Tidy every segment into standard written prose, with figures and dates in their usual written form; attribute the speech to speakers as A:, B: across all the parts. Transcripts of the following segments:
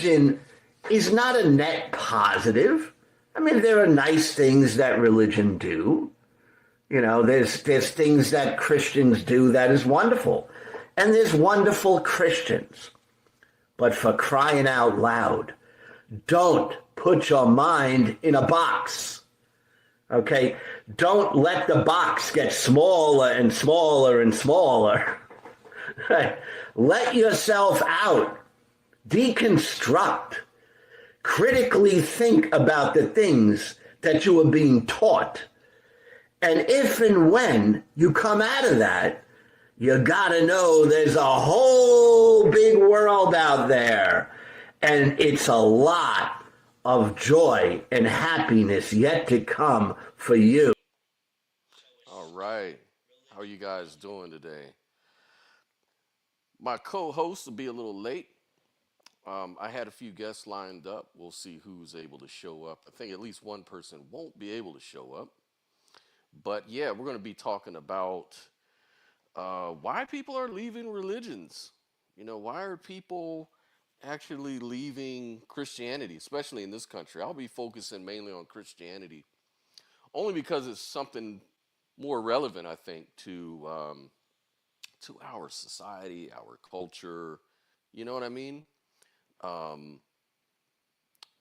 A: religion is not a net positive. I mean, there are nice things that religion do. You know, there's things that Christians do that is wonderful. And there's wonderful Christians. But for crying out loud, don't put your mind in a box. Okay? Don't let the box get smaller and smaller and smaller. Let yourself out. Deconstruct. Critically think about the things that you are being taught. And if and when you come out of that, you gotta know there's a whole big world out there. And it's a lot of joy and happiness yet to come for you.
B: All right. How are you guys doing today? My co host will be a little late. I had a few guests lined up. We'll see who's able to show up. I think at least one person won't be able to show up. But yeah, we're going to be talking about why people are leaving religions. You know, why are people actually leaving Christianity, especially in this country? I'll be focusing mainly on Christianity, only because it's something more relevant, I think, to our society, our culture. You know what I mean? Um,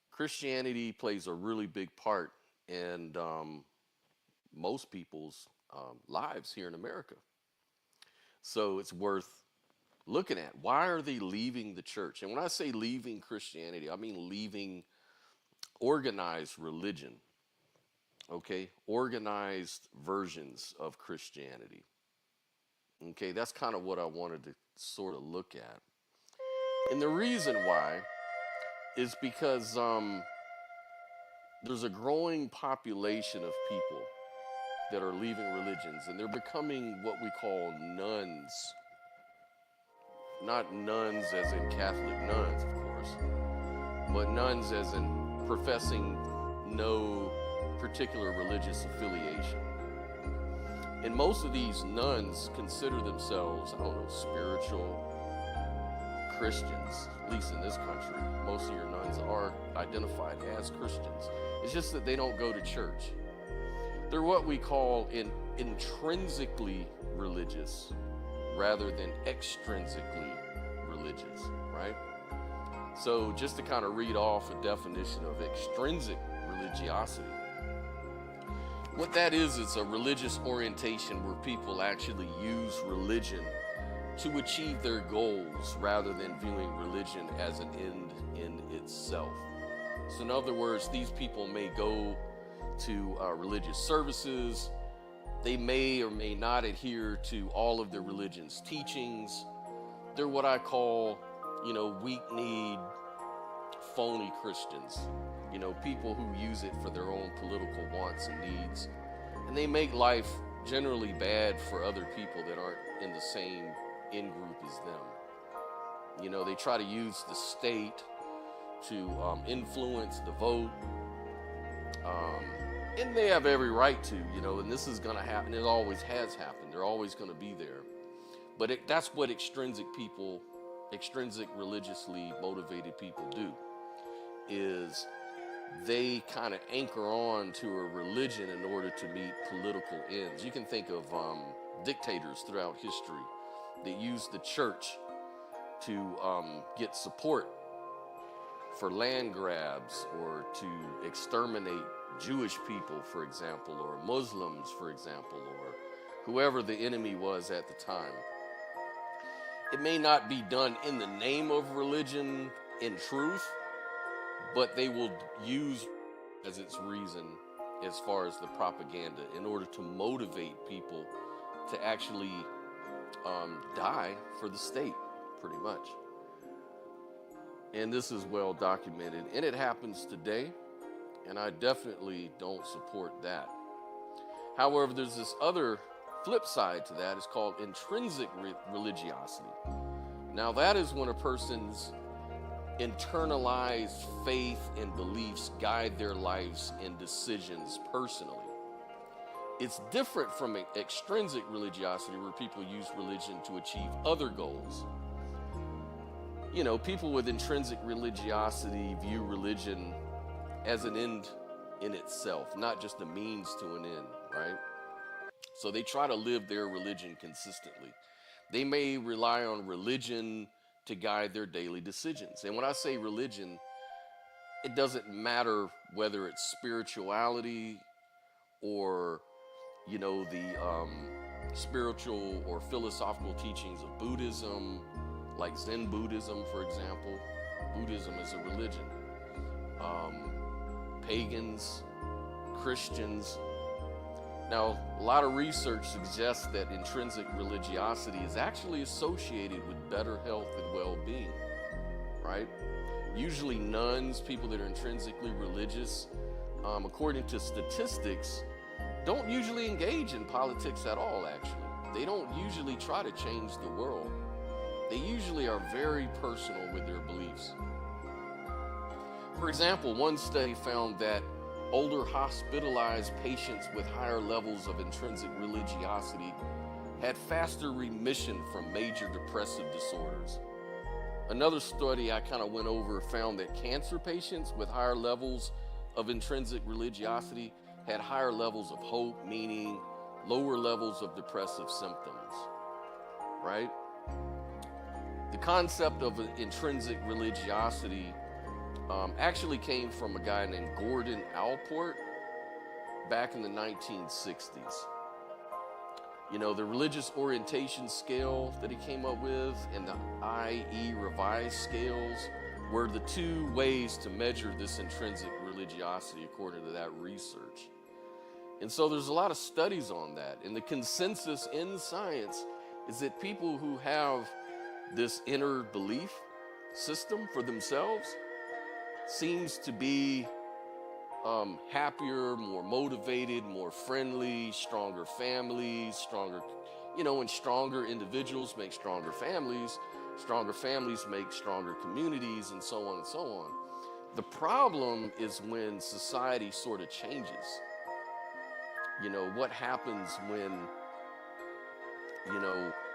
B: Christianity plays a really big part in most people's lives here in America. So it's worth looking at. Why are they leaving the church? And when I say leaving Christianity, I mean leaving organized religion, okay? Organized versions of Christianity. Okay, that's kind of what I wanted to sort of look at. And the reason why is because there's a growing population of people that are leaving religions, and they're becoming what we call nuns. Not nuns as in Catholic nuns, of course, but nuns as in professing no particular religious affiliation. And most of these nuns consider themselves, I don't know, spiritual Christians, at least in this country. Most of your nuns are identified as Christians. It's just that they don't go to church. They're what we call intrinsically religious rather than extrinsically religious, right? So just to kind of read off a definition of extrinsic religiosity. What that is, it's a religious orientation where people actually use religion to achieve their goals rather than viewing religion as an end in itself. So in other words, these people may go to religious services. They may or may not adhere to all of their religion's teachings. They're what I call, weak-kneed, phony Christians. People who use it for their own political wants and needs. And they make life generally bad for other people that aren't in the same in-group as them. They try to use the state to influence the vote. And they have every right to, and this is going to happen. It always has happened. They're always going to be there. But that's what extrinsic religiously motivated people do, is they kind of anchor on to a religion in order to meet political ends. You can think of dictators throughout history that used the church to get support for land grabs or to exterminate Jewish people, for example, or Muslims, for example, or whoever the enemy was at the time. It may not be done in the name of religion in truth, but they will use as its reason as far as the propaganda in order to motivate people to actually die for the state, pretty much. And this is well documented, and it happens today, and I definitely don't support that. However, there's this other flip side to that. It's called intrinsic religiosity. Now, that is when a person's internalized faith and beliefs guide their lives and decisions personally. It's different from extrinsic religiosity, where people use religion to achieve other goals. People with intrinsic religiosity view religion as an end in itself, not just a means to an end, right? So they try to live their religion consistently. They may rely on religion to guide their daily decisions. And when I say religion, it doesn't matter whether it's spirituality or, the spiritual or philosophical teachings of Buddhism, like Zen Buddhism, for example. Buddhism is a religion. Pagans, Christians. Now, a lot of research suggests that intrinsic religiosity is actually associated with better health and well-being, right? Usually nuns, people that are intrinsically religious, according to statistics, don't usually engage in politics at all, actually. They don't usually try to change the world. They usually are very personal with their beliefs. For example, one study found that older hospitalized patients with higher levels of intrinsic religiosity had faster remission from major depressive disorders. Another study I kind of went over found that cancer patients with higher levels of intrinsic religiosity had higher levels of hope, meaning lower levels of depressive symptoms, right? The concept of intrinsic religiosity actually came from a guy named Gordon Allport back in the 1960s. The religious orientation scale that he came up with and the IE revised scales were the two ways to measure this intrinsic religiosity according to that research. And so there's a lot of studies on that. And the consensus in science is that people who have this inner belief system for themselves seems to be happier, more motivated, more friendly, stronger families, and stronger individuals make stronger families make stronger communities, and so on and so on. The problem is when society sort of changes. What happens when,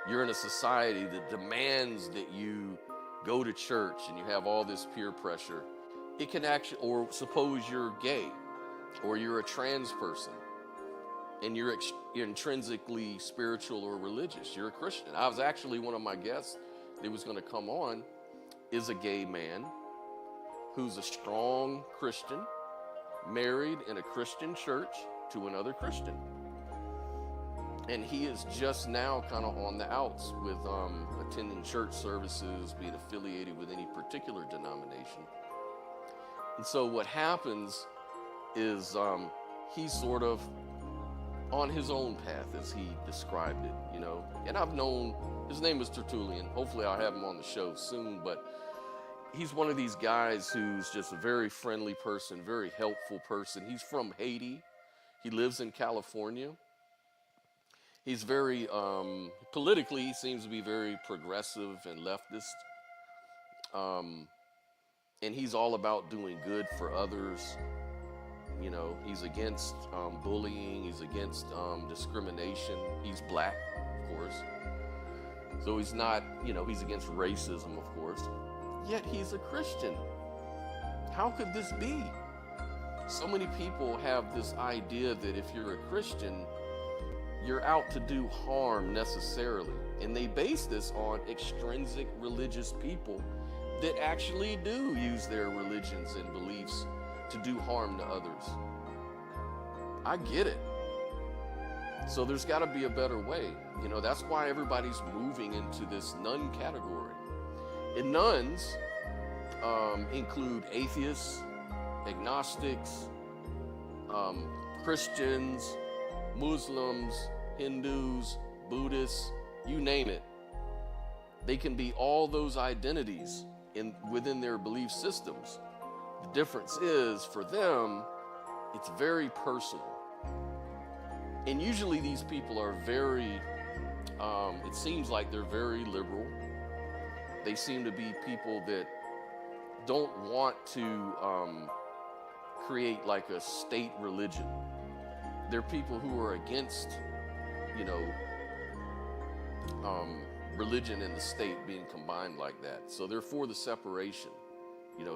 B: you're in a society that demands that you go to church and you have all this peer pressure. It can actually, or suppose you're gay or you're a trans person and you're intrinsically spiritual or religious, you're a Christian. I was actually, one of my guests that was going to come on is a gay man who's a strong Christian, married in a Christian church to another Christian. And he is just now kind of on the outs with attending church services, being affiliated with any particular denomination. And so what happens is he's sort of on his own path, as he described it, And I've known, his name is Tertullian. Hopefully I'll have him on the show soon, but he's one of these guys who's just a very friendly person, very helpful person. He's from Haiti. He lives in California. He's very, politically, he seems to be very progressive and leftist. And he's all about doing good for others. He's against bullying. He's against discrimination. He's black, of course. So he's not, he's against racism, of course. Yet he's a Christian. How could this be? So many people have this idea that if you're a Christian, you're out to do harm necessarily. And they base this on extrinsic religious people that actually do use their religions and beliefs to do harm to others. I get it. So there's got to be a better way. That's why everybody's moving into this nun category. And nuns include atheists, agnostics, Christians, Muslims, Hindus, Buddhists, you name it. They can be all those identities within their belief systems. The difference is, for them, it's very personal. And usually these people are very, it seems like they're very liberal. They seem to be people that don't want to create like a state religion. They're people who are against, religion and the state being combined like that. So they're for the separation,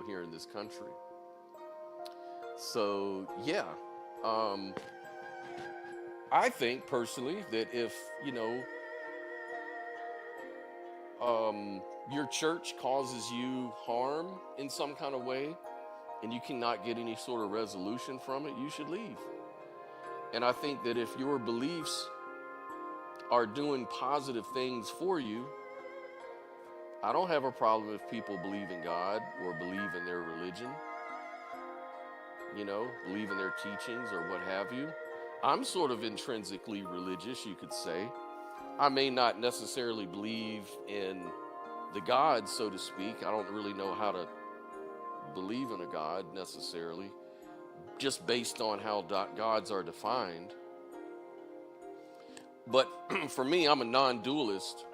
B: here in this country. So yeah, I think personally that if your church causes you harm in some kind of way and you cannot get any sort of resolution from it, you should leave. And I think that if your beliefs are doing positive things for you, I don't have a problem if people believe in God or believe in their religion, believe in their teachings or what have you. I'm sort of intrinsically religious, you could say. I may not necessarily believe in the God, so to speak. I don't really know how to believe in a God necessarily, just based on how gods are defined. But for me, I'm a non-dualist.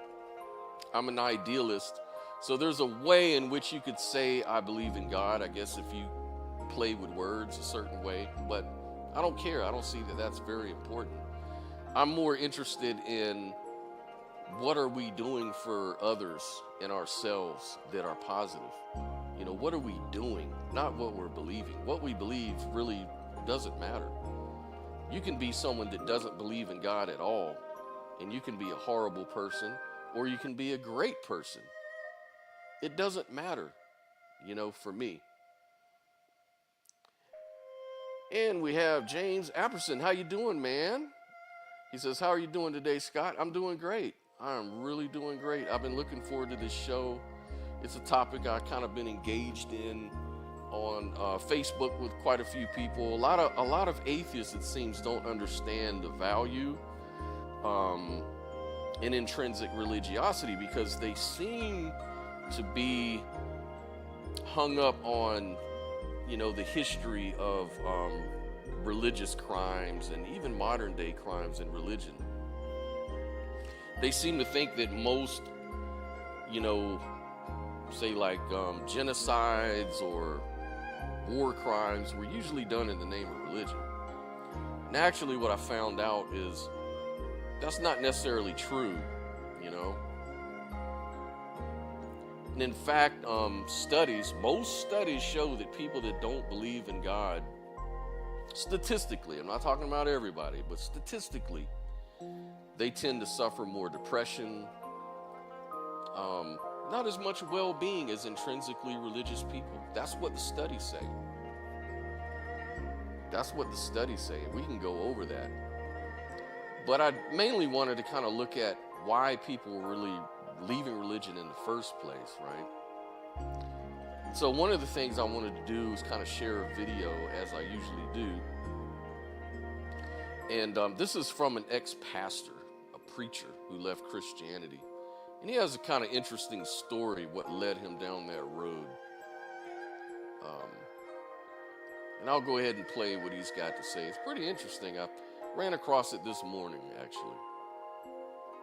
B: I'm an idealist. So there's a way in which you could say I believe in God, I guess, if you play with words a certain way. But I don't care. I don't see that that's very important. I'm more interested in what are we doing for others and ourselves that are positive. What are we doing? Not what we're believing. What we believe really doesn't matter. You can be someone that doesn't believe in God at all, and you can be a horrible person, or you can be a great person. It doesn't matter, for me. And we have James Apperson. How you doing, man? He says, how are you doing today, Scott? I'm doing great. I'm really doing great. I've been looking forward to this show. It's a topic I kind of been engaged in on Facebook with quite a few people. A lot of atheists, it seems, don't understand the value in intrinsic religiosity, because they seem to be hung up on the history of religious crimes and even modern day crimes in religion. They seem to think that most say like genocides or war crimes were usually done in the name of religion. And actually what I found out is that's not necessarily true, And in fact, most studies show that people that don't believe in God, statistically, I'm not talking about everybody, but statistically, they tend to suffer more depression, not as much well-being as intrinsically religious people. That's what the studies say. That's what the studies say. We can go over that. But I mainly wanted to kind of look at why people were really leaving religion in the first place, right? So one of the things I wanted to do is kind of share a video, as I usually do. And this is from an ex-pastor, a preacher who left Christianity. And he has a kind of interesting story, what led him down that road. And I'll go ahead and play what he's got to say. It's pretty interesting. I ran across it this morning, actually.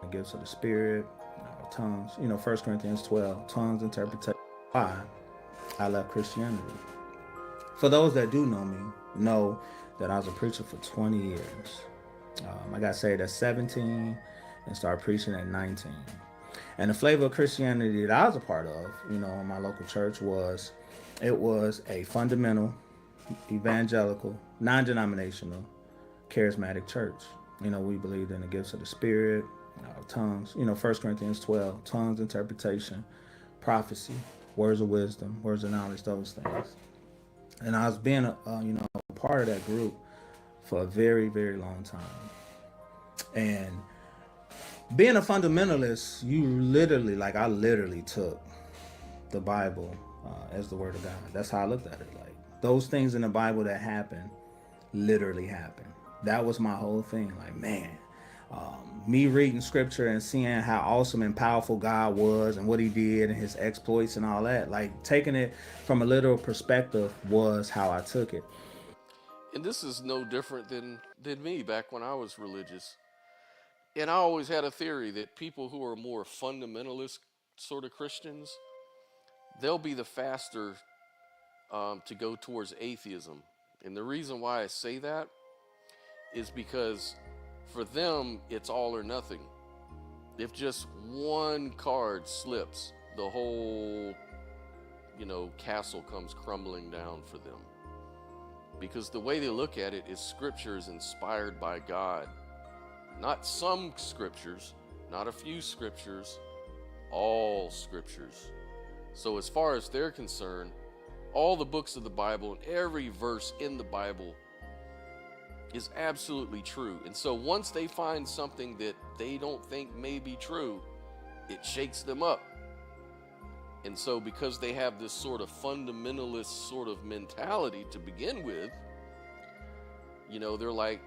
C: The gifts of the Spirit, tongues, 1 Corinthians 12, tongues, interpretation. Why I left Christianity. For those that do know me, know that I was a preacher for 20 years. I got saved at 17 and started preaching at 19. And the flavor of Christianity that I was a part of, in my local church was a fundamental, evangelical, non-denominational, charismatic church. We believed in the gifts of the Spirit, tongues, 1 Corinthians 12, tongues, interpretation, prophecy, words of wisdom, words of knowledge, those things. And I was being a part of that group for a very, very long time. And being a fundamentalist, I literally took the Bible as the word of God. That's how I looked at it. Like, those things in the Bible that happen literally happen. That was my whole thing. Like, man, me reading scripture and seeing how awesome and powerful God was and what he did and his exploits and all that, like taking it from a literal perspective was how I took it.
B: And this is no different than me back when I was religious. And I always had a theory that people who are more fundamentalist sort of Christians, they'll be the faster to go towards atheism. And the reason why I say that is because for them, it's all or nothing. if just one card slips, the whole, castle comes crumbling down for them. Because the way they look at it is scripture is inspired by God. Not some scriptures, not a few scriptures, all scriptures. So as far as they're concerned, all the books of the Bible and every verse in the Bible is absolutely true. And so once they find something that they don't think may be true, it shakes them up. And so because they have this sort of fundamentalist sort of mentality to begin with, they're like,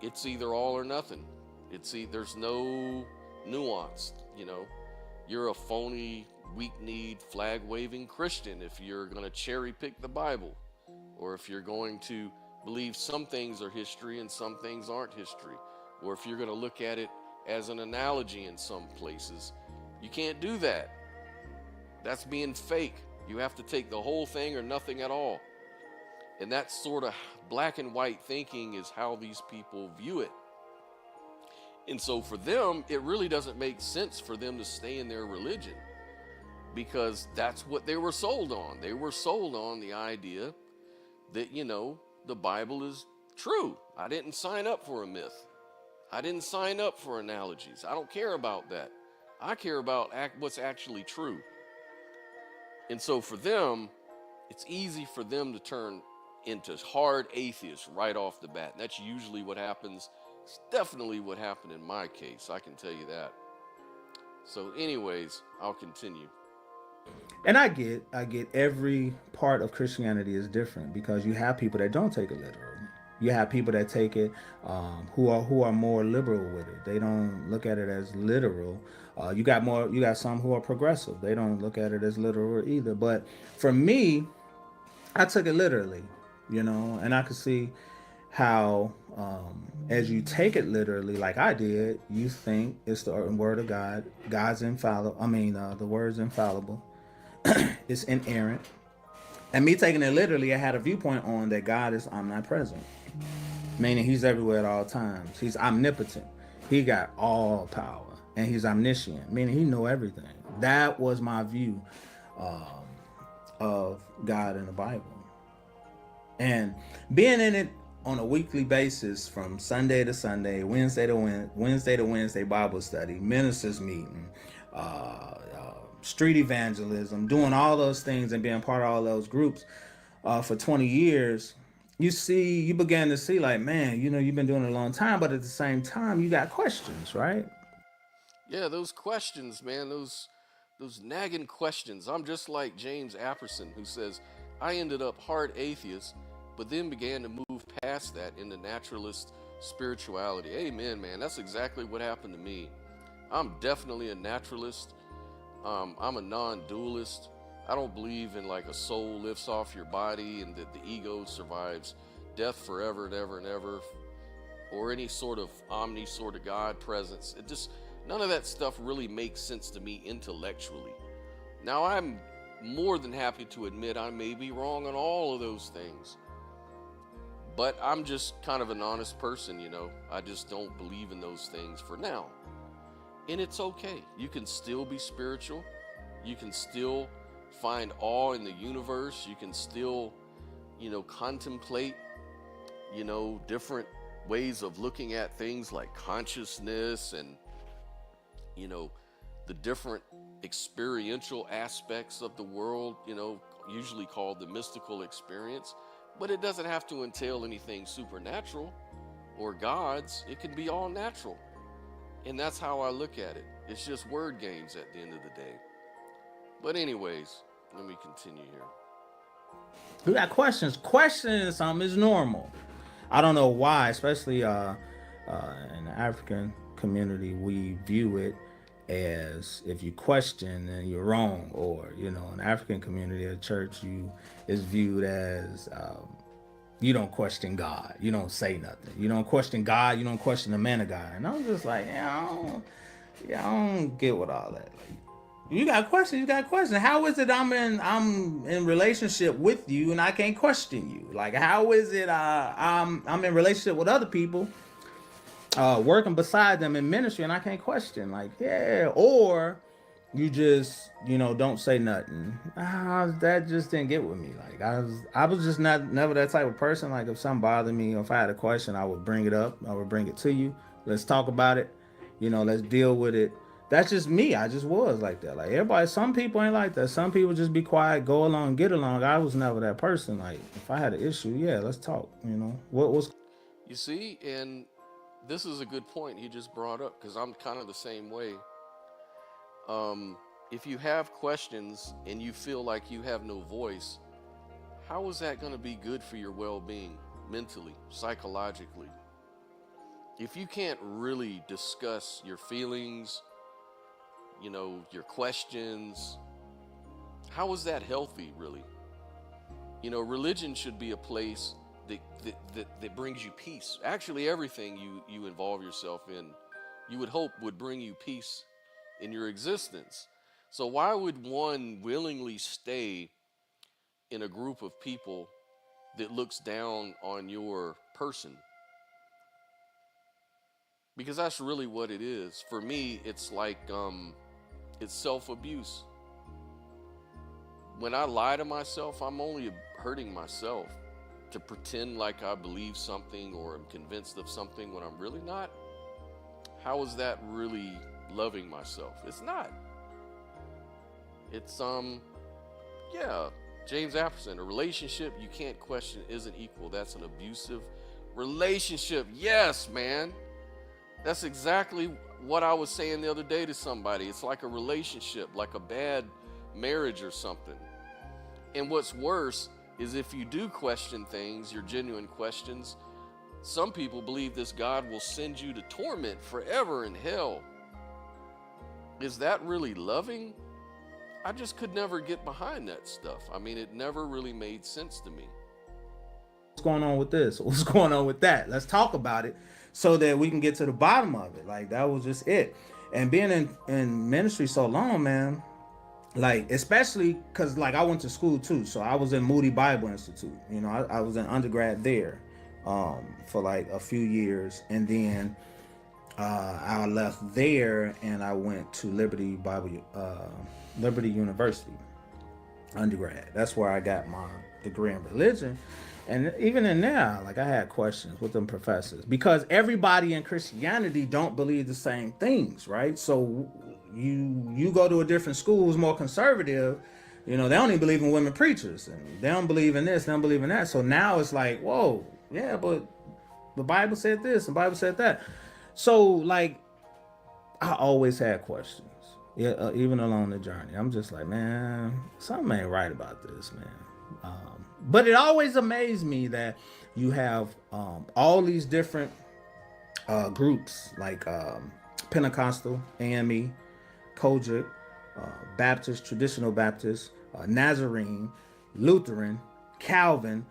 B: it's either all or nothing. There's no nuance, You're a phony, weak-kneed, flag-waving Christian if you're going to cherry-pick the Bible, or if you're going to believe some things are history and some things aren't history, or if you're going to look at it as an analogy in some places. You can't do that. That's being fake. You have to take the whole thing or nothing at all. And that sort of black and white thinking is how these people view it. And so for them, it really doesn't make sense for them to stay in their religion, because that's what they were sold on. They were sold on the idea that, the Bible is true. I didn't sign up for a myth. I didn't sign up for analogies. I don't care about that. I care about what's actually true. And so for them, it's easy for them to turn into hard atheists right off the bat. And that's usually what happens. It's definitely what happened in my case. I can tell you that. So anyways, I'll continue.
C: And I get every part of Christianity is different, because you have people that don't take it literal. You have people that take it who are more liberal with it. They don't look at it as literal. You got some who are progressive. They don't look at it as literal either. But for me, I took it literally, and I could see how as you take it literally, like I did, you think it's the word of God. God's infallible. The word's infallible. It's inerrant. And me taking it literally, I had a viewpoint on that God is omnipresent, meaning he's everywhere at all times. He's omnipotent. He got all power. And he's omniscient, meaning he know everything. That was my view of God in the Bible. And being in it on a weekly basis from Sunday to Sunday, Wednesday to Wednesday Bible study, ministers meeting, street evangelism, doing all those things and being part of all those groups for 20 years, you began to see like, man, you've been doing it a long time, but at the same time, you got questions, right?
B: Yeah, those questions, man, those nagging questions. I'm just like James Apperson, who says, I ended up hard atheist, but then began to move past that into naturalist spirituality. Amen, man. That's exactly what happened to me. I'm definitely a naturalist. I'm a non-dualist. I don't believe in like a soul lifts off your body and that the ego survives death forever and ever and ever, or any sort of omni sort of God presence. None of that stuff really makes sense to me intellectually. Now, I'm more than happy to admit I may be wrong on all of those things. But I'm just kind of an honest person, I just don't believe in those things for now. And it's okay. You can still be spiritual. You can still find awe in the universe. You can still, contemplate, different ways of looking at things like consciousness and, the different experiential aspects of the world, usually called the mystical experience. But it doesn't have to entail anything supernatural or gods. It can be all natural. And that's how I look at it. It's just word games at the end of the day. But anyways, let me continue here.
C: We got questions. Questioning something is normal. I don't know why, especially in the African community, we view it as if you question, then you're wrong. Or, in the African community, a church is viewed as you don't question God. You don't say nothing. You don't question God. You don't question the man of God. And I'm just like, I don't get with all that. Like, you got questions. You got questions. How is it I'm in relationship with you and I can't question you? Like, how is it I'm in relationship with other people working beside them in ministry, and I can't question, like, yeah, or you just, don't say nothing. That just didn't get with me. Like, I was just never that type of person. Like, if something bothered me, or if I had a question, I would bring it up. I would bring it to you. Let's talk about it. Let's deal with it. That's just me. I just was like that. Like, everybody, some people ain't like that. Some people just be quiet, go along, get along. I was never that person. Like, if I had an issue, yeah, let's talk. What's
B: You see, and this is a good point he just brought up, because I'm kind of the same way. If you have questions and you feel like you have no voice, how is that going to be good for your well-being, mentally, psychologically? If you can't really discuss your feelings, your questions, how is that healthy, really? Religion should be a place that brings you peace. Actually, everything you involve yourself in, you would hope would bring you peace in your existence. So why would one willingly stay in a group of people that looks down on your person? Because that's really what it is. For me, it's like, it's self-abuse. When I lie to myself, I'm only hurting myself. To pretend like I believe something or am convinced of something when I'm really not, how is that really loving myself? It's not. It's James Apperson, a relationship you can't question isn't equal. That's an abusive relationship. Yes, man. That's exactly what I was saying the other day to somebody. It's like a relationship, like a bad marriage or something. And what's worse is if you do question things, your genuine questions, some people believe this God will send you to torment forever in hell. Is that really loving? I just could never get behind that stuff. I mean, it never really made sense to me.
C: What's going on with this? What's going on with that? Let's talk about it so that we can get to the bottom of it. Like, that was just it. And being in ministry so long, man, like, especially because, like, I went to school too. So I was in Moody Bible Institute. I was an undergrad there for like a few years. And then I left there and I went to Liberty University undergrad. That's where I got my degree in religion. And even in there, like, I had questions with them professors, because everybody in Christianity don't believe the same things, right? So you go to a different school who's more conservative, they don't even believe in women preachers, and they don't believe in this, they don't believe in that. So now it's like, whoa, yeah, but the Bible said this, the Bible said that. So, like, I always had questions. Yeah, even along the journey, I'm just like, man, something ain't right about this, man. But it always amazed me that you have all these different groups, like Pentecostal, AME, Kojic, Baptist, Traditional Baptist, Nazarene, Lutheran, Calvin,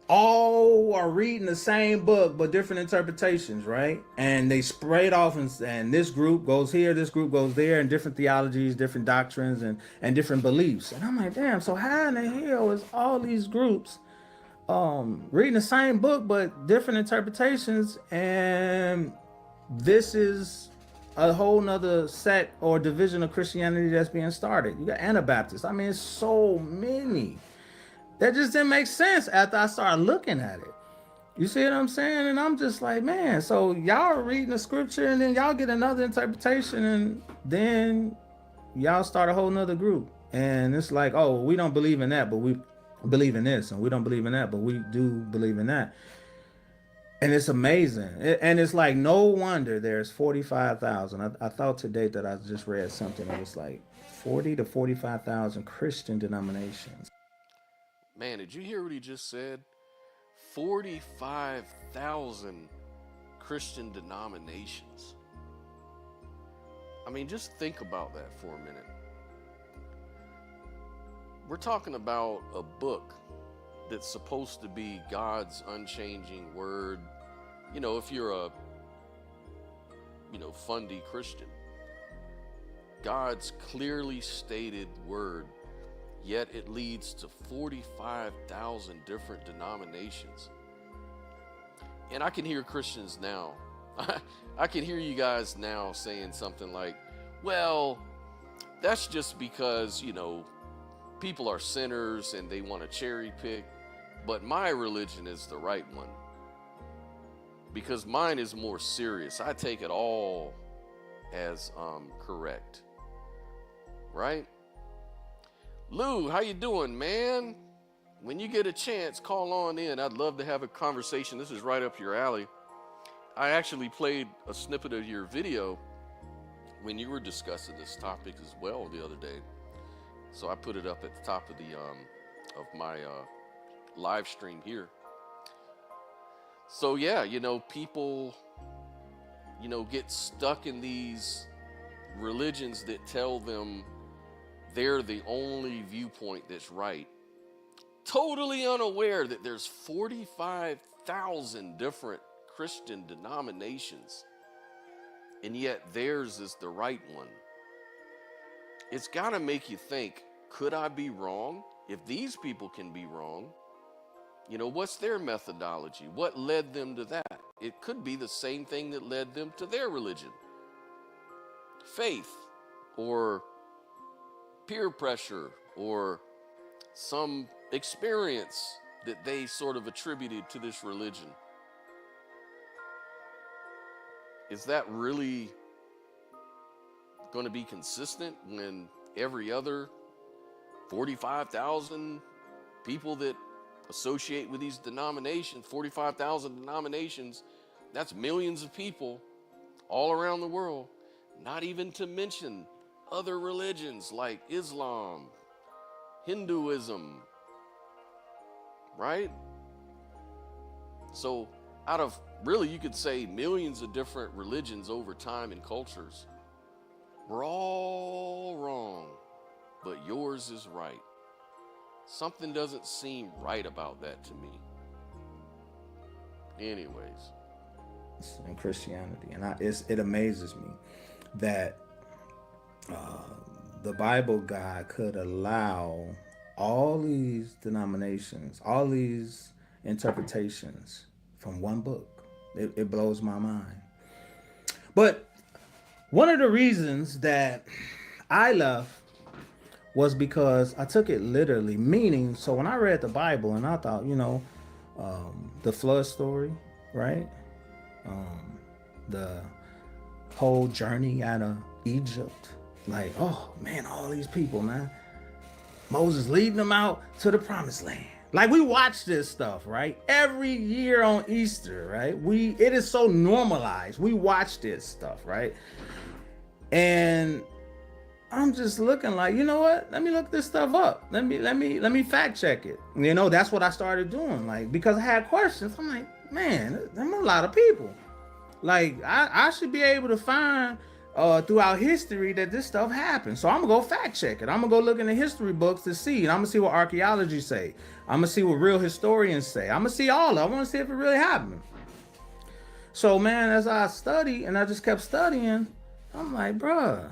C: all are reading the same book but different interpretations, right? And they spread off, and this group goes here, this group goes there, and different theologies, different doctrines, and different beliefs. And I'm like, damn, so how in the hell is all these groups reading the same book but different interpretations? And this is a whole nother sect or division of Christianity that's being started. You got Anabaptists. I mean, it's so many. That just didn't make sense after I started looking at it. You see what I'm saying? And I'm just like, man, so y'all are reading the scripture and then y'all get another interpretation, and then y'all start a whole nother group. And it's like, oh, we don't believe in that, but we believe in this. And we don't believe in that, but we do believe in that. And it's amazing. And it's like, no wonder there's 45,000. I thought today that I just read something that was like 40 to 45,000 Christian denominations.
B: Man, did you hear what he just said? 45,000 Christian denominations. I mean, just think about that for a minute. We're talking about a book that's supposed to be God's unchanging word. If you're a, fundy Christian, God's clearly stated word. Yet it leads to 45,000 different denominations. And I can hear Christians now I can hear you guys now saying something like, well, that's just because, people are sinners and they want to cherry pick, but my religion is the right one because mine is more serious. I take it all as correct, right? Lou, how you doing, man? When you get a chance, call on in. I'd love to have a conversation. This is right up your alley. I actually played a snippet of your video when you were discussing this topic as well the other day. So I put it up at the top of my live stream here. So yeah, people, get stuck in these religions that tell them they're the only viewpoint that's right. Totally unaware that there's 45,000 different Christian denominations, and yet theirs is the right one. It's got to make you think, could I be wrong? If these people can be wrong, what's their methodology? What led them to that? It could be the same thing that led them to their religion. Faith, or peer pressure, or some experience that they sort of attributed to this religion. Is that really going to be consistent when every other 45,000 people that associate with these denominations, 45,000 denominations, that's millions of people all around the world, not even to mention other religions like Islam, Hinduism, right? So out of really, you could say millions of different religions over time and cultures, we're all wrong, but yours is right. Something doesn't seem right about that to me. Anyways.
C: In Christianity, and it amazes me that the Bible God could allow all these denominations, all these interpretations from one book. It blows my mind. But one of the reasons that I left was because I took it literally, meaning, so when I read the Bible and I thought, the flood story, right? The whole journey out of Egypt, like, oh man, all these people, man. Moses leading them out to the promised land. Like, we watch this stuff, right? Every year on Easter, right? It is so normalized. We watch this stuff, right? And I'm just looking like, you know what? Let me look this stuff up. Let me fact check it. That's what I started doing. Like, because I had questions. I'm like, man, there's a lot of people. Like, I should be able to find throughout history that this stuff happened. So I'm gonna go fact check it. I'm gonna go look in the history books to see, and I'm gonna see what archaeology say. I'm gonna see what real historians say. I'm gonna see all of it. I want to see if it really happened. So man, as I study and I just kept studying, I'm like, bruh,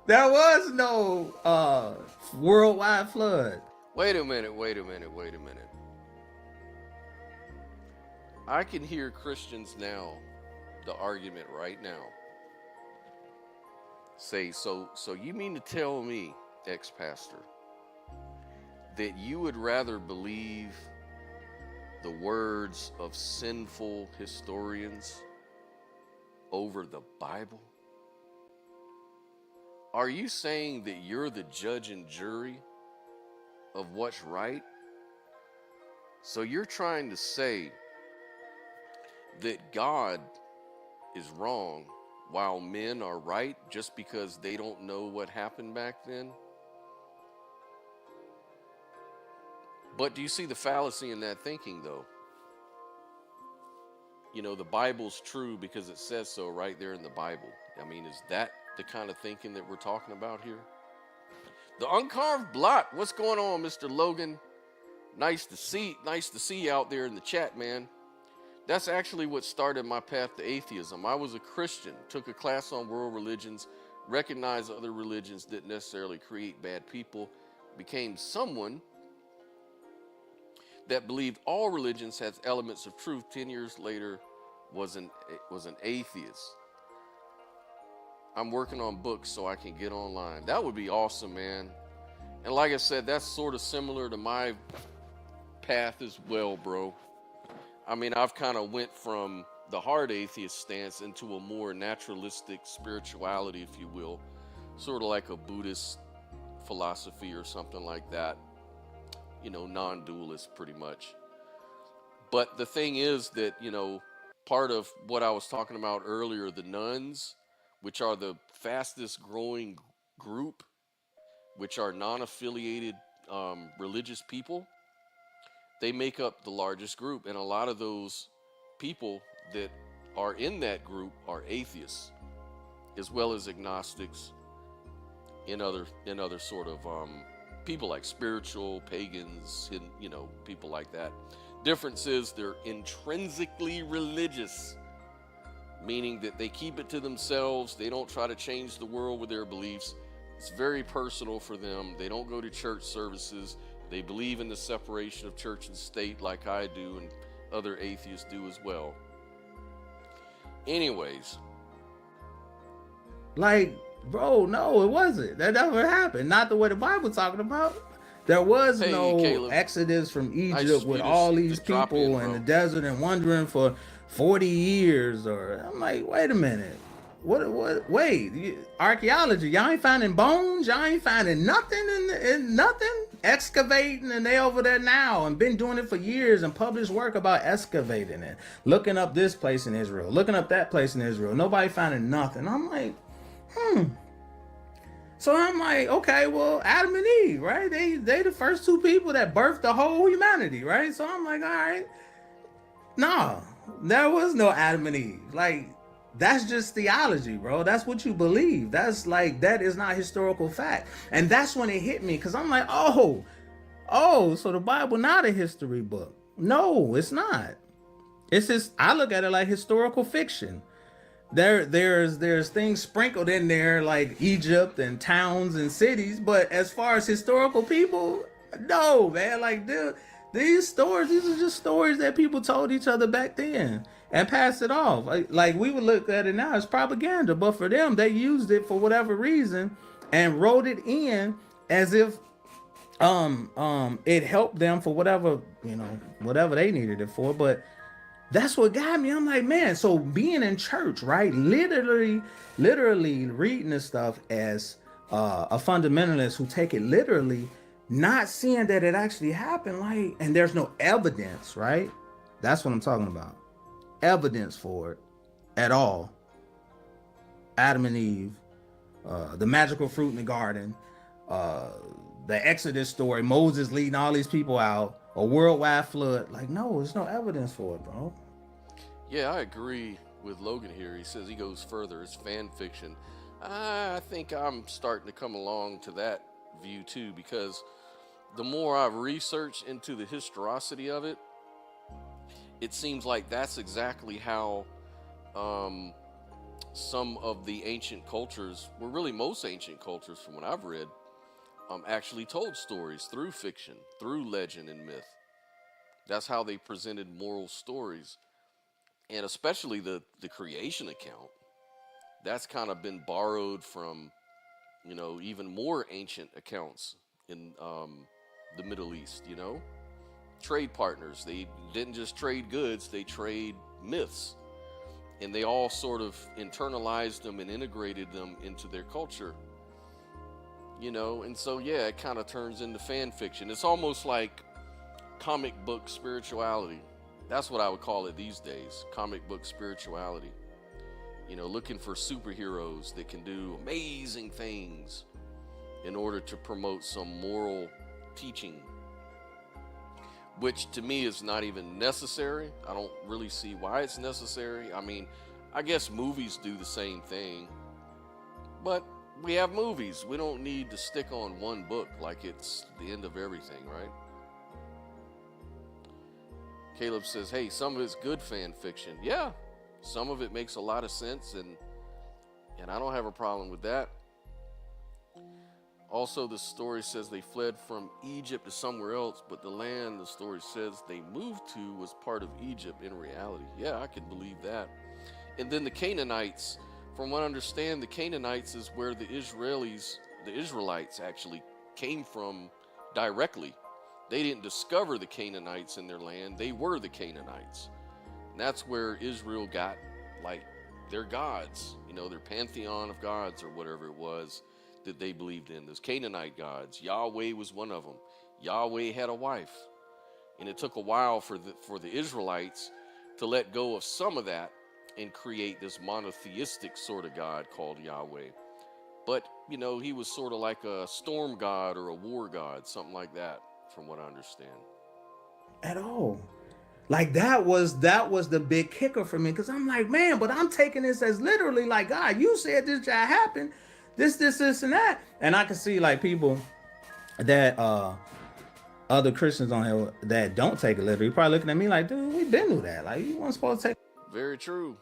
C: there was no worldwide flood.
B: Wait a minute. I can hear Christians now, the argument right now, say, so you mean to tell me, ex-pastor, that you would rather believe the words of sinful historians over the Bible? Are you saying that you're the judge and jury of what's right? So you're trying to say that God is wrong while men are right just because they don't know what happened back then? But do you see the fallacy in that thinking, though? The Bible's true because it says so right there in the Bible. I mean, is that the kind of thinking that we're talking about here? The uncarved blot. What's going on, Mr. Logan? Nice to see you out there in the chat, man. That's actually what started my path to atheism. I was a Christian, took a class on world religions, recognized other religions didn't necessarily create bad people, became someone that believed all religions had elements of truth 10 years later was an atheist. I'm working on books so I can get online. That would be awesome, man. And like I said, that's sort of similar to my path as well, bro. I mean, I've kind of went from the hard atheist stance into a more naturalistic spirituality, if you will, sort of like a Buddhist philosophy or something like that, you know, non-dualist pretty much. But the thing is that, you know, part of what I was talking about earlier, the nuns, which are the fastest growing group, which are non-affiliated religious people, they make up the largest group. And a lot of those people that are in that group are atheists, as well as agnostics and other sort of people like spiritual pagans, you know, people like that. Difference is they're intrinsically religious, meaning that they keep it to themselves. They don't try to change the world with their beliefs. It's very personal for them. They don't go to church services. They believe in the separation of church and state like I do and other atheists do as well. Anyways.
C: Like, bro, no, it wasn't. That never happened. Not the way the Bible's talking about. There was no
B: Caleb,
C: exodus from Egypt with all these people in the desert and wandering for 40 years. Or I'm like, wait a minute. Wait, archaeology, y'all ain't finding bones, y'all ain't finding nothing in nothing, excavating, and they over there now and been doing it for years and published work about excavating it, looking up this place in Israel, looking up that place in Israel, nobody finding nothing. I'm like, so I'm like, okay, well, Adam and Eve, right? They the first two people that birthed the whole humanity, right? So I'm like, all right, no, there was no Adam and Eve. Like, that's just theology, bro. That's what you believe. That's like, that is not historical fact. And that's when it hit me, because I'm like, oh, so the Bible not a history book. No, it's not. It's just, I look at it like historical fiction. There's things sprinkled in there like Egypt and towns and cities, but as far as historical people, no, man. Like, these stories, these are just stories that people told each other back then and passed it off. Like we would look at it now as propaganda, but for them, they used it for whatever reason and wrote it in as if it helped them for whatever, you know, whatever they needed it for. But that's what got me. I'm like, man, so being in church, right? Literally reading this stuff as a fundamentalist who take it literally, not seeing that it actually happened, like, and there's no evidence, right? That's what I'm talking about. Evidence for it at all. Adam and Eve, the magical fruit in the garden, the Exodus story, Moses leading all these people out, a worldwide flood. Like, no, there's no evidence for it, bro.
B: Yeah, I agree with Logan here. He says he goes further. It's fan fiction. I think I'm starting to come along to that view too, because the more I've researched into the historicity of it, it seems like that's exactly how some of the ancient cultures, well, really most ancient cultures from what I've read, actually told stories through fiction, through legend and myth. That's how they presented moral stories. And especially the creation account, that's kind of been borrowed from, you know, even more ancient accounts in the Middle East, you know. Trade partners, they didn't just trade goods, they trade myths. And they all sort of internalized them and integrated them into their culture. You know, and so, yeah, it kind of turns into fan fiction. It's almost like comic book spirituality. That's what I would call it these days, comic book spirituality. You know, looking for superheroes that can do amazing things in order to promote some moral teaching, which to me is not even necessary. I don't really see why it's necessary. I mean, I guess movies do the same thing, but we have movies. We don't need to stick on one book like it's the end of everything, right? Caleb says, hey, some of it's good fan fiction. Yeah, some of it makes a lot of sense, and I don't have a problem with that. Also, the story says they fled from Egypt to somewhere else, but the land the story says they moved to was part of Egypt in reality. Yeah, I could believe that. And then the Canaanites, from what I understand, the Canaanites is where the Israelites actually came from directly. They didn't discover the Canaanites in their land, they were the Canaanites. And that's where Israel got, like, their gods, their pantheon of gods or whatever it was that they believed in. Those Canaanite gods. Yahweh was one of them. Yahweh had a wife. And it took a while for the Israelites to let go of some of that and create this monotheistic sort of God called Yahweh. But, he was sort of like a storm god or a war god, something like that, from what I understand.
C: At all. Like that was the big kicker for me, because I'm like, man, but I'm taking this as literally like, God, you said this shall happen, this, and that. And I can see like people that other Christians on here that don't take it literally probably looking at me like, dude, we been through that. Like, you weren't supposed to take.
B: Very true.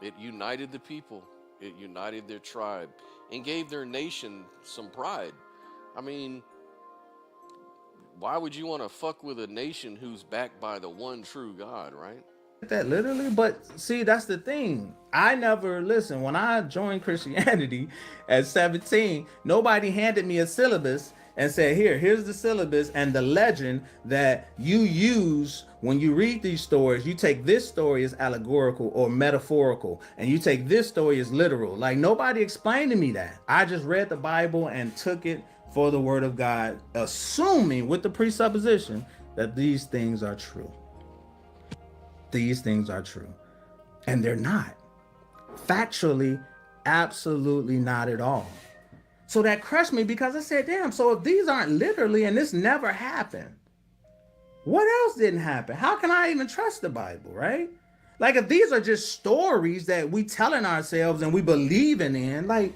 B: It united the people. It united their tribe and gave their nation some pride. I mean, why would you want to fuck with a nation who's backed by the one true God, right?
C: That literally, but see, that's the thing. I never listen. When I joined Christianity at 17, nobody handed me a syllabus and said, here's the syllabus and the legend that you use when you read these stories. You take this story as allegorical or metaphorical, and you take this story as literal. Like, nobody explained to me that. I just read the Bible and took it for the word of God, assuming with the presupposition that these things are true. These things are true. And they're not. Factually, absolutely not at all. So that crushed me, because I said, damn, so if these aren't literally and this never happened, what else didn't happen? How can I even trust the Bible, right? Like, if these are just stories that we telling ourselves and we believing in, like,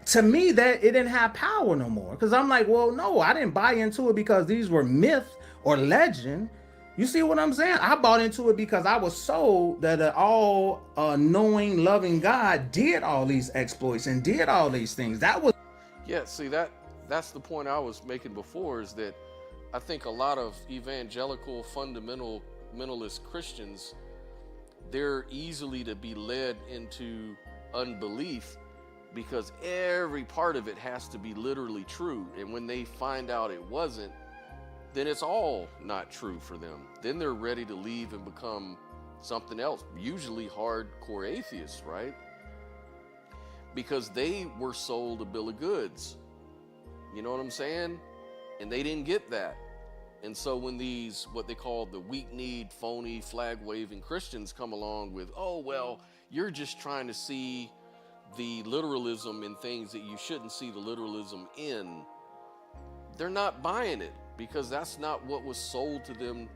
C: to me, that it didn't have power no more. Because I'm like, well, no, I didn't buy into it because these were myth or legend. You see what I'm saying? I bought into it because I was sold that an all-knowing, loving God did all these exploits and did all these things. That was...
B: Yeah, see, that's the point I was making before, is that I think a lot of evangelical, fundamentalist Christians, they're easily to be led into unbelief because every part of it has to be literally true. And when they find out it wasn't, then it's all not true for them. Then they're ready to leave and become something else, usually hardcore atheists, right? Because they were sold a bill of goods. You know what I'm saying? And they didn't get that. And so when these, what they call the weak-kneed, phony, flag-waving Christians come along with, oh, well, you're just trying to see the literalism in things that you shouldn't see the literalism in, they're not buying it, because that's not what was sold to them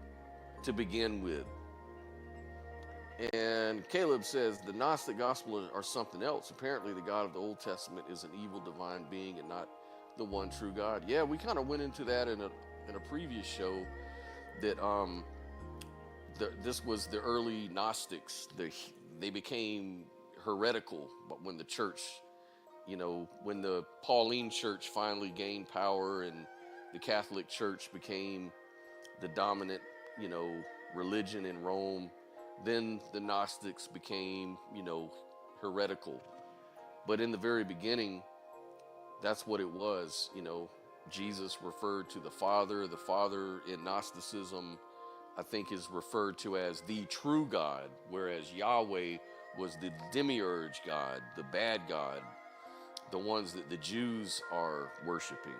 B: to begin with. And Caleb says the Gnostic gospel are something else. Apparently the God of the Old Testament is an evil divine being and not the one true God. Yeah, we kind of went into that in a previous show, that this was the early Gnostics. They became heretical, but when the church, when the Pauline church finally gained power and the Catholic Church became the dominant, religion in Rome, then the Gnostics became, heretical. But in the very beginning, that's what it was. Jesus referred to the Father. The Father in Gnosticism, I think, is referred to as the true God, whereas Yahweh was the demiurge God, the bad God, the ones that the Jews are worshiping,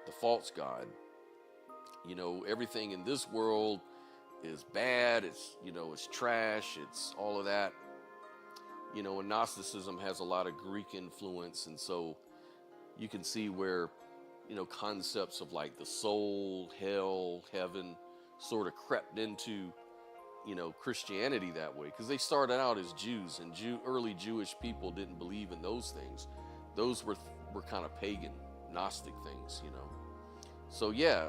B: the false God. Everything in this world is bad, it's trash, it's all of that. And Gnosticism has a lot of Greek influence, and so you can see where, concepts of like the soul, hell, heaven sort of crept into, Christianity that way, because they started out as Jews, and early Jewish people didn't believe in those things. Those were kind of pagan, Gnostic things, So yeah,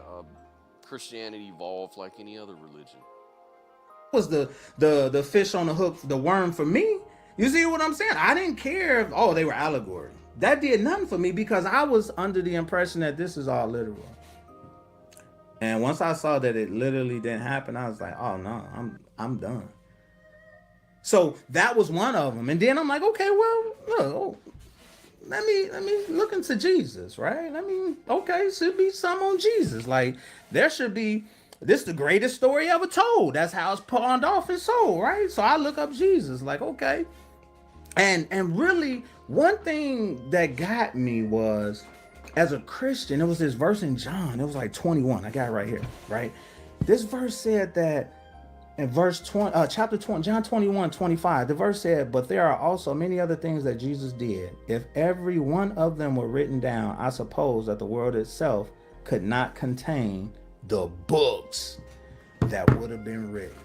B: Christianity evolved like any other religion.
C: Was the fish on the hook, the worm for me? You see what I'm saying? I didn't care if, they were allegory. that did nothing for me because I was under the impression that this is all literal. And once I saw that it literally didn't happen, I was like, oh no, I'm done. So that was one of them. And then I'm like, okay, well, look, let me look into Jesus, right? Okay, should be some on Jesus. Like there should be, this is the greatest story ever told. That's how it's pawned off and sold, right? So I look up Jesus, like, okay. And really one thing that got me was, as a Christian, it was this verse in John. It was like 21. I got it right here, right? This verse said that in verse 20, chapter 20, John 21:25, the verse said, but there are also many other things that Jesus did. If every one of them were written down, I suppose that the world itself could not contain the books that would have been written.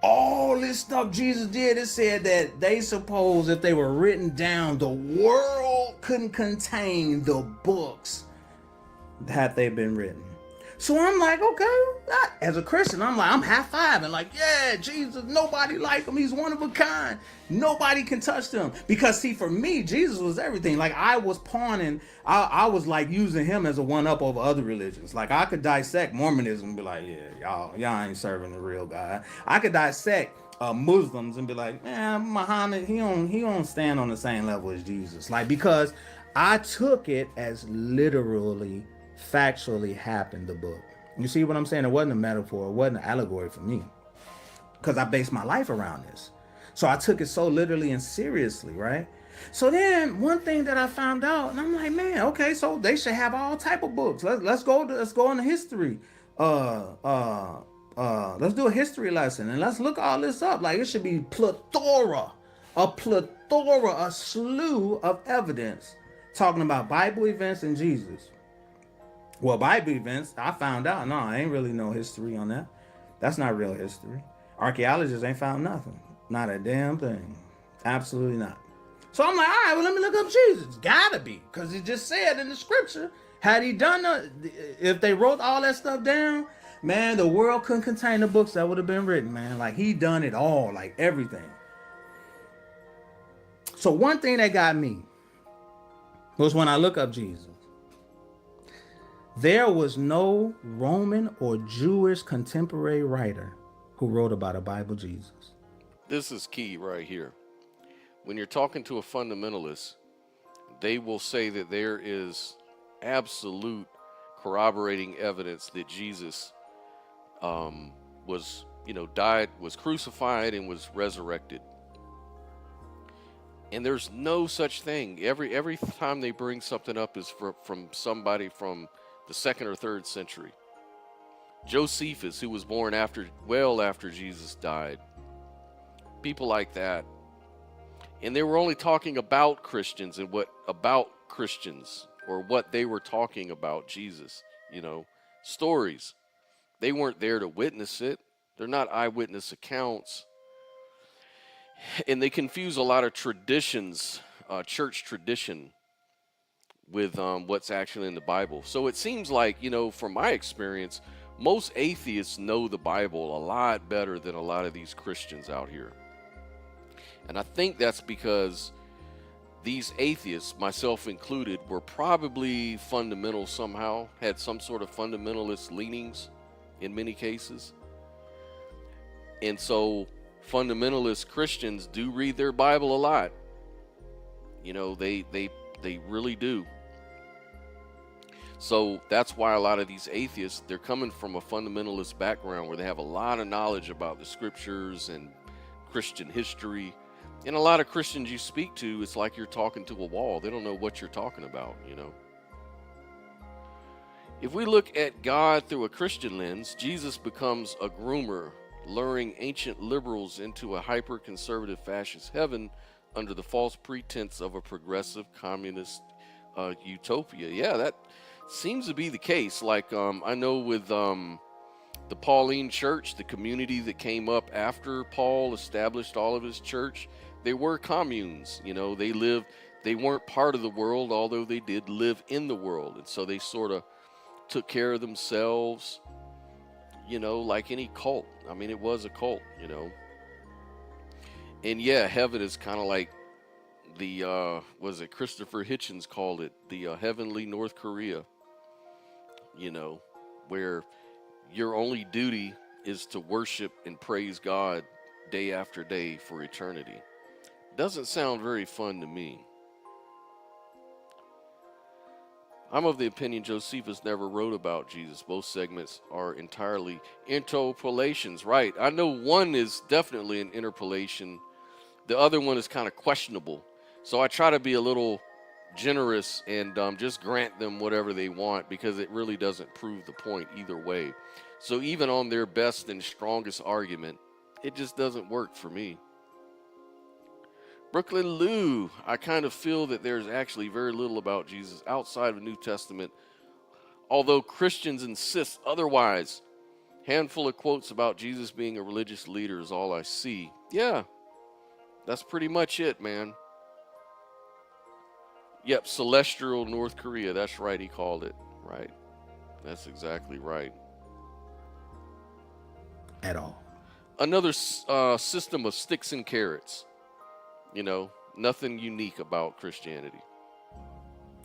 C: All this stuff Jesus did, it said that they suppose if they were written down, the world couldn't contain the books that they've been written. So I'm like, okay, as a Christian, I'm high-fiving, like, yeah, Jesus, nobody like him. He's one of a kind. Nobody can touch him. Because see, for me, Jesus was everything. Like I was pawning, I was like using him as a one-up over other religions. Like I could dissect Mormonism and be like, yeah, y'all ain't serving the real God. I could dissect Muslims and be like, man, Muhammad, he don't stand on the same level as Jesus. Like, because I took it as literally factually happened, the book. You see what I'm saying? It wasn't a metaphor. It wasn't an allegory for me, because I based my life around this. So I took it so literally and seriously, right? So then one thing that I found out, and I'm like, man, okay, so they should have all type of books. Let's go into history. Let's do a history lesson and let's look all this up. Like it should be a slew of evidence talking about Bible events and Jesus. Well, Bible events, I found out, no, I ain't really no history on that. That's not real history. Archaeologists ain't found nothing. Not a damn thing. Absolutely not. So I'm like, all right, well, let me look up Jesus. Gotta be, because it just said in the scripture, had he done if they wrote all that stuff down, man, the world couldn't contain the books that would have been written, man. Like he done it all, like everything. So one thing that got me was when I look up Jesus. There was no Roman or Jewish contemporary writer who wrote about a Bible Jesus.
B: This is key right here. When you're talking to a fundamentalist, they will say that there is absolute corroborating evidence that Jesus died, was crucified, and was resurrected. And there's no such thing. Every time they bring something up is from somebody from the 2nd or 3rd century. Josephus, who was born after Jesus died. People like that. And they were only talking about Christians and what they were talking about Jesus, stories. They weren't there to witness it. They're not eyewitness accounts. And they confuse a lot of traditions, church tradition, with what's actually in the Bible. So it seems like, from my experience, most atheists know the Bible a lot better than a lot of these Christians out here. And I think that's because these atheists, myself included, were probably fundamental somehow, had some sort of fundamentalist leanings in many cases. And so fundamentalist Christians do read their Bible a lot. They really do. So that's why a lot of these atheists, they're coming from a fundamentalist background where they have a lot of knowledge about the scriptures and Christian history. And a lot of Christians you speak to, it's like you're talking to a wall. They don't know what you're talking about, If we look at God through a Christian lens, Jesus becomes a groomer, luring ancient liberals into a hyper-conservative fascist heaven under the false pretense of a progressive communist utopia. Yeah, that seems to be the case. Like I know with the Pauline Church, the community that came up after Paul established all of his church, they were communes. They weren't part of the world, although they did live in the world. And so they sort of took care of themselves, like any cult. I mean, it was a cult, And yeah, heaven is kind of like The was it Christopher Hitchens called it the heavenly North Korea, you know, where your only duty is to worship and praise God day after day for eternity. Doesn't sound very fun to me. I'm of the opinion Josephus never wrote about Jesus. Both segments are entirely interpolations. Right. I know one is definitely an interpolation. The other one is kind of questionable. So I try to be a little generous and just grant them whatever they want, because it really doesn't prove the point either way. So even on their best and strongest argument, it just doesn't work for me. Brooklyn Lou, I kind of feel that there's actually very little about Jesus outside of the New Testament, although Christians insist otherwise. Handful of quotes about Jesus being a religious leader is all I see. Yeah, that's pretty much it, man. Yep, celestial North Korea. That's right, he called it. Right. That's exactly right.
C: At all.
B: Another system of sticks and carrots. You know, nothing unique about Christianity.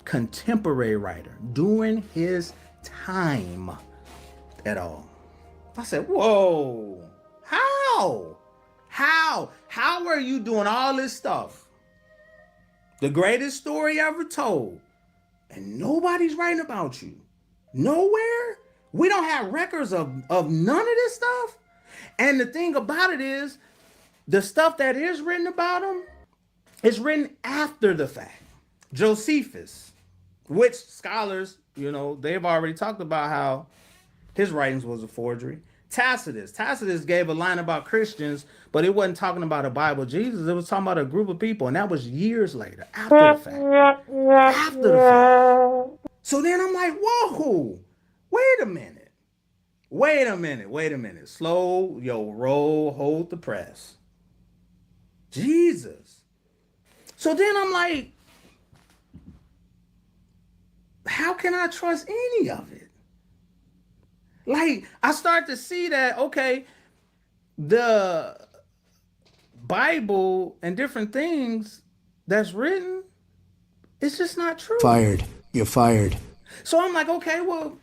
C: Contemporary writer during his time at all. I said, whoa, how are you doing all this stuff? The greatest story ever told, and nobody's writing about you. Nowhere. We don't have records of none of this stuff. And the thing about it is, the stuff that is written about him is written after the fact. Josephus, which scholars, they've already talked about how his writings was a forgery. Tacitus gave a line about Christians, but it wasn't talking about a Bible Jesus. It was talking about a group of people, and that was years later, after the fact. After the fact. So then I'm like, whoa, wait a minute. Slow your roll, hold the press. Jesus. So then I'm like, how can I trust any of it? Like, I start to see that, okay, the Bible and different things that's written, it's just not true.
D: Fired. You're fired.
C: So I'm like, okay, well,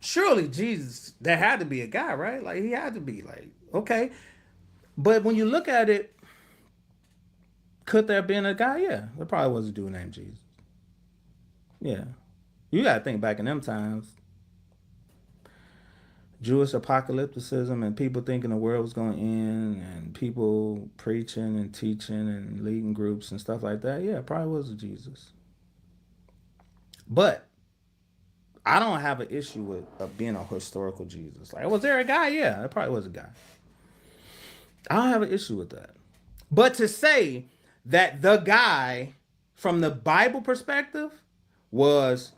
C: surely Jesus, there had to be a guy, right? Like, he had to be, like, okay. But when you look at it, could there have been a guy? Yeah, there probably was a dude named Jesus. Yeah. You got to think back in them times. Jewish apocalypticism and people thinking the world was going to end and people preaching and teaching and leading groups and stuff like that. Yeah, it probably was a Jesus. But I don't have an issue with being a historical Jesus. Like, was there a guy? Yeah, there probably was a guy. I don't have an issue with that. But to say that the guy from the Bible perspective was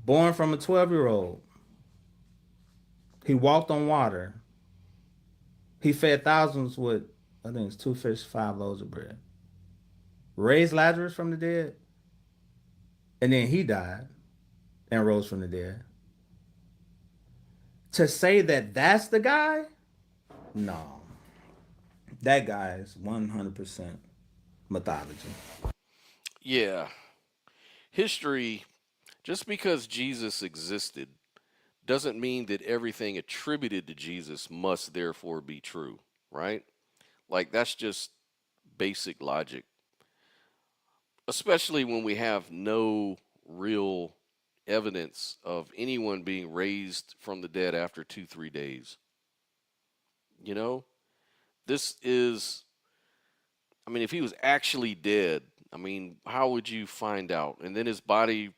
C: born from a 12-year-old, he walked on water, he fed thousands with, I think it's 2 fish, 5 loaves of bread, raised Lazarus from the dead, and then he died and rose from the dead. To say that that's the guy? No. That guy is 100% mythology.
B: Yeah. History, just because Jesus existed, doesn't mean that everything attributed to Jesus must therefore be true, right? Like, that's just basic logic. Especially when we have no real evidence of anyone being raised from the dead after 2-3 days. You know? This is, I mean, if he was actually dead, I mean, how would you find out? And then his body,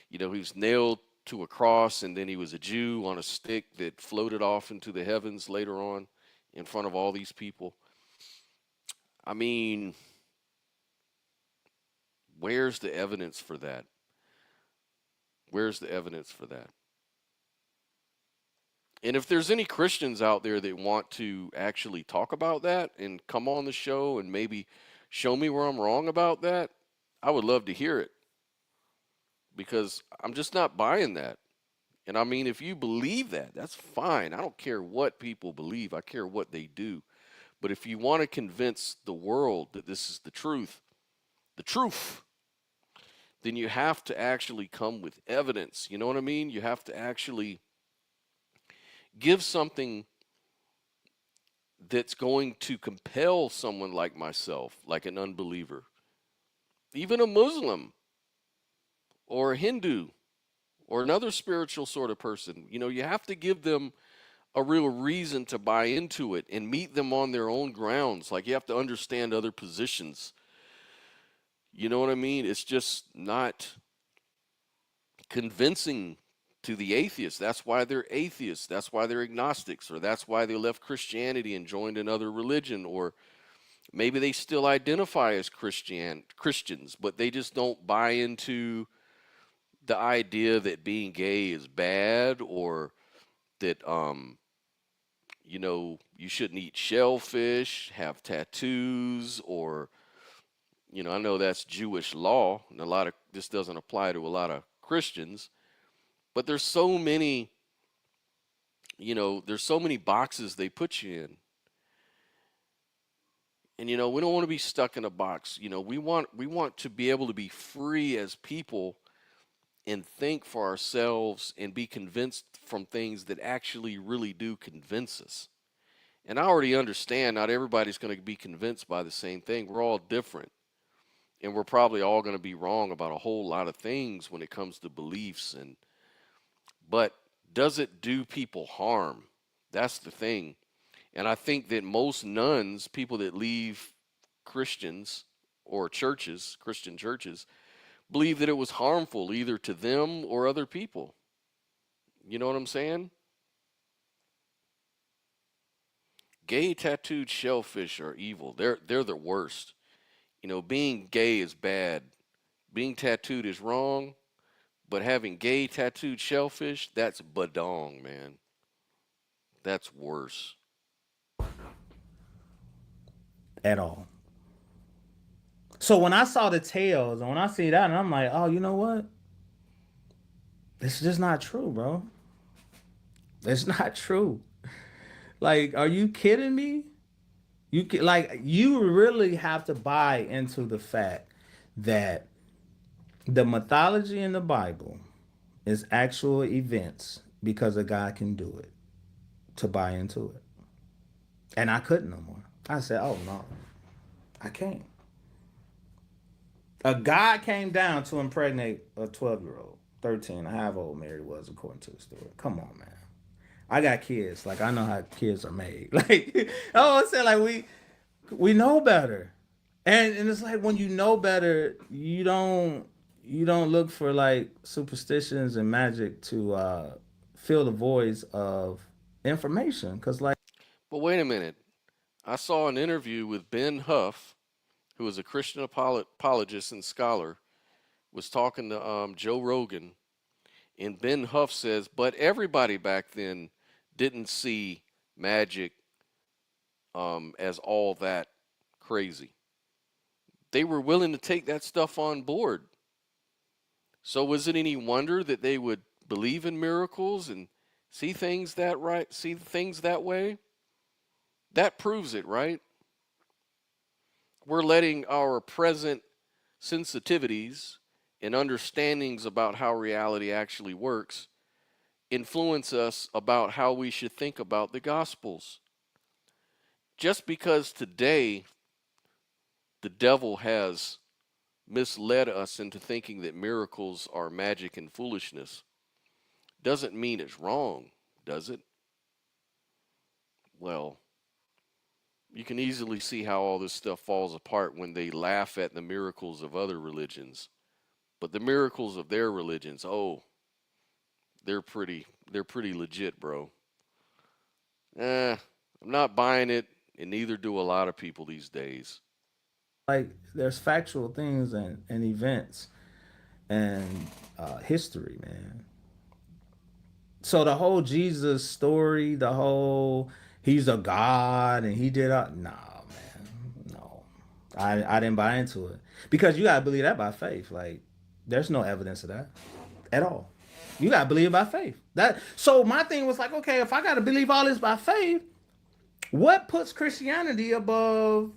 B: he was nailed to a cross, and then he was a Jew on a stick that floated off into the heavens later on in front of all these people. I mean, where's the evidence for that? Where's the evidence for that? And if there's any Christians out there that want to actually talk about that and come on the show and maybe show me where I'm wrong about that, I would love to hear it. Because I'm just not buying that. And I mean, if you believe that, that's fine. I don't care what people believe. I care what they do. But if you want to convince the world that this is the truth, the truth, then you have to actually come with evidence. You know what I mean? You have to actually give something that's going to compel someone like myself, like an unbeliever, even a Muslim or a Hindu or another spiritual sort of person. You know, you have to give them a real reason to buy into it and meet them on their own grounds. Like, you have to understand other positions. You know what I mean? It's just not convincing to the atheists. That's why they're atheists. That's why they're agnostics, or that's why they left Christianity and joined another religion, or maybe they still identify as Christians, but they just don't buy into the idea that being gay is bad, or that you know, you shouldn't eat shellfish, have tattoos, or, you know, I know that's Jewish law, and this doesn't apply to a lot of Christians, but there's so many, you know, there's so many boxes they put you in. And, you know, we don't want to be stuck in a box. You know, we want to be able to be free as people and think for ourselves and be convinced from things that actually really do convince us. And I already understand not everybody's going to be convinced by the same thing. We're all different. And we're probably all going to be wrong about a whole lot of things when it comes to beliefs. But does it do people harm? That's the thing. And I think that most nuns, people that leave Christians or churches, Christian churches, believe that it was harmful either to them or other people. You know what I'm saying? Gay tattooed shellfish are evil. They're the worst. You know, being gay is bad. Being tattooed is wrong. But having gay tattooed shellfish, that's badong, man. That's worse.
C: At all. So when I saw the tails and when I see that, and I'm like, oh, you know what? It's just not true, bro. It's not true. Like, are you kidding me? You really have to buy into the fact that the mythology in the Bible is actual events because a God can do it, to buy into it. And I couldn't no more. I said, oh no, I can't. A God came down to impregnate a 12-year-old, 13, however old Mary was according to the story. Come on, man. I got kids. Like, I know how kids are made. Like, I said, like, we know better. And it's like, when you know better, you don't look for like superstitions and magic to fill the voids of information. Cause like,
B: But wait a minute. I saw an interview with Ben Huff, who is a Christian apologist and scholar, was talking to Joe Rogan, and Ben Huff says, but everybody back then didn't see magic as all that crazy. They were willing to take that stuff on board. So was it any wonder that they would believe in miracles and see things that way? That proves it, right? We're letting our present sensitivities and understandings about how reality actually works influence us about how we should think about the Gospels. Just because today the devil has misled us into thinking that miracles are magic and foolishness doesn't mean it's wrong, does it? Well, you can easily see how all this stuff falls apart when they laugh at the miracles of other religions. But the miracles of their religions, oh, they're pretty legit, bro. I'm not buying it, and neither do a lot of people these days.
C: like there's factual things and events and history, man. So the whole Jesus story, the whole he's a god and he did nah, man, no, I didn't buy into it because you gotta believe that by faith. Like, there's no evidence of that at all. You gotta believe it by faith. So my thing was like, okay, if I gotta believe all this by faith, what puts Christianity above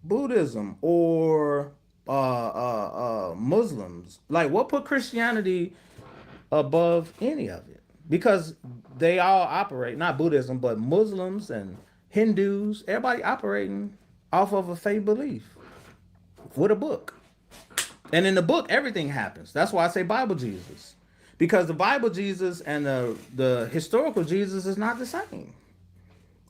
C: Buddhism or Muslims. Like, what put Christianity above any of it? Because they all operate, not Buddhism, but Muslims and Hindus, everybody operating off of a faith belief with a book. And in the book, everything happens. That's why I say Bible Jesus. Because the Bible Jesus and the historical Jesus is not the same.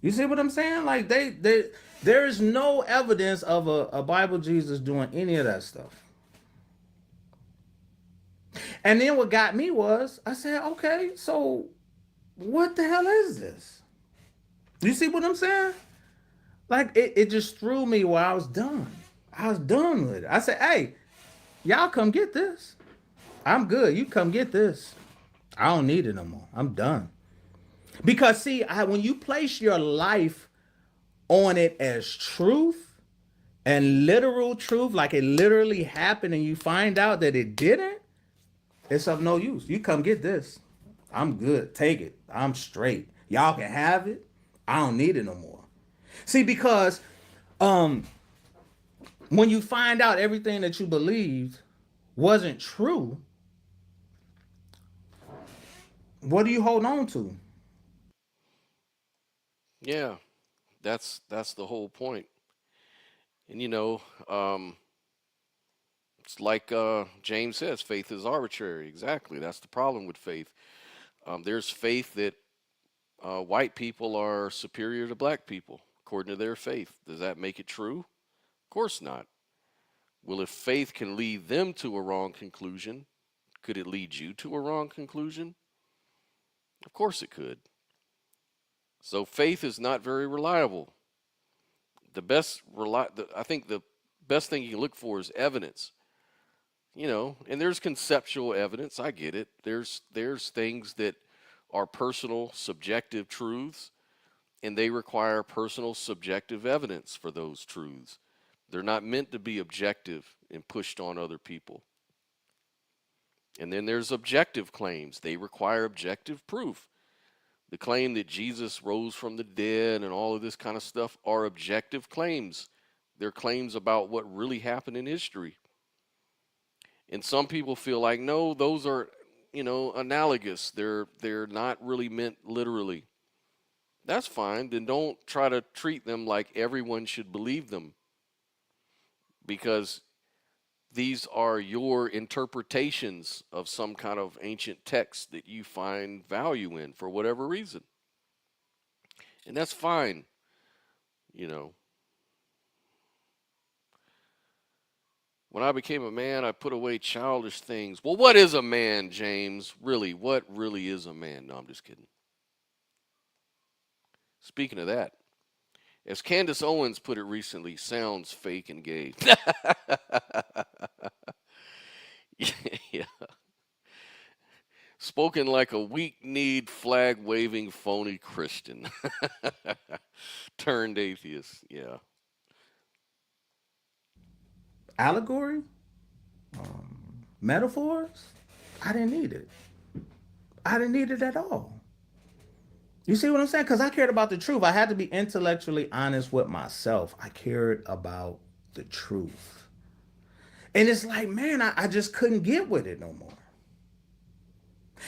C: You see what I'm saying? Like there is no evidence of a Bible Jesus doing any of that stuff. And then what got me was I said, okay, so what the hell is this? You see what I'm saying? Like it just threw me where I was done. I was done with it. I said, hey, y'all come get this. I'm good. You come get this. I don't need it no more. I'm done. Because see, when you place your life on it as truth and literal truth, like it literally happened, and you find out that it didn't, it's of no use. You come get this. I'm good. Take it. I'm straight. Y'all can have it. I don't need it no more. See, because when you find out everything that you believed wasn't true, what do you hold on to?
B: Yeah, that's the whole point. And it's like James says, faith is arbitrary. Exactly. That's the problem with faith. There's faith that white people are superior to black people according to their faith. Does that make it true? Of course not. Well, if faith can lead them to a wrong conclusion, could it lead you to a wrong conclusion? Of course it could. So faith is not very reliable. I think the best thing you can look for is evidence. And there's conceptual evidence. I get it. There's things that are personal, subjective truths, and they require personal, subjective evidence for those truths. They're not meant to be objective and pushed on other people. And then there's objective claims. They require objective proof. The claim that Jesus rose from the dead and all of this kind of stuff are objective claims. They're claims about what really happened in history. And some people feel like, no, those are, analogous. They're not really meant literally. That's fine. Then don't try to treat them like everyone should believe them, because these are your interpretations of some kind of ancient text that you find value in for whatever reason. And that's fine. When I became a man, I put away childish things. Well, what is a man, James? Really, what really is a man? No, I'm just kidding. Speaking of that, as Candace Owens put it recently, sounds fake and gay. Yeah. Spoken like a weak-kneed, flag-waving, phony Christian. Turned atheist, yeah.
C: Allegory? Metaphors? I didn't need it. I didn't need it at all. You see what I'm saying? Because I cared about the truth. I had to be intellectually honest with myself. I cared about the truth. And it's like, man, I just couldn't get with it no more.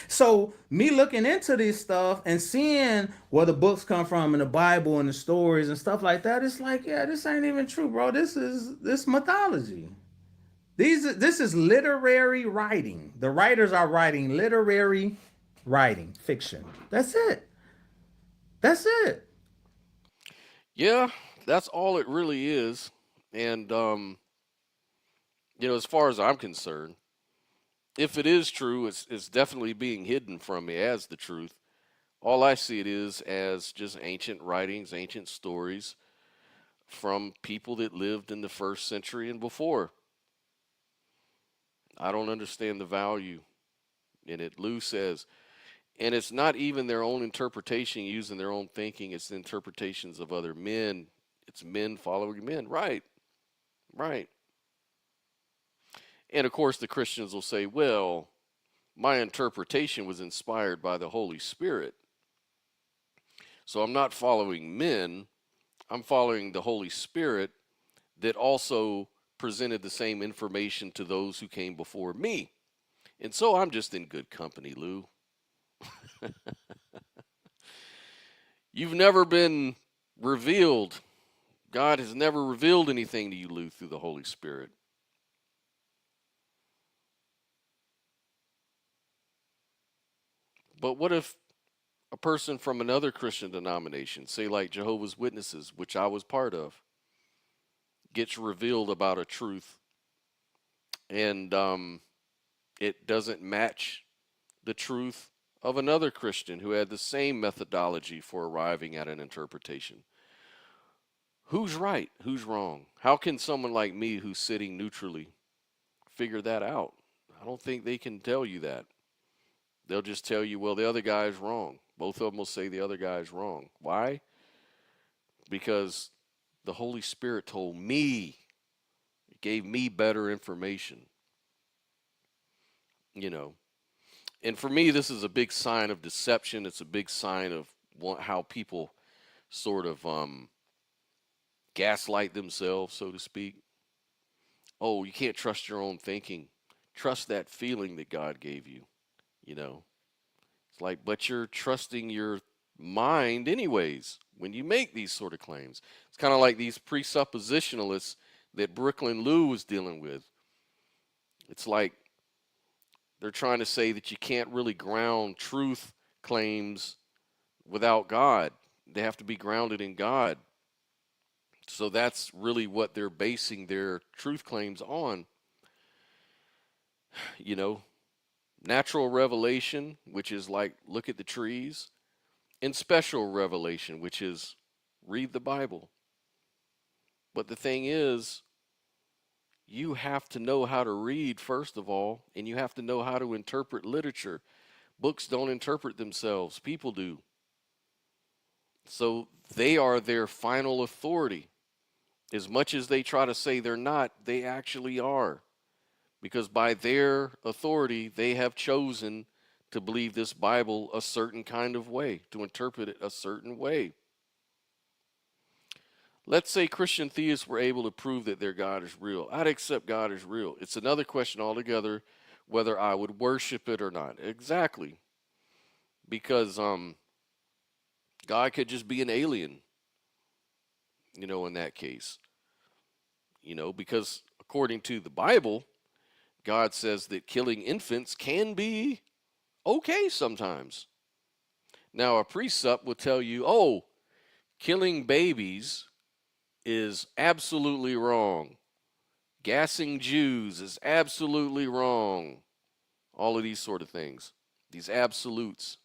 C: So me looking into this stuff and seeing where the books come from and the Bible and the stories and stuff like that, it's like, yeah, this ain't even true, bro. This mythology. This is literary writing. The writers are writing literary writing, fiction. That's it. That's it.
B: Yeah, that's all it really is. And as far as I'm concerned, if it is true, it's definitely being hidden from me as the truth. All I see it is as just ancient writings, ancient stories from people that lived in the first century and before. I don't understand the value in it. Lou says, and it's not even their own interpretation using their own thinking. It's the interpretations of other men. It's men following men. Right. Right. And of course, the Christians will say, well, my interpretation was inspired by the Holy Spirit. So I'm not following men. I'm following the Holy Spirit that also presented the same information to those who came before me. And so I'm just in good company, Lou. You've never been revealed. God has never revealed anything to you, Lou, through the Holy Spirit. But what if a person from another Christian denomination, say like Jehovah's Witnesses, which I was part of, gets revealed about a truth and it doesn't match the truth of another Christian who had the same methodology for arriving at an interpretation? Who's right? Who's wrong? How can someone like me who's sitting neutrally figure that out? I don't think they can tell you that. They'll just tell you, well, the other guy's wrong. Both of them will say the other guy's wrong. Why? Because the Holy Spirit told me, it gave me better information. You know, and for me, this is a big sign of deception. It's a big sign of how people sort of gaslight themselves, so to speak. Oh, you can't trust your own thinking. Trust that feeling that God gave you. You know, it's like, but you're trusting your mind anyways when you make these sort of claims. It's kind of like these presuppositionalists that Brooklyn Lou was dealing with. It's like they're trying to say that you can't really ground truth claims without God. They have to be grounded in God. So that's really what they're basing their truth claims on. You know, natural revelation, which is like look at the trees, and special revelation, which is read the Bible. But the thing is, you have to know how to read, first of all, and you have to know how to interpret literature. Books don't interpret themselves, people do. So they are their final authority. As much as they try to say they're not, they actually are. Because by their authority, they have chosen to believe this Bible a certain kind of way, to interpret it a certain way. Let's say Christian theists were able to prove that their God is real. I'd accept God is real. It's another question altogether whether I would worship it or not. Exactly. Because God could just be an alien, you know, in that case. You know, because according to the Bible, God says that killing infants can be okay sometimes. Now, a precept will tell you, oh, killing babies is absolutely wrong. Gassing Jews is absolutely wrong. All of these sort of things, these absolutes.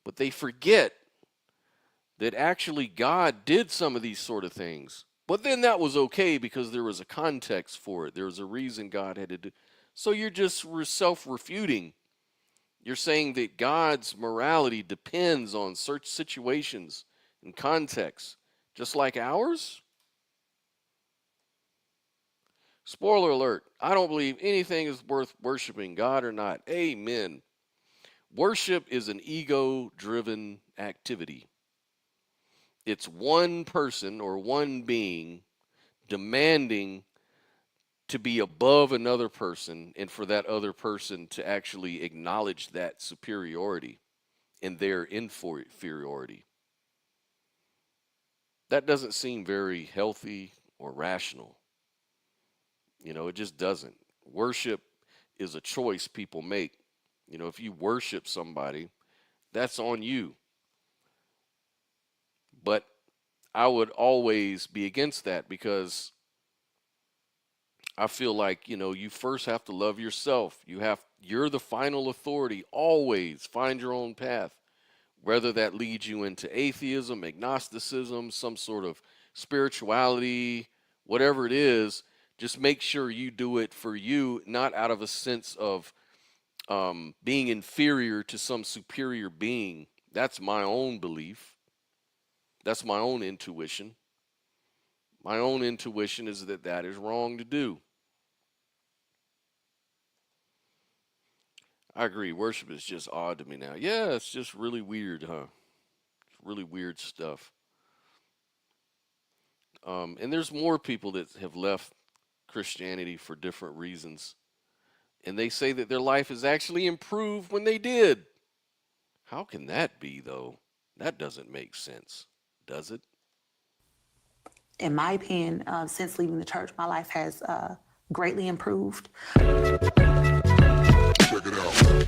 B: But they forget that actually God did some of these sort of things. But then that was okay because there was a context for it. There was a reason God had to do. So you're just self-refuting. You're saying that God's morality depends on certain situations and contexts, just like ours? Spoiler alert, I don't believe anything is worth worshiping, God or not. Amen. Worship is an ego-driven activity. It's one person or one being demanding to be above another person and for that other person to actually acknowledge that superiority and their inferiority. That doesn't seem very healthy or rational. You know, it just doesn't. Worship is a choice people make. You know, if you worship somebody, that's on you. But I would always be against that because I feel like, you know, you first have to love yourself. You're the final authority. Always find your own path. Whether that leads you into atheism, agnosticism, some sort of spirituality, whatever it is, just make sure you do it for you, not out of a sense of being inferior to some superior being. That's my own belief. That's my own intuition. My own intuition is that that is wrong to do. I agree. Worship is just odd to me now. Yeah, it's just really weird, huh? It's really weird stuff. And there's more people that have left Christianity for different reasons. And they say that their life is actually improved when they did. How can that be, though? That doesn't make sense, does it?
D: In my opinion, since leaving the church, my life has greatly improved.
E: Check it out.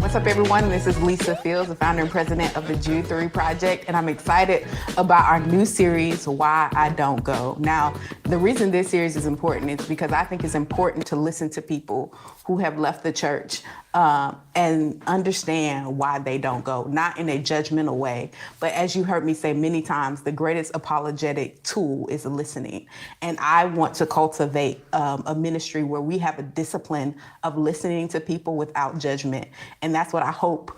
F: What's up, everyone? This is Lisa Fields, the founder and president of the Jude 3 Project, and I'm excited about our new series, Why I Don't Go. Now, the reason this series is important is because I think it's important to listen to people who have left the church and understand why they don't go, not in a judgmental way, but as you heard me say many times, the greatest apologetic tool is listening. And I want to cultivate a ministry where we have a discipline of listening to people without judgment. And that's what I hope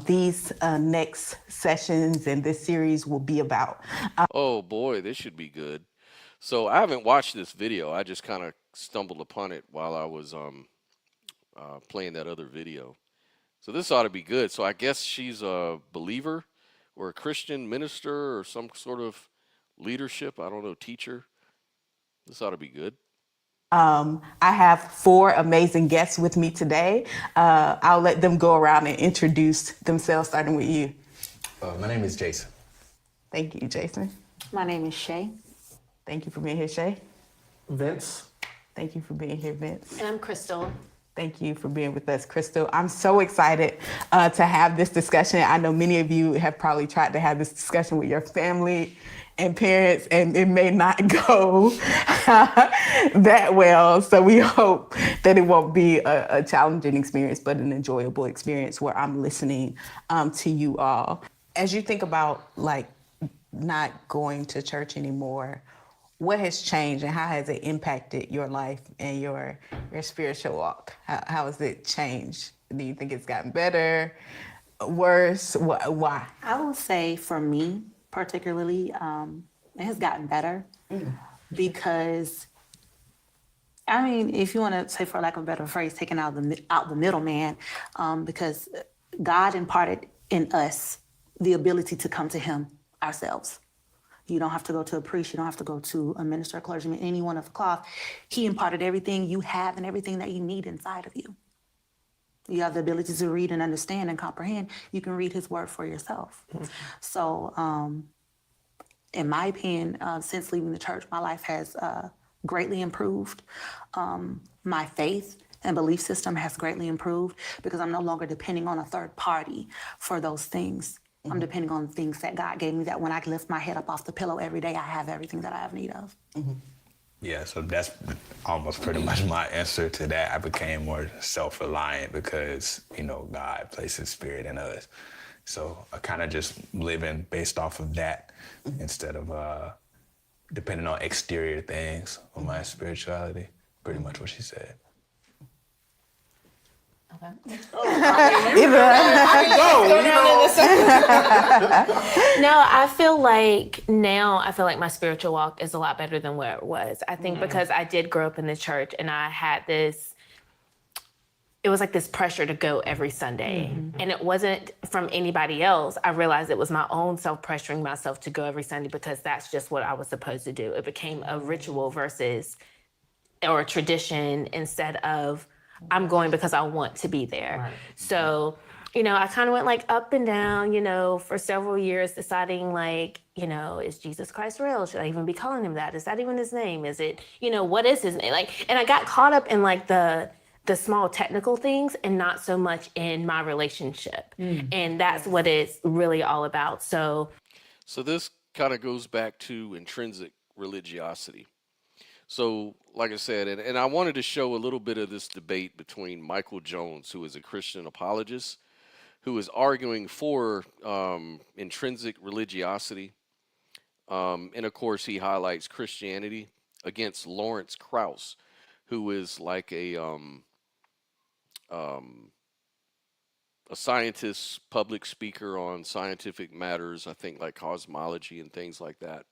F: these next sessions and this series will be about.
B: Oh boy, this should be good. So I haven't watched this video. I just kind of stumbled upon it while I was playing that other video. So this ought to be good. So I guess she's a believer or a Christian minister or some sort of leadership. I don't know, teacher. This ought to be good.
F: I have 4 amazing guests with me today. I'll let them go around and introduce themselves, starting with you.
G: My name is Jason.
F: Thank you, Jason.
D: My name is Shay.
F: Thank you for being here, Shay.
G: Vince.
F: Thank you for being here, Vince.
H: And I'm Crystal.
F: Thank you for being with us, Crystal. I'm so excited to have this discussion. I know many of you have probably tried to have this discussion with your family and parents, and it may not go that well. So we hope that it won't be a challenging experience, but an enjoyable experience where I'm listening to you all. As you think about like not going to church anymore, what has changed and how has it impacted your life and your spiritual walk? How has it changed? Do you think it's gotten better, worse? Why?
D: I would say for me, particularly, it has gotten better because, I mean, if you want to say, for lack of a better phrase, taking out the middleman, because God imparted in us the ability to come to Him ourselves. You don't have to go to a priest. You don't have to go to a minister, a clergyman, anyone of the cloth. He imparted everything you have and everything that you need inside of you. You have the ability to read and understand and comprehend. You can read His word for yourself. So, in my opinion, since leaving the church, my life has greatly improved. My faith and belief system has greatly improved because I'm no longer depending on a third party for those things. I'm depending on things that God gave me, that when I lift my head up off the pillow every day, I have everything that I have need of.
G: Yeah, so that's almost pretty much my answer to that. I became more self-reliant because, God placed His Spirit in us. So I kind of just living based off of that instead of depending on exterior things on my spirituality. Pretty much what she said.
H: Okay. No, I feel like my spiritual walk is a lot better than where it was. I think because I did grow up in the church and I had it was like this pressure to go every Sunday. And it wasn't from anybody else. I realized it was my own self-pressuring myself to go every Sunday because that's just what I was supposed to do. It became a ritual or a tradition instead of I'm going because I want to be there. Right. So, I kind of went like up and down, for several years deciding like, is Jesus Christ real? Should I even be calling Him that? Is that even His name? Is it, what is His name? And I got caught up in like the small technical things and not so much in my relationship. And that's what it's really all about. So
B: this kind of goes back to intrinsic religiosity. So, like I said, and I wanted to show a little bit of this debate between Michael Jones, who is a Christian apologist, who is arguing for intrinsic religiosity. And, of course, he highlights Christianity against Lawrence Krauss, who is like a scientist, public speaker on scientific matters, I think like cosmology and things like that,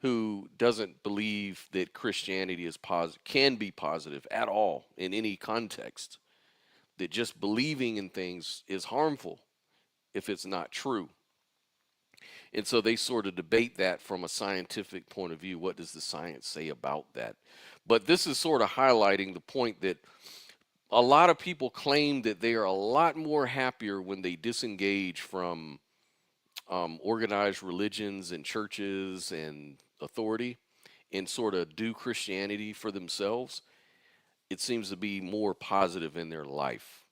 B: who doesn't believe that Christianity is can be positive at all in any context, that just believing in things is harmful if it's not true. And so they sort of debate that from a scientific point of view. What does the science say about that? But this is sort of highlighting the point that a lot of people claim that they are a lot more happier when they disengage from organized religions and churches and authority and sort of do Christianity for themselves. It seems to be more positive in their life.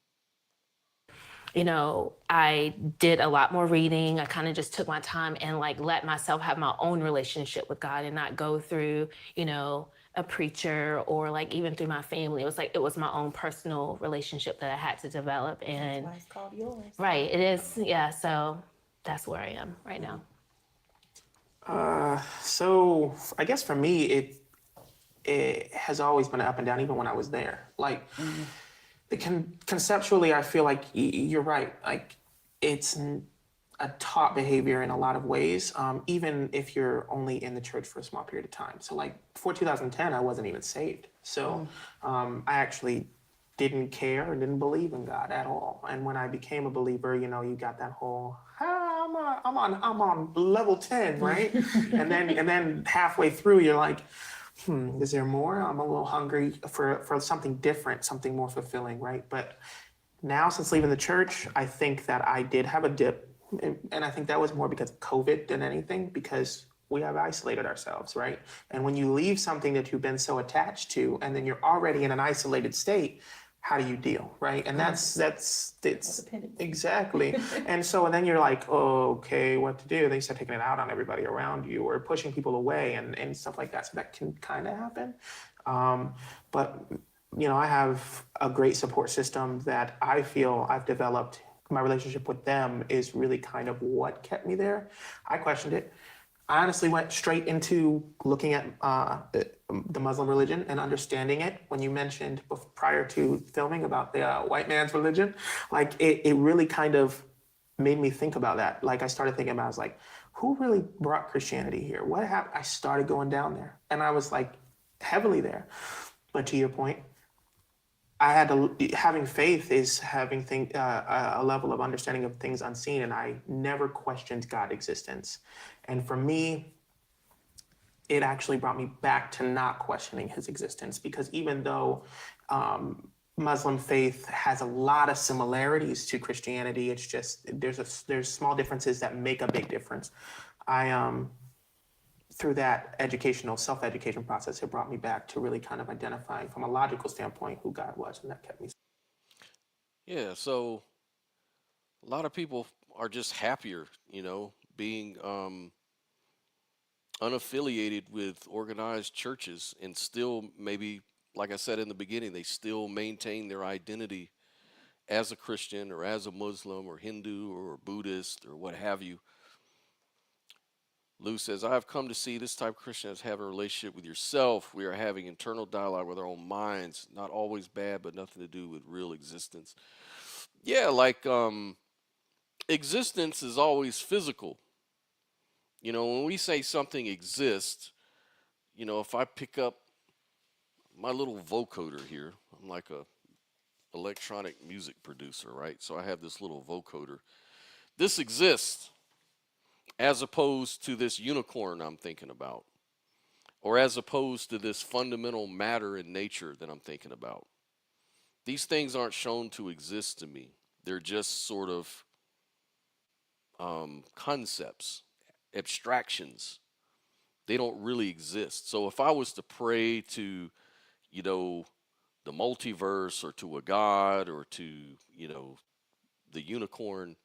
H: You know, I did a lot more reading. I kind of just took my time and like let myself have my own relationship with God and not go through, you know, a preacher or like even through my family. It was like it was my own personal relationship that I had to develop. And
D: That's why it's called yours.
H: right, it is. Yeah, so that's where I am right now.
I: So I guess for me, it has always been up and down, even when I was there. Like, conceptually, I feel like you're right. Like, it's a taught behavior in a lot of ways, even if you're only in the church for a small period of time. So, like, before 2010, I wasn't even saved. So, I actually didn't care and didn't believe in God at all. And when I became a believer, you know, you got that whole, I'm on level 10, right? and then halfway through, you're like, is there more? I'm a little hungry for something different, something more fulfilling, right? But now, since leaving the church, I think that I did have a dip. And I think that was more because of COVID than anything, because we have isolated ourselves, right? And when you leave something that you've been so attached to, and then you're already in an isolated state, how do you deal, right? And that's exactly. And so then you're like, oh, okay, what to do? Then you start taking it out on everybody around you or pushing people away and stuff like that. So that can kind of happen. But, you know, I have a great support system that I feel I've developed. My relationship with them is really kind of what kept me there. I questioned it. I honestly went straight into looking at the Muslim religion and understanding it. When you mentioned prior to filming about the white man's religion, like it really kind of made me think about that. Like I started thinking about, I was like, who really brought Christianity here? What happened? I started going down there and I was like heavily there. But to your point, I had to, having faith is having a level of understanding of things unseen, and I never questioned God's existence. And for me, it actually brought me back to not questioning his existence, because even though Muslim faith has a lot of similarities to Christianity, it's just there's small differences that make a big difference. Through that self-education process, it brought me back to really kind of identifying from a logical standpoint who God was, and that kept me.
B: Yeah, so a lot of people are just happier, you know, being unaffiliated with organized churches and still maybe, like I said in the beginning, they still maintain their identity as a Christian or as a Muslim or Hindu or Buddhist or what have you. Lou says, I have come to see this type of Christian as having a relationship with yourself. We are having internal dialogue with our own minds. Not always bad, but nothing to do with real existence. Yeah, like existence is always physical. You know, when we say something exists, you know, if I pick up my little vocoder here, I'm like a electronic music producer, right? So I have this little vocoder. This exists as opposed to this unicorn I'm thinking about, or as opposed to this fundamental matter in nature that I'm thinking about. These things aren't shown to exist to me. They're just sort of concepts, abstractions. They don't really exist. So if I was to pray to, you know, the multiverse or to a god or to, you know, the unicorn,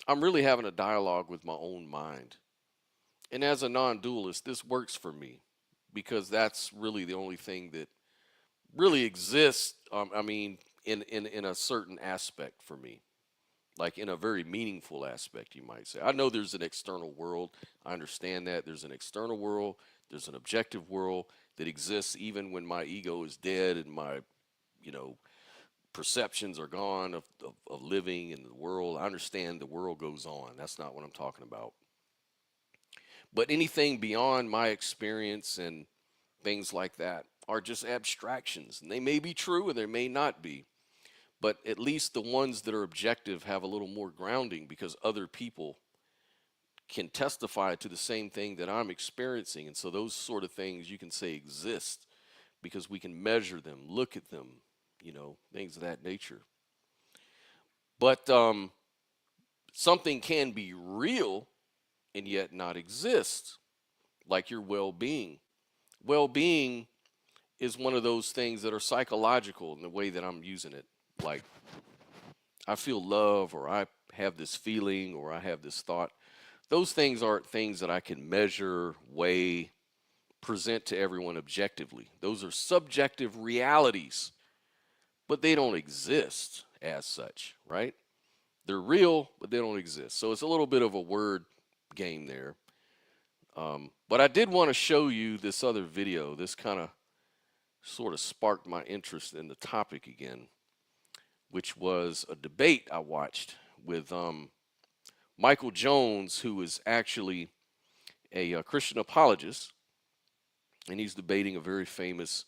B: I'm really having a dialogue with my own mind. And as a non-dualist, this works for me because that's really the only thing that really exists. I mean, in a certain aspect for me, like in a very meaningful aspect, you might say. I know there's an external world. I understand that there's an external world. There's an objective world that exists even when my ego is dead and my, you know, perceptions are gone of living in the world. I understand the world goes on. That's not what I'm talking about. But anything beyond my experience and things like that are just abstractions. And they may be true or they may not be. But at least the ones that are objective have a little more grounding because other people can testify to the same thing that I'm experiencing. And so those sort of things you can say exist because we can measure them, look at them, things of that nature. But something can be real and yet not exist, like your well-being. Well-being is one of those things that are psychological in the way that I'm using it. Like, I feel love, or I have this feeling, or I have this thought. Those things aren't things that I can measure, weigh, present to everyone objectively. Those are subjective realities, but they don't exist as such, right? They're real, but they don't exist. So it's a little bit of a word game there. But I did want to show you this other video. This kind of sort of sparked my interest in the topic again, which was a debate I watched with Michael Jones, who is actually a Christian apologist, and he's debating a very famous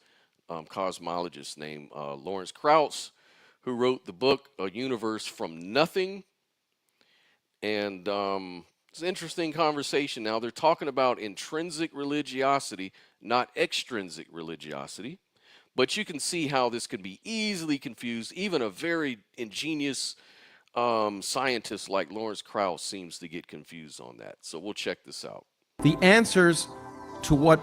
B: cosmologist named Lawrence Krauss, who wrote the book A Universe from Nothing. And it's an interesting conversation. Now, they're talking about intrinsic religiosity, not extrinsic religiosity. But you can see how this can be easily confused. Even a very ingenious scientist like Lawrence Krauss seems to get confused on that. So we'll check this out.
J: The answers to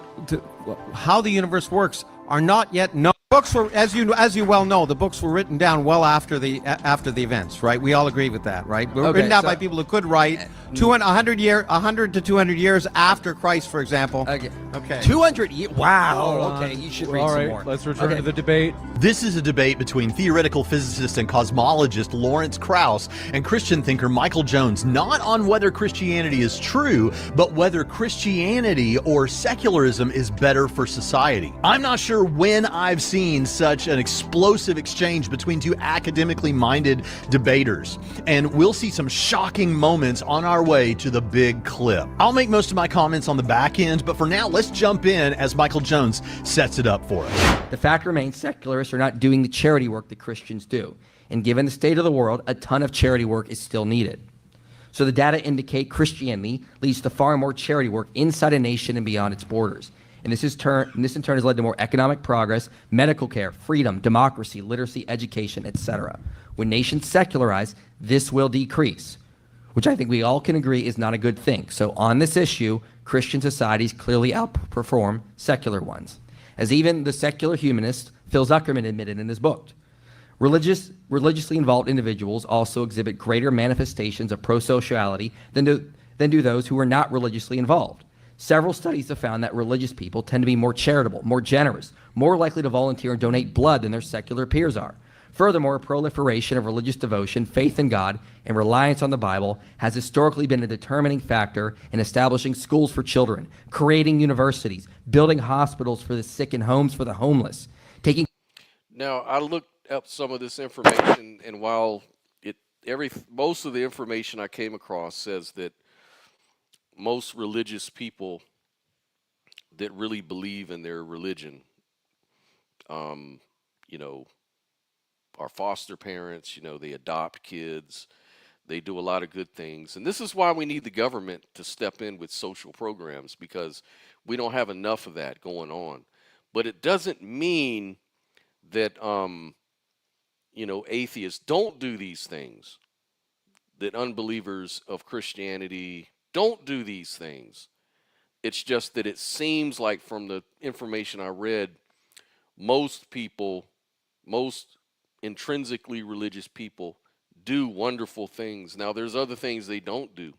J: how the universe works are not yet known. Books were, as you well know, the books were written down well after the events, right? We all agree with that, right? Were written down by people who could write 100 to 200 years after Christ, for example.
K: Okay.
J: 200 years.
K: Wow. Okay, you should read some more.
L: Let's return to the debate.
M: This is a debate between theoretical physicist and cosmologist Lawrence Krauss and Christian thinker Michael Jones, not on whether Christianity is true, but whether Christianity or secularism is better for society. I'm not sure when I've seen such an explosive exchange between two academically minded debaters, and we'll see some shocking moments on our way to the big clip. I'll make most of my comments on the back end, but for now, let's jump in as Michael Jones sets it up for us.
K: The fact remains secularists are not doing the charity work that Christians do. And given the state of the world, a ton of charity work is still needed. So the data indicate Christianity leads to far more charity work inside a nation and beyond its borders. And this in turn has led to more economic progress, medical care, freedom, democracy, literacy, education, etc. When nations secularize, this will decrease, which I think we all can agree is not a good thing. So on this issue, Christian societies clearly outperform secular ones, as even the secular humanist Phil Zuckerman admitted in his book. Religiously involved individuals also exhibit greater manifestations of prosociality than do those who are not religiously involved. Several studies have found that religious people tend to be more charitable, more generous, more likely to volunteer and donate blood than their secular peers are. Furthermore, a proliferation of religious devotion, faith in God, and reliance on the Bible has historically been a determining factor in establishing schools for children, creating universities, building hospitals for the sick and homes for the homeless.
B: Now, I looked up some of this information, and while most of the information I came across says that most religious people that really believe in their religion, are foster parents, they adopt kids, they do a lot of good things. And this is why we need the government to step in with social programs, because we don't have enough of that going on. But it doesn't mean that, atheists don't do these things, that unbelievers of Christianity don't do these things. It's just that it seems like from the information I read, most intrinsically religious people do wonderful things. Now, there's other things they don't do.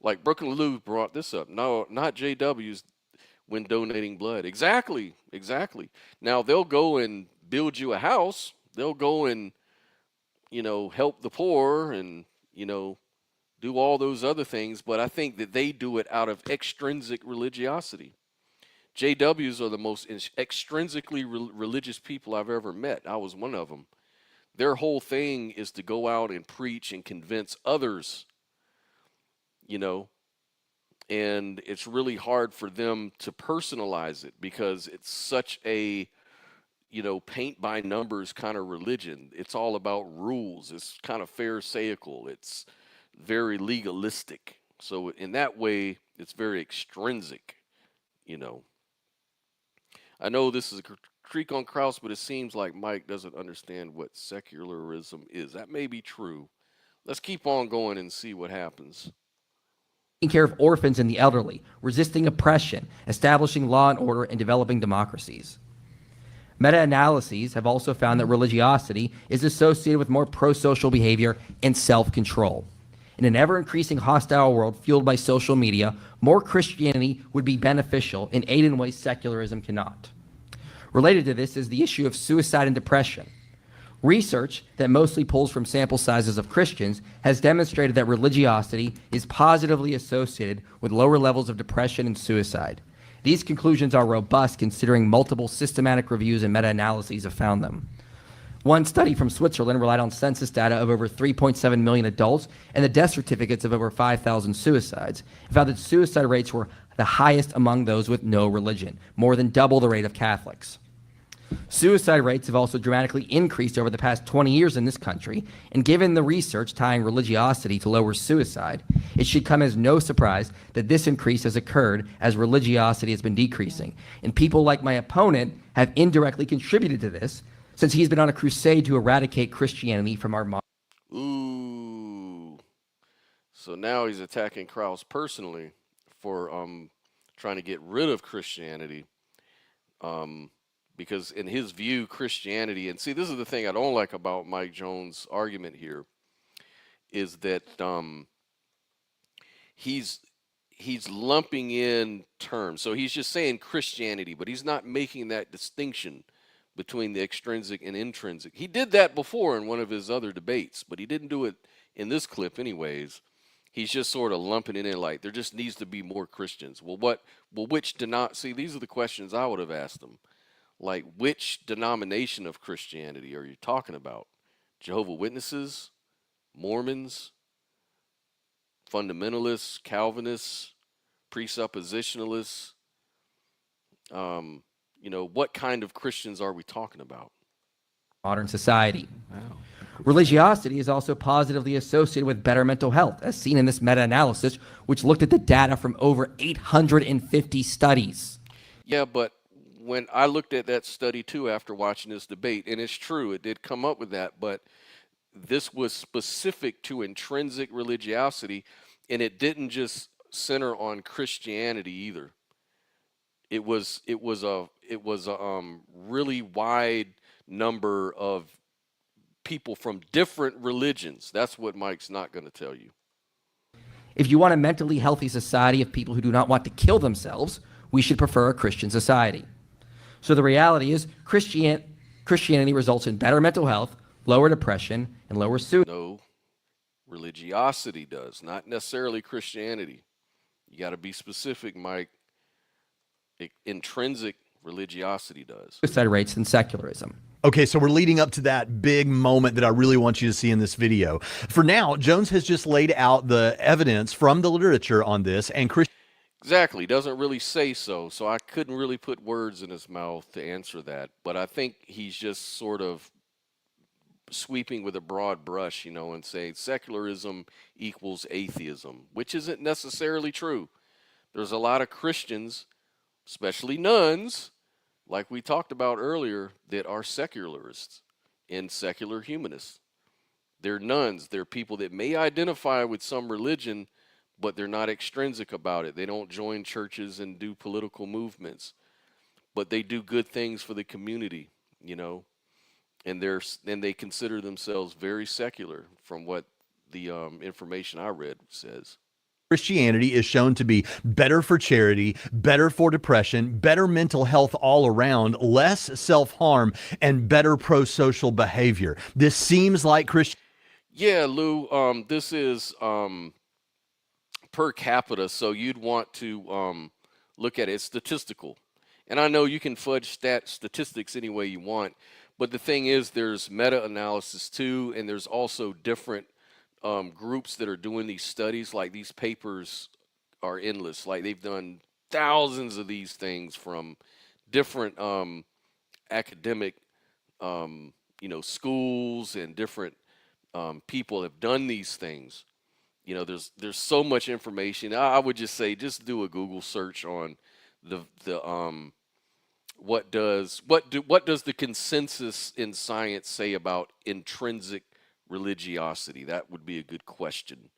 B: Like Brooklyn Lou brought this up. No, not JW's when donating blood. Exactly. Now, they'll go and build you a house. They'll go and, help the poor and, do all those other things, but I think that they do it out of extrinsic religiosity. JWs are the most extrinsically religious people I've ever met. I was one of them. Their whole thing is to go out and preach and convince others, and it's really hard for them to personalize it because it's such a paint by numbers kind of religion. It's all about rules. It's kind of pharisaical. It's very legalistic. So in that way, it's very extrinsic. You know, I know this is a critique on Krauss, but it seems like Mike doesn't understand what secularism is. That may be true. Let's keep on going and see what happens.
K: Taking care of orphans and the elderly, resisting oppression, establishing law and order, and developing democracies. Meta-analyses have also found that religiosity is associated with more pro-social behavior and self-control. In an ever-increasing hostile world fueled by social media, more Christianity would be beneficial and aid in ways secularism cannot. Related to this is the issue of suicide and depression. Research that mostly pulls from sample sizes of Christians has demonstrated that religiosity is positively associated with lower levels of depression and suicide. These conclusions are robust considering multiple systematic reviews and meta-analyses have found them. One study from Switzerland relied on census data of over 3.7 million adults and the death certificates of over 5,000 suicides, and found that suicide rates were the highest among those with no religion, more than double the rate of Catholics. Suicide rates have also dramatically increased over the past 20 years in this country, and given the research tying religiosity to lower suicide, it should come as no surprise that this increase has occurred as religiosity has been decreasing. And people like my opponent have indirectly contributed to this, since he's been on a crusade to eradicate Christianity from our modern.
B: Ooh. So now he's attacking Krauss personally for trying to get rid of Christianity. Because in his view, Christianity, and see, this is the thing I don't like about Mike Jones' argument here, is that he's lumping in terms. So he's just saying Christianity, but he's not making that distinction between the extrinsic and intrinsic. He did that before in one of his other debates, but he didn't do it in this clip anyways. He's just sort of lumping it in like there just needs to be more Christians. See, these are the questions I would have asked him. Like, which denomination of Christianity are you talking about? Jehovah's Witnesses, Mormons, fundamentalists, Calvinists, presuppositionalists? What kind of Christians are we talking about?
K: Modern society. Wow. Religiosity is also positively associated with better mental health, as seen in this meta-analysis, which looked at the data from over 850 studies.
B: Yeah, but when I looked at that study too after watching this debate, and it's true, it did come up with that, but this was specific to intrinsic religiosity, and it didn't just center on Christianity either. It was a really wide number of people from different religions. That's what Mike's not going to tell you.
K: If you want a mentally healthy society of people who do not want to kill themselves, we should prefer a Christian society. So the reality is Christianity results in better mental health, lower depression, and lower suicide.
B: No, religiosity does, not necessarily Christianity. You got to be specific, Mike. Intrinsic religiosity does.
K: Suicide rates than secularism.
M: Okay, so we're leading up to that big moment that I really want you to see in this video. For now, Jones has just laid out the evidence from the literature on this, and
B: Exactly, doesn't really say so I couldn't really put words in his mouth to answer that, but I think he's just sort of sweeping with a broad brush, and saying secularism equals atheism, which isn't necessarily true. There's a lot of Christians, especially nuns, like we talked about earlier, that are secularists and secular humanists. They're nuns. They're people that may identify with some religion, but they're not extrinsic about it. They don't join churches and do political movements, but they do good things for the community, and they consider themselves very secular from what the information I read says.
M: Christianity is shown to be better for charity, better for depression, better mental health all around, less self-harm, and better pro-social behavior. This seems like Christian.
B: Yeah, Lou, this is per capita, so you'd want to look at it. It's statistical. And I know you can fudge statistics any way you want, but the thing is there's meta-analysis too, and there's also different groups that are doing these studies, like these papers are endless. Like they've done thousands of these things from different academic, schools, and different people have done these things. There's so much information. I would just say just do a Google search on the what does the consensus in science say about intrinsic religiosity? That would be a good question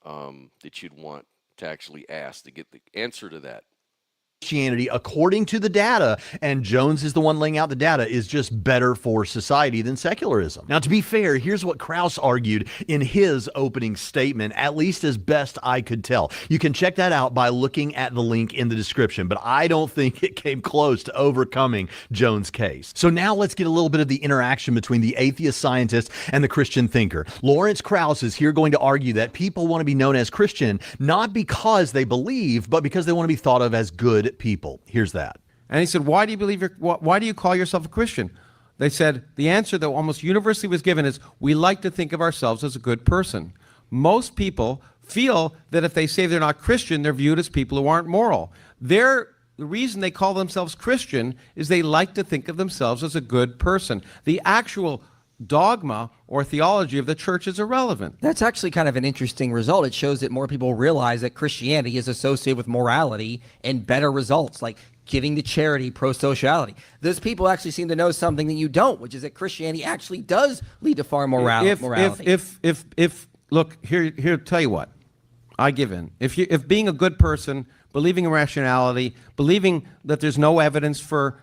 B: that you'd want to actually ask to get the answer to that.
M: Christianity, according to the data, and Jones is the one laying out the data, is just better for society than secularism. Now, to be fair, here's what Krauss argued in his opening statement, at least as best I could tell. You can check that out by looking at the link in the description, but I don't think it came close to overcoming Jones' case. So now let's get a little bit of the interaction between the atheist scientist and the Christian thinker. Lawrence Krauss is here going to argue that people want to be known as Christian, not because they believe, but because they want to be thought of as good people. Here's that.
J: And he said, why do you call yourself a Christian? They said, the answer that almost universally was given is, we like to think of ourselves as a good person. Most people feel that if they say they're not Christian, they're viewed as people who aren't moral. The reason they call themselves Christian is they like to think of themselves as a good person. The actual dogma or theology of the church is irrelevant.
K: That's actually kind of an interesting result. It shows that more people realize that Christianity is associated with morality and better results, like giving to charity, pro-sociality. Those people actually seem to know something that you don't, which is that Christianity actually does lead to far more morality.
J: If look, here, tell you what, I give in. If being a good person, believing in rationality, believing that there's no evidence for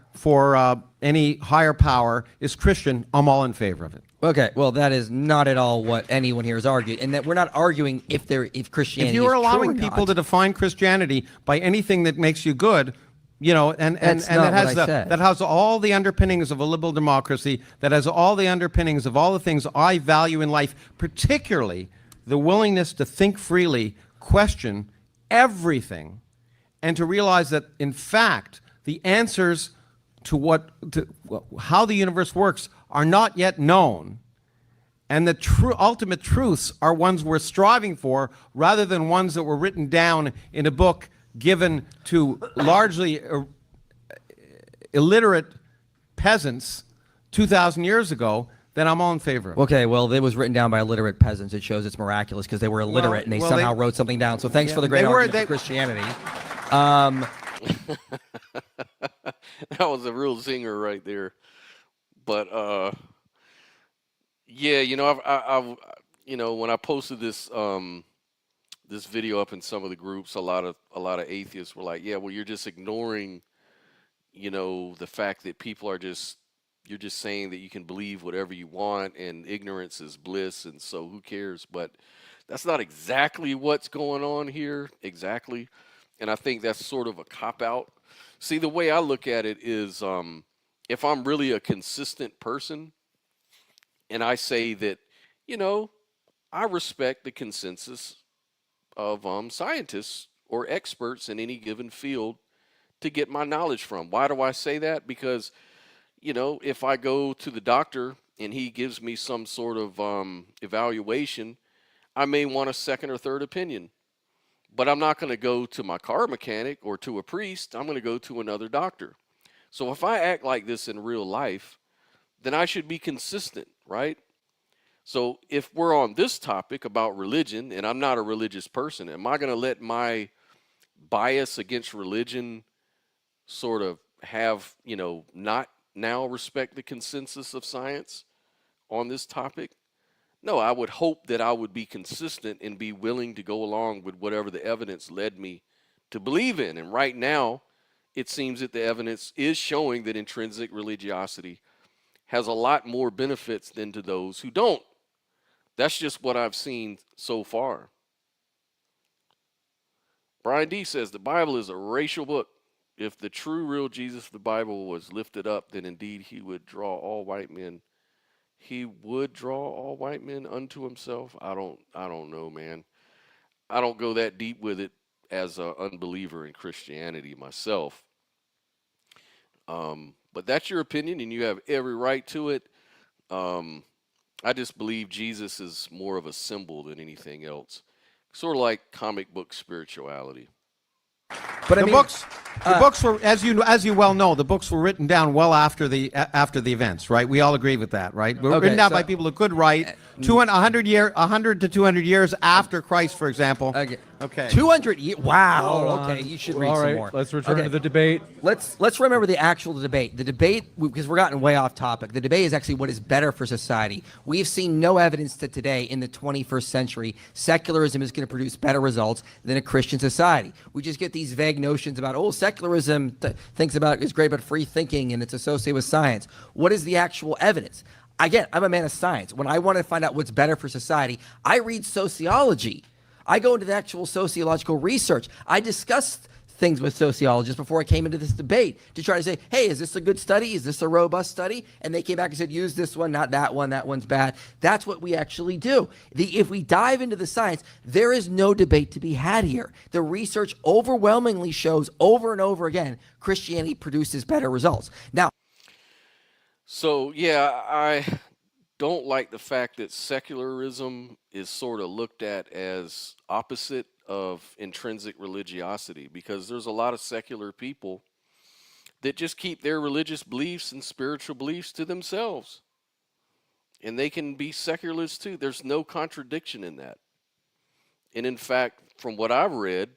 J: any higher power is Christian, I'm all in favor of it.
K: Okay, well, that is not at all what anyone here has argued, and that we're not arguing if Christianity.
J: If you are
K: is
J: allowing
K: true or
J: people
K: not.
J: to define Christianity by anything that makes you good, and that has all the underpinnings of a liberal democracy, that has all the underpinnings of all the things I value in life, particularly the willingness to think freely, question everything, and to realize that, in fact, the answers to how the universe works are not yet known, and the ultimate truths are ones we're striving for, rather than ones that were written down in a book given to largely illiterate peasants 2,000 years ago, then I'm all in favor of it.
K: Okay, well, it was written down by illiterate peasants. It shows it's miraculous because they were illiterate and they somehow wrote something down. So thanks for the great argument for Christianity.
B: That was a real zinger right there. But yeah, when I posted this this video up in some of the groups, a lot of atheists were like, "Yeah, well, you're just ignoring, the fact that you're just saying that you can believe whatever you want, and ignorance is bliss, and so who cares?" But that's not exactly what's going on here, exactly. And I think that's sort of a cop-out. See, the way I look at it is, if I'm really a consistent person, and I say that, I respect the consensus of scientists or experts in any given field to get my knowledge from. Why do I say that? Because, if I go to the doctor and he gives me some sort of evaluation, I may want a second or third opinion. But I'm not going to go to my car mechanic or to a priest. I'm going to go to another doctor. So if I act like this in real life, then I should be consistent, right? So if we're on this topic about religion, and I'm not a religious person, am I going to let my bias against religion sort of have, not now respect the consensus of science on this topic? No, I would hope that I would be consistent and be willing to go along with whatever the evidence led me to believe in. And right now, it seems that the evidence is showing that intrinsic religiosity has a lot more benefits than to those who don't. That's just what I've seen so far. Brian D says the Bible is a racial book. If the true, real Jesus of the Bible was lifted up, then indeed he would draw all white men. He would draw all white men unto himself. I don't know, man. I don't go that deep with it as an unbeliever in Christianity myself. But that's your opinion, and you have every right to it. I just believe Jesus is more of a symbol than anything else. Sort of like comic book spirituality.
K: But
J: The books were, as you well know, the books were written down well after the events, right? We all agree with that, right? Written down by people who could write 100 to 200 years after Christ, for example. Okay.
K: 200 years. Wow. Okay, you should read
L: All
K: some
L: right,
K: more.
L: let's return to the debate.
K: Let's remember the actual debate. The debate, because we're gotten way off topic. The debate is actually what is better for society. We've seen no evidence that today, in the 21st century, secularism is going to produce better results than a Christian society. We just get these vague notions about, secularism thinks about is great about free thinking and it's associated with science. What is the actual evidence? Again, I'm a man of science. When I want to find out what's better for society, I read sociology. I go into the actual sociological research. I discussed things with sociologists before I came into this debate to try to say, hey, is this a good study? Is this a robust study? And they came back and said, use this one, not that one. That one's bad. That's what we actually do. If we dive into the science, there is no debate to be had here. The research overwhelmingly shows over and over again, Christianity produces better results. Now,
B: So, yeah, I don't like the fact that secularism is sort of looked at as opposite of intrinsic religiosity, because there's a lot of secular people that just keep their religious beliefs and spiritual beliefs to themselves. And they can be secularists too. There's no contradiction in that. And in fact, from what I've read,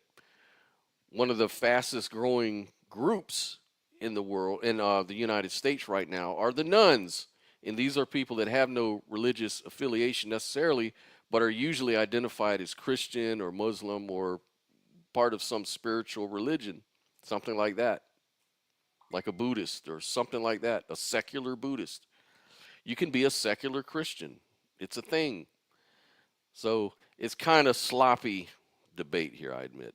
B: one of the fastest growing groups in the world, in the United States right now, are the nuns. And these are people that have no religious affiliation necessarily, but are usually identified as Christian or Muslim or part of some spiritual religion, something like that, like a Buddhist or something like that, a secular Buddhist. You can be a secular Christian. It's a thing. So it's kind of sloppy debate here, I admit.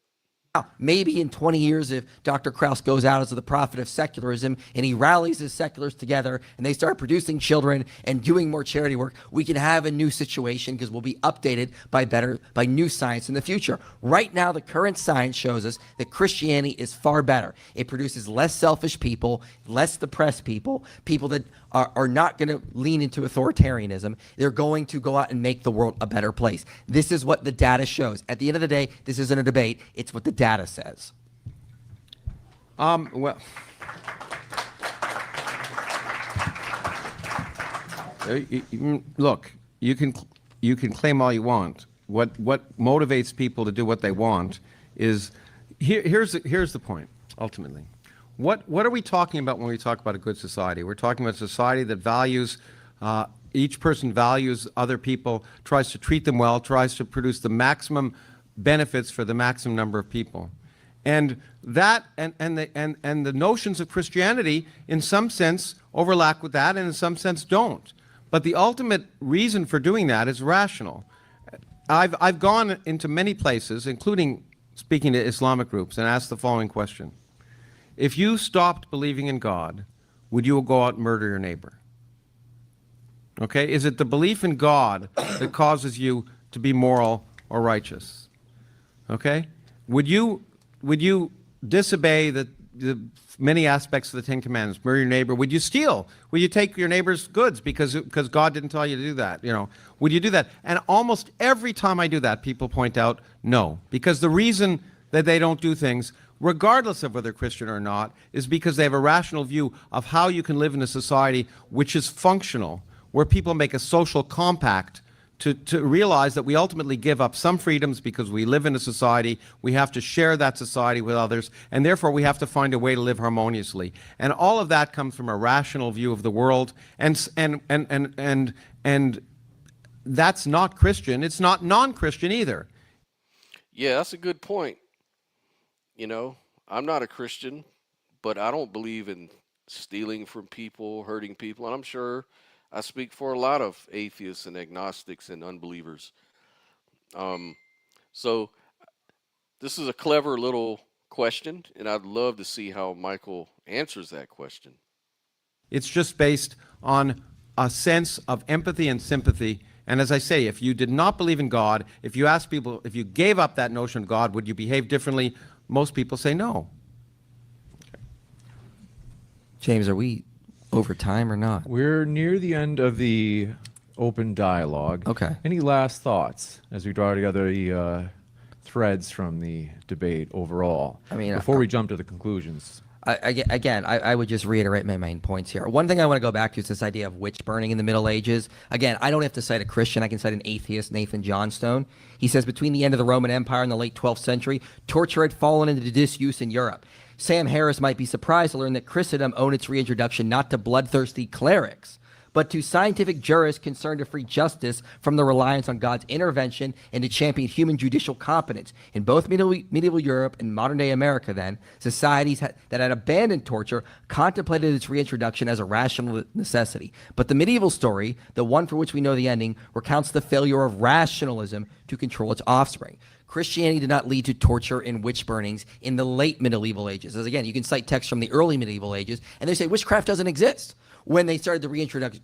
K: maybe in 20 years, if Dr. Krauss goes out as the prophet of secularism and he rallies his seculars together and they start producing children and doing more charity work, we can have a new situation because we'll be updated by new science in the future. Right now, the current science shows us that Christianity is far better. It produces less selfish people, less depressed people, people that are not going to lean into authoritarianism. They're going to go out and make the world a better place. This is what the data shows. At the end of the day, this isn't a debate. It's what the data says.
J: Well, look, you can claim all you want. What motivates people to do what they want is here's the point. Ultimately, what are we talking about when we talk about a good society? We're talking about a society that values each person, values other people, tries to treat them well, tries to produce the maximum benefits for the maximum number of people. And that and the notions of Christianity in some sense overlap with that and in some sense don't. But the ultimate reason for doing that is rational. I've gone into many places, including speaking to Islamic groups, and asked the following question. If you stopped believing in God, would you go out and murder your neighbor? Okay? Is it the belief in God that causes you to be moral or righteous? Okay? Would you disobey the many aspects of the Ten Commandments? Murder your neighbor. Would you steal? Would you take your neighbor's goods because God didn't tell you to do that? Would you do that? And almost every time I do that, people point out no, because the reason that they don't do things, regardless of whether Christian or not, is because they have a rational view of how you can live in a society which is functional, where people make a social compact to realize that we ultimately give up some freedoms because we live in a society, we have to share that society with others, and therefore we have to find a way to live harmoniously. And all of that comes from a rational view of the world, and that's not Christian. It's not non-Christian either.
B: Yeah, that's a good point. I'm not a Christian, but I don't believe in stealing from people, hurting people, and I'm sure I speak for a lot of atheists and agnostics and unbelievers. So this is a clever little question, and I'd love to see how Michael answers that question.
J: It's just based on a sense of empathy and sympathy. And as I say, if you did not believe in God, if you ask people, if you gave up that notion of God, would you behave differently? Most people say no.
K: Okay. James, are we over time or not?
L: We're near the end of the open dialogue.
K: Okay.
L: Any last thoughts as we draw together the threads from the debate overall.
K: I mean,
L: before we jump to the conclusions.
K: I would just reiterate my main points here. One thing I want to go back to is this idea of witch burning in the Middle Ages. Again, I don't have to cite a Christian. I can cite an atheist, Nathan Johnstone. He says between the end of the Roman Empire and the late 12th century, torture had fallen into disuse in Europe. Sam Harris might be surprised to learn that Christendom owed its reintroduction not to bloodthirsty clerics, but to scientific jurists concerned to free justice from the reliance on God's intervention and to champion human judicial competence. In both medieval Europe and modern-day America, then, societies that had abandoned torture contemplated its reintroduction as a rational necessity. But the medieval story, the one for which we know the ending, recounts the failure of rationalism to control its offspring. Christianity did not lead to torture and witch burnings in the late medieval ages. As again, you can cite texts from the early medieval ages, and they say witchcraft doesn't exist. When they started to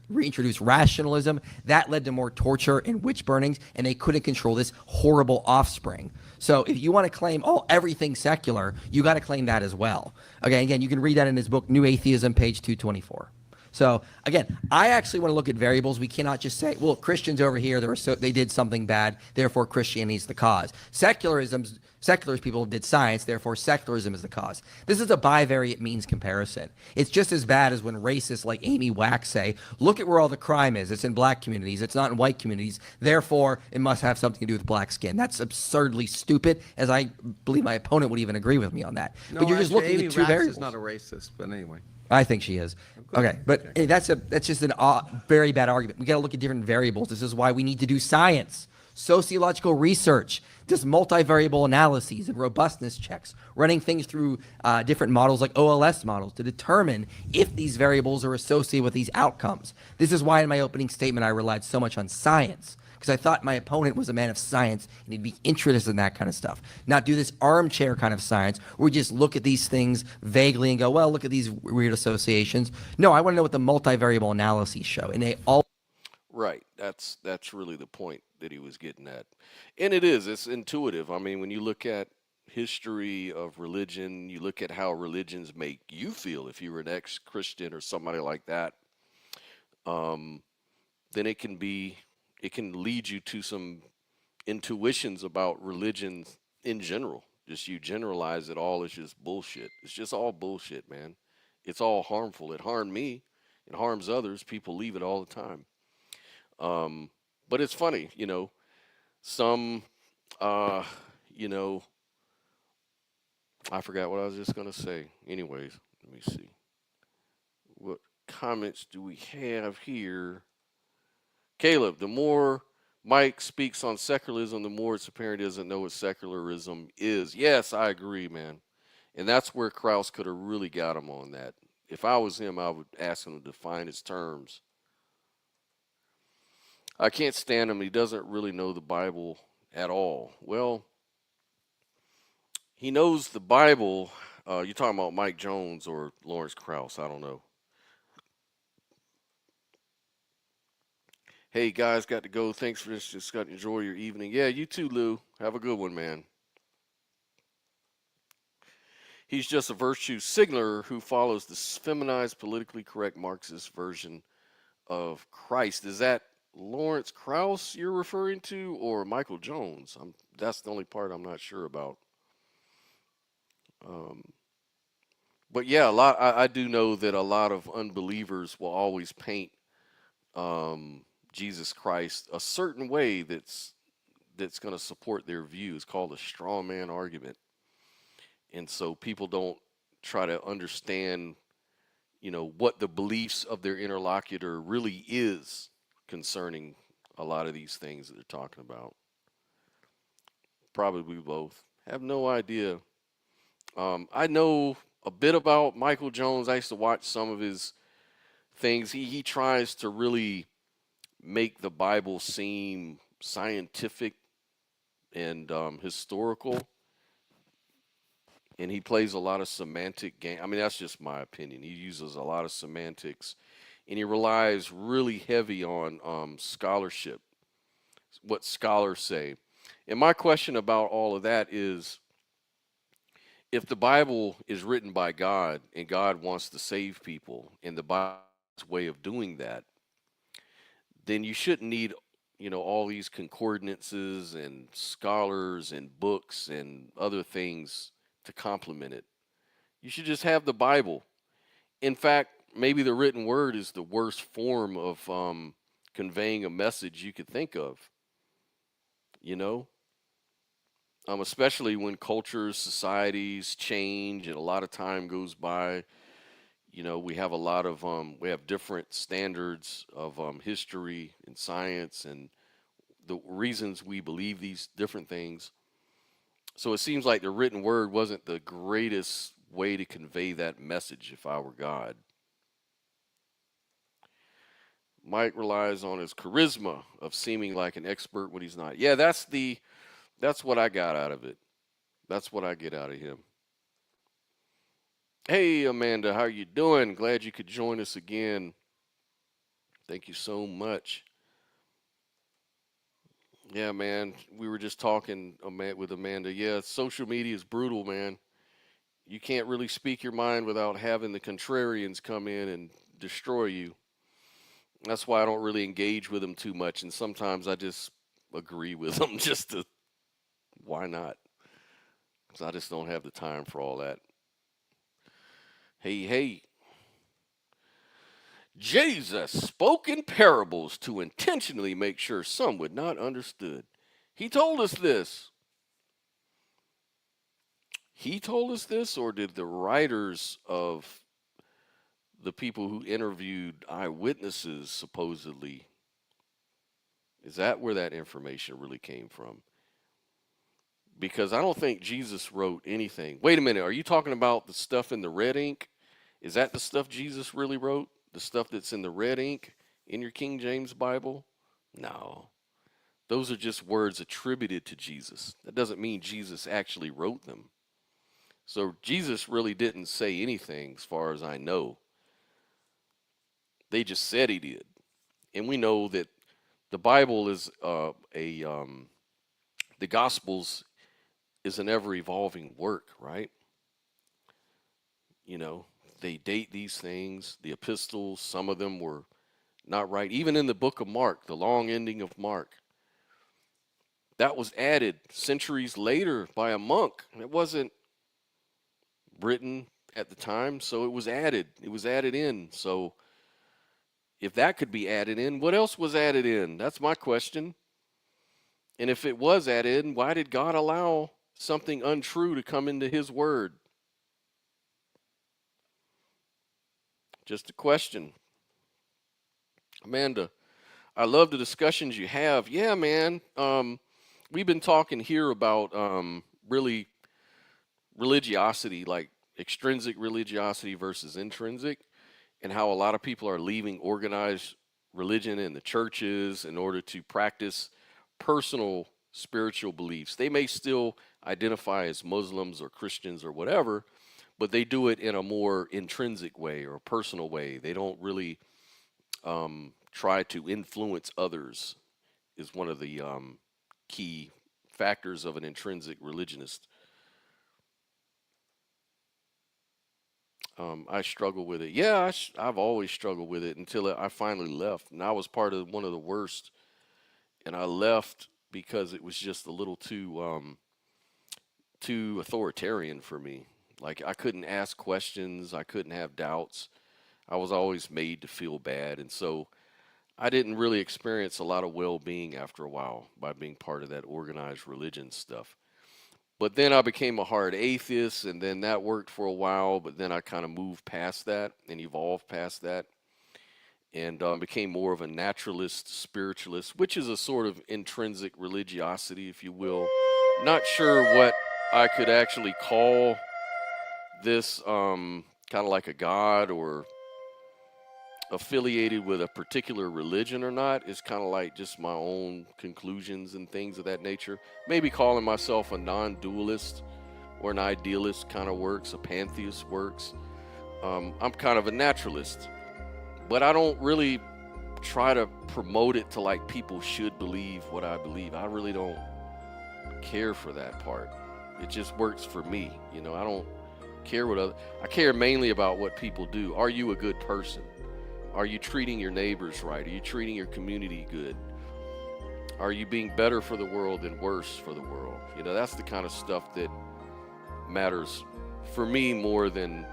K: reintroduce rationalism, that led to more torture and witch burnings, and they couldn't control this horrible offspring. So if you want to claim, everything's secular, you got to claim that as well. Okay, again, you can read that in his book, New Atheism, page 224. So again, I actually want to look at variables. We cannot just say, well, Christians over here, they did something bad, therefore Christianity is the cause. Secularist people did science, therefore secularism is the cause. This is a bivariate means comparison. It's just as bad as when racists like Amy Wax say, look at where all the crime is. It's in black communities. It's not in white communities. Therefore, it must have something to do with black skin. That's absurdly stupid, as I believe my opponent would even agree with me on that.
N: No,
K: but you're just
N: actually,
K: looking
N: Amy
K: at two
N: Wax
K: variables.
N: is not a racist, but anyway.
K: I think she is. Okay, but that's just a very bad argument. We got to look at different variables. This is why we need to do science, sociological research, just multivariable analyses and robustness checks, running things through different models like OLS models to determine if these variables are associated with these outcomes. This is why in my opening statement I relied so much on science, because I thought my opponent was a man of science and he'd be interested in that kind of stuff. Not do this armchair kind of science where we just look at these things vaguely and go, well, look at these weird associations. No, I want to know what the multivariable analyses show. And they all...
B: Right. That's really the point that he was getting at. And it's intuitive. I mean, when you look at history of religion, you look at how religions make you feel if you were an ex-Christian or somebody like that, then it can lead you to some intuitions about religion in general. Just you generalize it all as just bullshit. It's just all bullshit, man. It's all harmful. It harmed me. It harms others. People leave it all the time. But it's funny, some, I forgot what I was just going to say. Anyways, let me see. What comments do we have here? Caleb, the more Mike speaks on secularism, the more it's apparent he doesn't know what secularism is. Yes, I agree, man. And that's where Krauss could have really got him on that. If I was him, I would ask him to define his terms. I can't stand him. He doesn't really know the Bible at all. Well, he knows the Bible. You're talking about Mike Jones or Lawrence Krauss. I don't know. Hey, guys, got to go. Thanks for this. Just got to enjoy your evening. Yeah, you too, Lou. Have a good one, man. He's just a virtue signaler who follows the feminized, politically correct Marxist version of Christ. Is that Lawrence Krauss you're referring to, or Michael Jones? That's the only part I'm not sure about. But yeah, I do know that a lot of unbelievers will always paint Jesus Christ a certain way that's going to support their views, called a straw man argument. And so people don't try to understand, what the beliefs of their interlocutor really is concerning a lot of these things that they're talking about. Probably both. Have no idea. I know a bit about Michael Jones. I used to watch some of his things. He tries to really make the Bible seem scientific and historical. And he plays a lot of semantic game. I mean, that's just my opinion. He uses a lot of semantics, and he relies really heavy on scholarship, what scholars say. And my question about all of that is, if the Bible is written by God and God wants to save people, and the Bible's way of doing that, then you shouldn't need all these concordances and scholars and books and other things to complement it. You should just have the Bible. In fact, maybe the written word is the worst form of conveying a message you could think of, especially when cultures, societies change and a lot of time goes by. We have a lot of we have different standards of history and science and the reasons we believe these different things. So it seems like the written word wasn't the greatest way to convey that message if I were God. Mike relies on his charisma of seeming like an expert when he's not. Yeah, that's what I got out of it. That's what I get out of him. Hey, Amanda, how you doing? Glad you could join us again. Thank you so much. Yeah, man, we were just talking with Amanda. Yeah, social media is brutal, man. You can't really speak your mind without having the contrarians come in and destroy you. That's why I don't really engage with them too much, and sometimes I just agree with them why not? Because I just don't have the time for all that. Hey. Jesus spoke in parables to intentionally make sure some would not understood. He told us this. He told us this, or did the writers of the people who interviewed eyewitnesses supposedly? Is that where that information really came from? Because I don't think Jesus wrote anything. Wait a minute, are you talking about the stuff in the red ink? Is that the stuff Jesus really wrote? The stuff that's in the red ink in your King James Bible? No. Those are just words attributed to Jesus. That doesn't mean Jesus actually wrote them. So Jesus really didn't say anything as far as I know. They just said he did. And we know that the Bible is the Gospels is an ever-evolving work, right? They date these things. The epistles, some of them were not right. Even in the book of Mark, the long ending of Mark, that was added centuries later by a monk. It wasn't written at the time, so it was added. It was added in. So if that could be added in, what else was added in? That's my question. And if it was added in, why did God allow something untrue to come into his word? Just a question. Amanda, I love the discussions you have. Yeah, man. We've been talking here about really religiosity, like extrinsic religiosity versus intrinsic, and how a lot of people are leaving organized religion in the churches in order to practice personal spiritual beliefs. They may still identify as Muslims or Christians or whatever, but they do it in a more intrinsic way or personal way. They don't really try to influence others, is one of the key factors of an intrinsic religionist. I struggle with it. Yeah, I've always struggled with it until I finally left. And I was part of one of the worst. And I left because it was just a little too authoritarian for me. Like, I couldn't ask questions. I couldn't have doubts. I was always made to feel bad. And so I didn't really experience a lot of well-being after a while by being part of that organized religion stuff. But then I became a hard atheist, and then that worked for a while, but then I kind of moved past that and evolved past that and became more of a naturalist, spiritualist, which is a sort of intrinsic religiosity, if you will. Not sure what I could actually call this, kind of like a god or affiliated with a particular religion or not. Is kind of like just my own conclusions and things of that nature. Maybe calling myself a non-dualist or an idealist kind of works, a pantheist works. I'm kind of a naturalist, but I don't really try to promote it to like people should believe what I believe. I really don't care for that part. It just works for me. I don't care what I care mainly about what people do. Are you a good person? Are you treating your neighbors right? Are you treating your community good? Are you being better for the world and worse for the world? You know, that's the kind of stuff that matters for me more than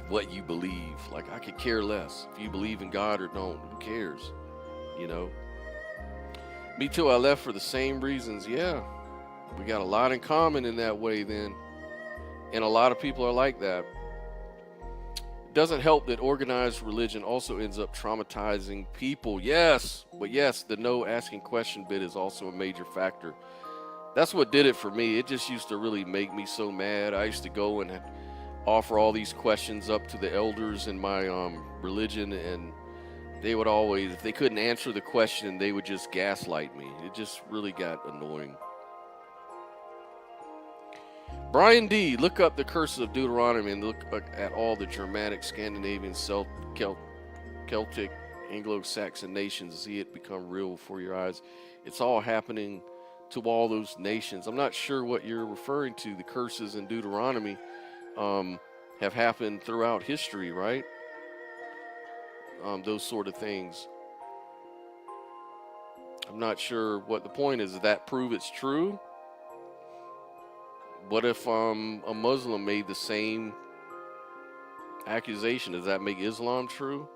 B: what you believe. Like, I could care less if you believe in God or don't. Who cares? You know? Me too. I left for the same reasons. Yeah. We got a lot in common in that way then. And a lot of people are like that. It doesn't help that organized religion also ends up traumatizing people. Yes. But yes, the no asking question bit is also a major factor. That's what did it for me. It just used to really make me so mad. I used to go and offer all these questions up to the elders in my religion, and they would always, if they couldn't answer the question, they would just gaslight me. It just really got annoying. Brian D., look up the curses of Deuteronomy and look at all the Germanic, Scandinavian, Celtic, Anglo-Saxon nations. See it become real before your eyes. It's all happening to all those nations. I'm not sure what you're referring to. The curses in Deuteronomy have happened throughout history, right? Those sort of things. I'm not sure what the point is. Does that prove it's true? What if a Muslim made the same accusation? Does that make Islam true?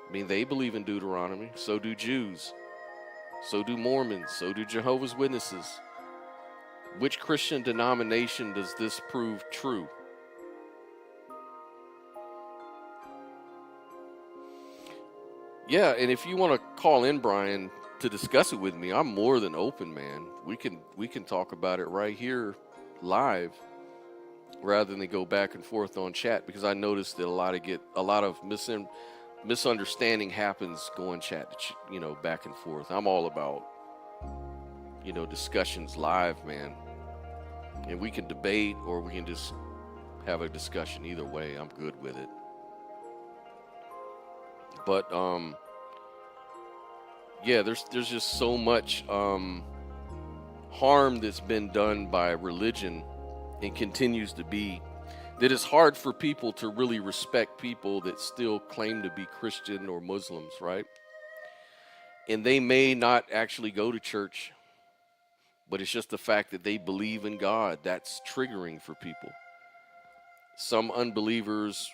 B: I mean, they believe in Deuteronomy. So do Jews. So do Mormons. So do Jehovah's Witnesses. Which Christian denomination does this prove true? Yeah, and if you want to call in, Brian, to discuss it with me, I'm more than open, man. We can talk about it right here live rather than go back and forth on chat, because I noticed that a lot of misunderstanding happens going chat to back and forth. I'm all about discussions live, man, and we can debate or we can just have a discussion. Either way, I'm good with it. But yeah, there's just so much harm that's been done by religion and continues to be, that it's hard for people to really respect people that still claim to be Christian or Muslims, right? And they may not actually go to church, but it's just the fact that they believe in God that's triggering for people. Some unbelievers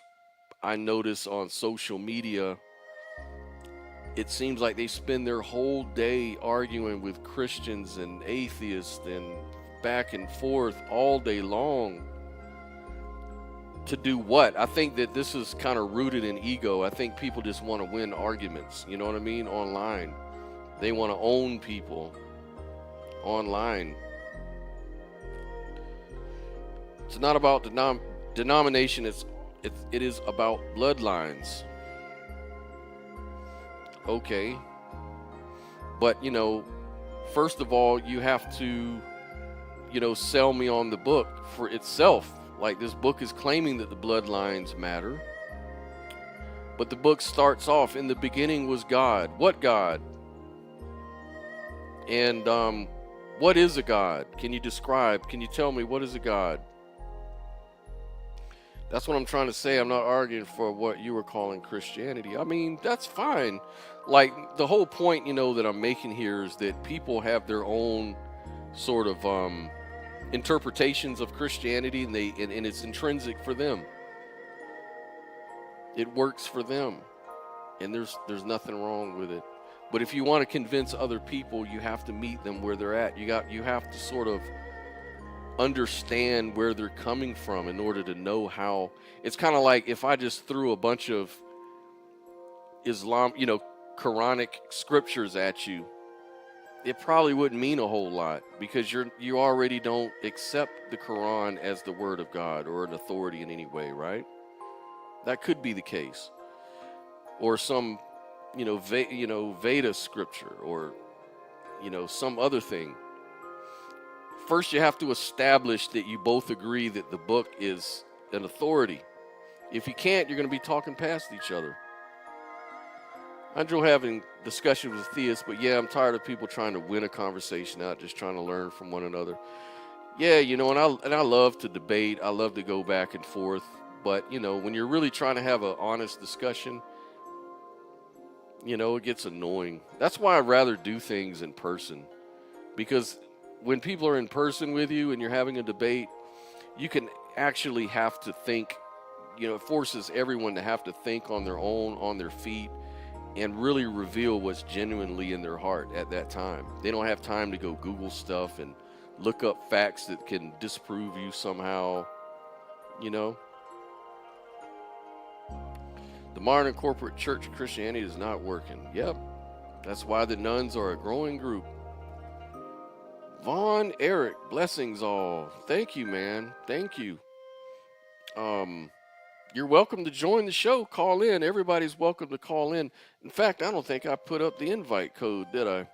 B: I notice on social media, it seems like they spend their whole day arguing with Christians and atheists and back and forth all day long. To do what? I think that this is kind of rooted in ego. I think people just want to win arguments, you know what I mean, online. They want to own people online. It's not about denomination, it is about bloodlines. Okay, but first of all, you have to sell me on the book for itself. Like, this book is claiming that the bloodlines matter, but the book starts off, in the beginning was God. What God? And what is a God? Can you tell me what is a God? That's what I'm trying to say. I'm not arguing for what you were calling Christianity. I mean, that's fine. Like, the whole point, that I'm making here is that people have their own sort of interpretations of Christianity, and it's intrinsic for them. It works for them, and there's nothing wrong with it. But if you want to convince other people, you have to meet them where they're at. You have to sort of understand where they're coming from in order to know how. It's kind of like if I just threw a bunch of Islam, Quranic scriptures at you, it probably wouldn't mean a whole lot, because you already don't accept the Quran as the word of God or an authority in any way, right? That could be the case. Or some, Veda scripture, or, some other thing. First, you have to establish that you both agree that the book is an authority. If you can't, you're going to be talking past each other. I enjoy having discussions with theists, but yeah, I'm tired of people trying to win a conversation out, just trying to learn from one another. Yeah, and I love to debate. I love to go back and forth. But, when you're really trying to have an honest discussion, You know, it gets annoying. That's why I'd rather do things in person. Because when people are in person with you and you're having a debate, you can actually have to think, you know, it forces everyone to have to think on their own, on their feet, and really reveal what's genuinely in their heart at that time. They don't have time to go Google stuff and look up facts that can disprove you somehow, you know. The modern corporate church of Christianity is not working. Yep, that's why the nuns are a growing group. Vaughn Eric, blessings all. Thank you, man. Thank you. You're welcome to join the show. Call in. Everybody's welcome to call in. In fact, I don't think I put up the invite code, did I?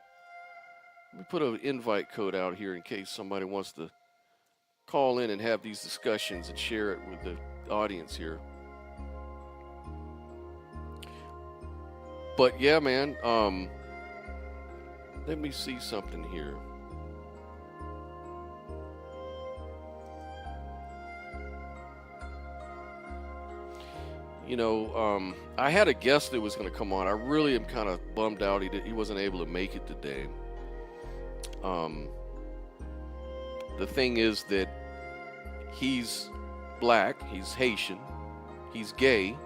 B: Let me put an invite code out here in case somebody wants to call in and have these discussions and share it with the audience here. But yeah, man, let me see something here. You know, I had a guest that was going to come on. I really am kind of bummed out he wasn't able to make it today. The thing is that he's black, he's Haitian, he's gay,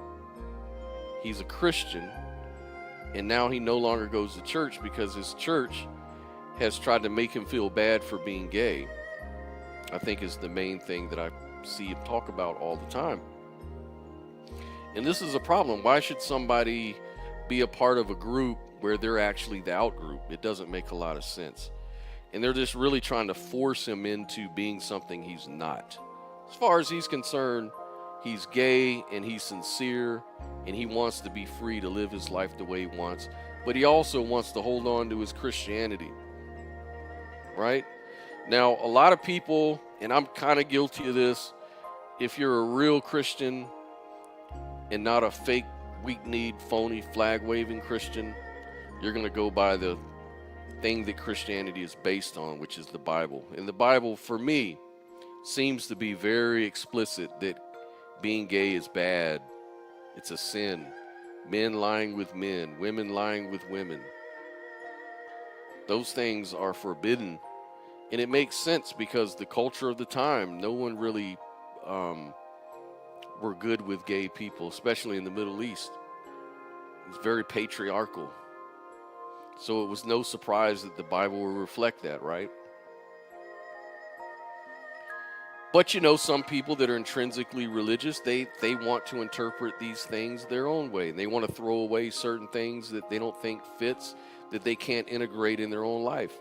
B: he's a Christian, and now he no longer goes to church because his church has tried to make him feel bad for being gay. I think is the main thing that I see him talk about all the time. And this is a problem. Why should somebody be a part of a group where they're actually the out group? It doesn't make a lot of sense. And they're just really trying to force him into being something he's not. As far as he's concerned, he's gay and he's sincere and he wants to be free to live his life the way he wants. But he also wants to hold on to his Christianity. Right? Now, a lot of people, and I'm kind of guilty of this, if you're a real Christian and not a fake, weak-kneed, phony, flag-waving Christian, you're going to go by the thing that Christianity is based on, which is the Bible. And the Bible, for me, seems to be very explicit that being gay is bad. It's a sin. Men lying with men, women lying with women. Those things are forbidden. And it makes sense because the culture of the time, no one really were good with gay people, especially in the Middle East. It's very patriarchal. So it was no surprise that the Bible will reflect that, right? But you know, some people that are intrinsically religious, they want to interpret these things their own way. They want to throw away certain things that they don't think fits, that they can't integrate in their own life.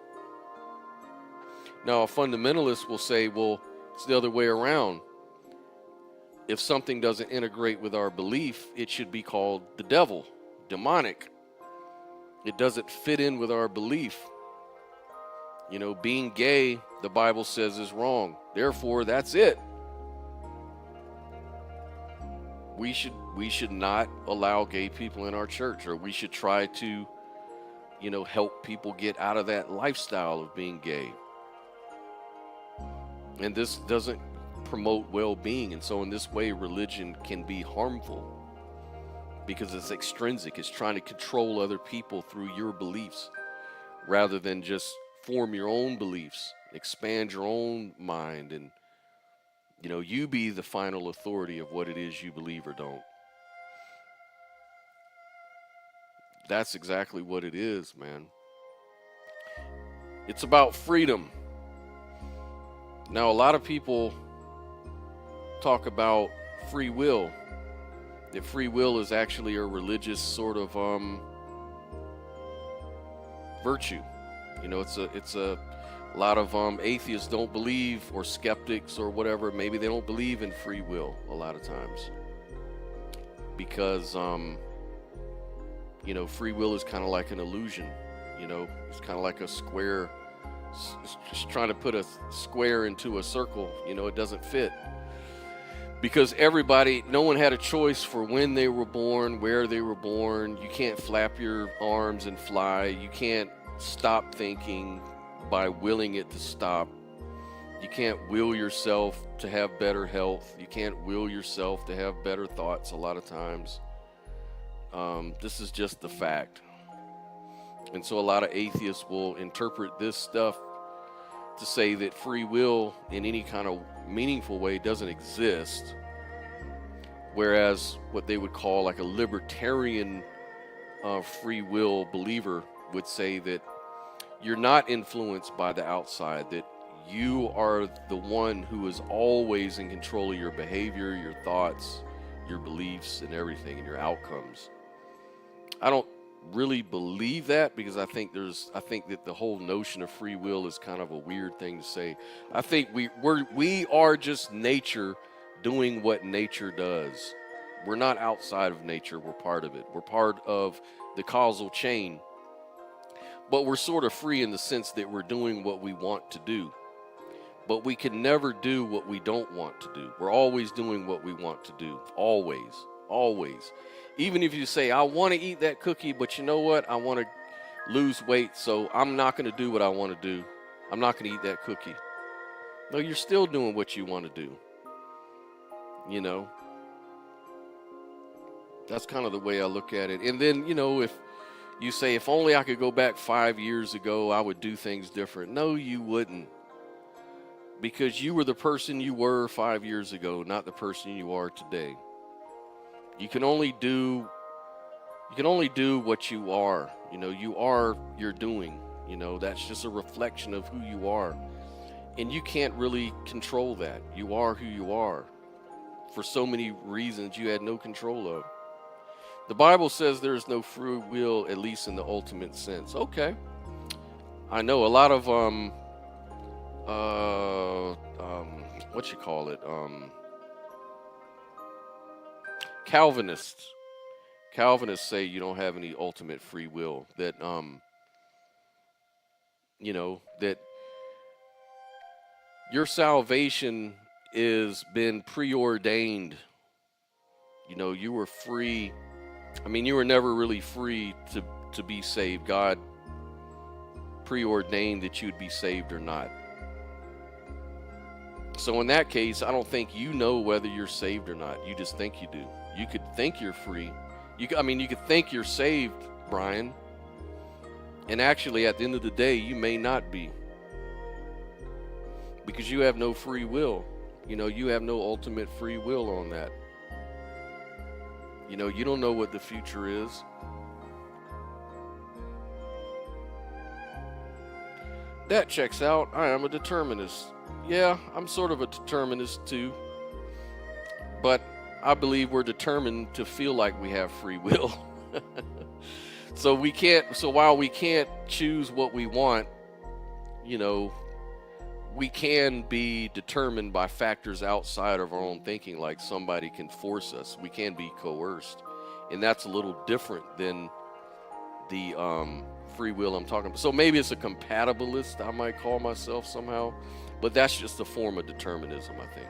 B: Now, a fundamentalist will say, well, it's the other way around. If something doesn't integrate with our belief, it should be called the devil, demonic. It doesn't fit in with our belief. You know, being gay, the Bible says, is wrong. Therefore, that's it. We should not allow gay people in our church, or we should try to, you know, help people get out of that lifestyle of being gay. And this doesn't promote well-being, and so in this way religion can be harmful because it's extrinsic. It's trying to control other people through your beliefs rather than just form your own beliefs, expand your own mind, and you know, you be the final authority of what it is you believe or don't. That's exactly what it is, man. It's about freedom. Now, a lot of people talk about free will, that free will is actually a religious sort of virtue. You know, it's a lot of atheists don't believe, or skeptics or whatever, maybe they don't believe in free will a lot of times because you know, free will is kind of like an illusion. You know, it's kind of like a square. It's just trying to put a square into a circle. You know, it doesn't fit. Because no one had a choice for when they were born, where they were born. You can't flap your arms and fly. You can't stop thinking by willing it to stop. You can't will yourself to have better health. You can't will yourself to have better thoughts a lot of times. This is just the fact. And so a lot of atheists will interpret this stuff to say that free will in any kind of meaningful way doesn't exist. Whereas what they would call like a libertarian free will believer would say that you're not influenced by the outside, that you are the one who is always in control of your behavior, your thoughts, your beliefs, and everything, and your outcomes. I don't really believe that, because I think that the whole notion of free will is kind of a weird thing to say. I think we are just nature doing what nature does. We're not outside of nature, we're part of it. We're part of the causal chain. But we're sort of free in the sense that we're doing what we want to do. But we can never do what we don't want to do. We're always doing what we want to do. Always. Always. Even if you say, I want to eat that cookie, but you know what? I want to lose weight, so I'm not going to do what I want to do. I'm not going to eat that cookie. No, you're still doing what you want to do. You know? That's kind of the way I look at it. And then, you know, if you say, if only I could go back 5 years ago, I would do things different. No, you wouldn't. Because you were the person you were 5 years ago, not the person you are today. You can only do what you are. You know, you are your doing. You know, that's just a reflection of who you are. And you can't really control that. You are who you are for so many reasons you had no control of. The Bible says there is no free will, at least in the ultimate sense. Okay. I know a lot of what you call it? Calvinists say you don't have any ultimate free will, that you know, that your salvation is been preordained. You know, you were free. I mean, you were never really free to be saved. God preordained that you'd be saved or not. So in that case, I don't think you know whether you're saved or not. You just think you do. You could think you're free. You could think you're saved, Brian. And actually, at the end of the day, you may not be. Because you have no free will. You know, you have no ultimate free will on that. You know, you don't know what the future is. That checks out. I am a determinist. Yeah, I'm sort of a determinist too. But I believe we're determined to feel like we have free will. So while we can't choose what we want, you know, we can be determined by factors outside of our own thinking, like somebody can force us. We can be coerced. And that's a little different than the free will I'm talking about. So maybe it's a compatibilist, I might call myself somehow. But that's just a form of determinism, I think.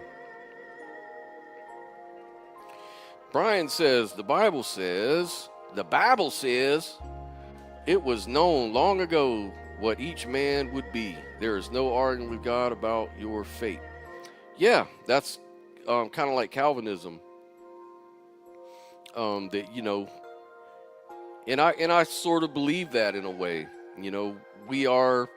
B: Brian says, the Bible says, it was known long ago what each man would be. There is no arguing with God about your fate. Yeah, that's kind of like Calvinism. That, you know, and I sort of believe that in a way. You know, we are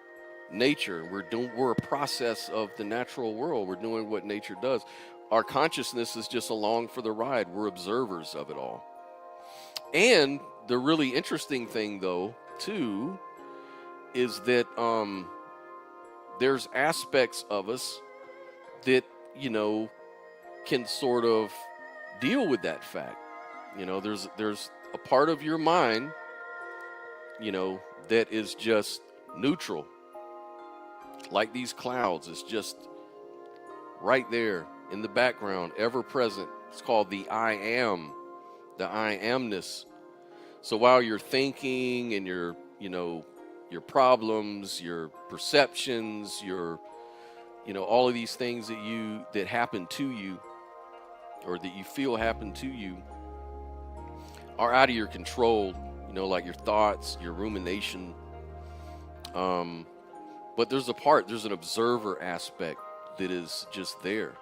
B: nature. We're a process of the natural world. We're doing what nature does. Our consciousness is just along for the ride. We're observers of it all. And the really interesting thing, though, too, is that there's aspects of us that, you know, can sort of deal with that fact. You know, there's a part of your mind, you know, that is just neutral. Like these clouds, it's just right there in the background, ever present. It's called the I am, the I amness. So while you're thinking and your problems, your perceptions, all of these things that happen to you, or that you feel happen to you, are out of your control. You know, like your thoughts, your rumination. But there's an observer aspect that is just there.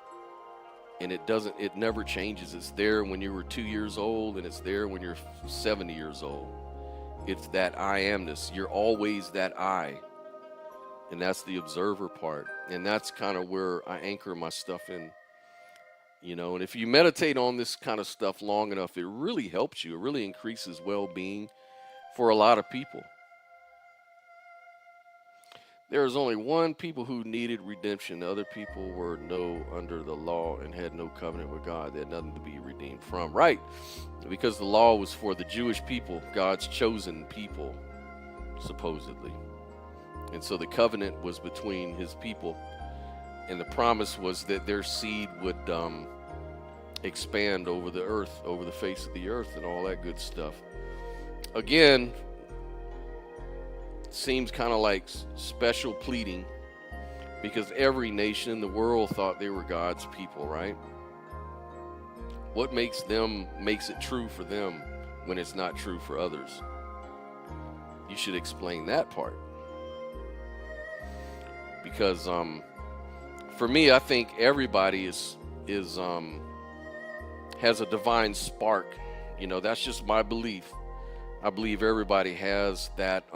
B: And it never changes. It's there when you were 2 years old, and it's there when you're 70 years old. It's that I amness. You're always that I. And that's the observer part. And that's kind of where I anchor my stuff in. You know, and if you meditate on this kind of stuff long enough, it really helps you. It really increases well-being for a lot of people. There was only one people who needed redemption. The other people were under the law and had no covenant with God. They had nothing to be redeemed from. Right. Because the law was for the Jewish people, God's chosen people, supposedly. And so the covenant was between his people. And the promise was that their seed would expand over the earth, over the face of the earth, and all that good stuff. Again, seems kind of like special pleading, because every nation in the world thought they were God's people, right? What makes it true for them when it's not true for others? You should explain that part. Because for me, I think everybody has a divine spark. You know, that's just my belief. I believe everybody has that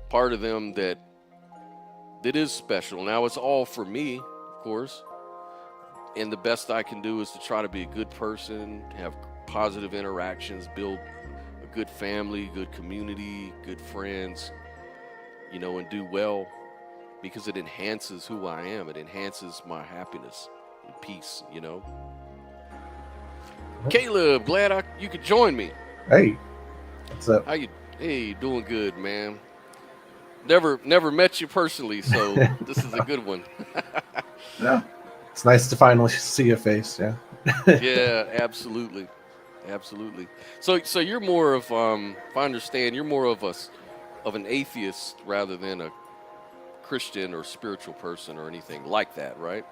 B: part of them that is special. Now, it's all for me, of course. And the best I can do is to try to be a good person, have positive interactions, build a good family, good community, good friends, you know, and do well, because it enhances who I am. It enhances my happiness and peace, you know. Caleb, glad you could join me.
N: Hey, what's up?
B: How you? Hey, doing good, man. Never met you personally, so this is a good one.
N: Yeah, it's nice to finally see your face. Yeah.
B: Yeah, absolutely. So you're more of, if I understand, you're more of an atheist rather than a Christian or spiritual person or anything like that, right?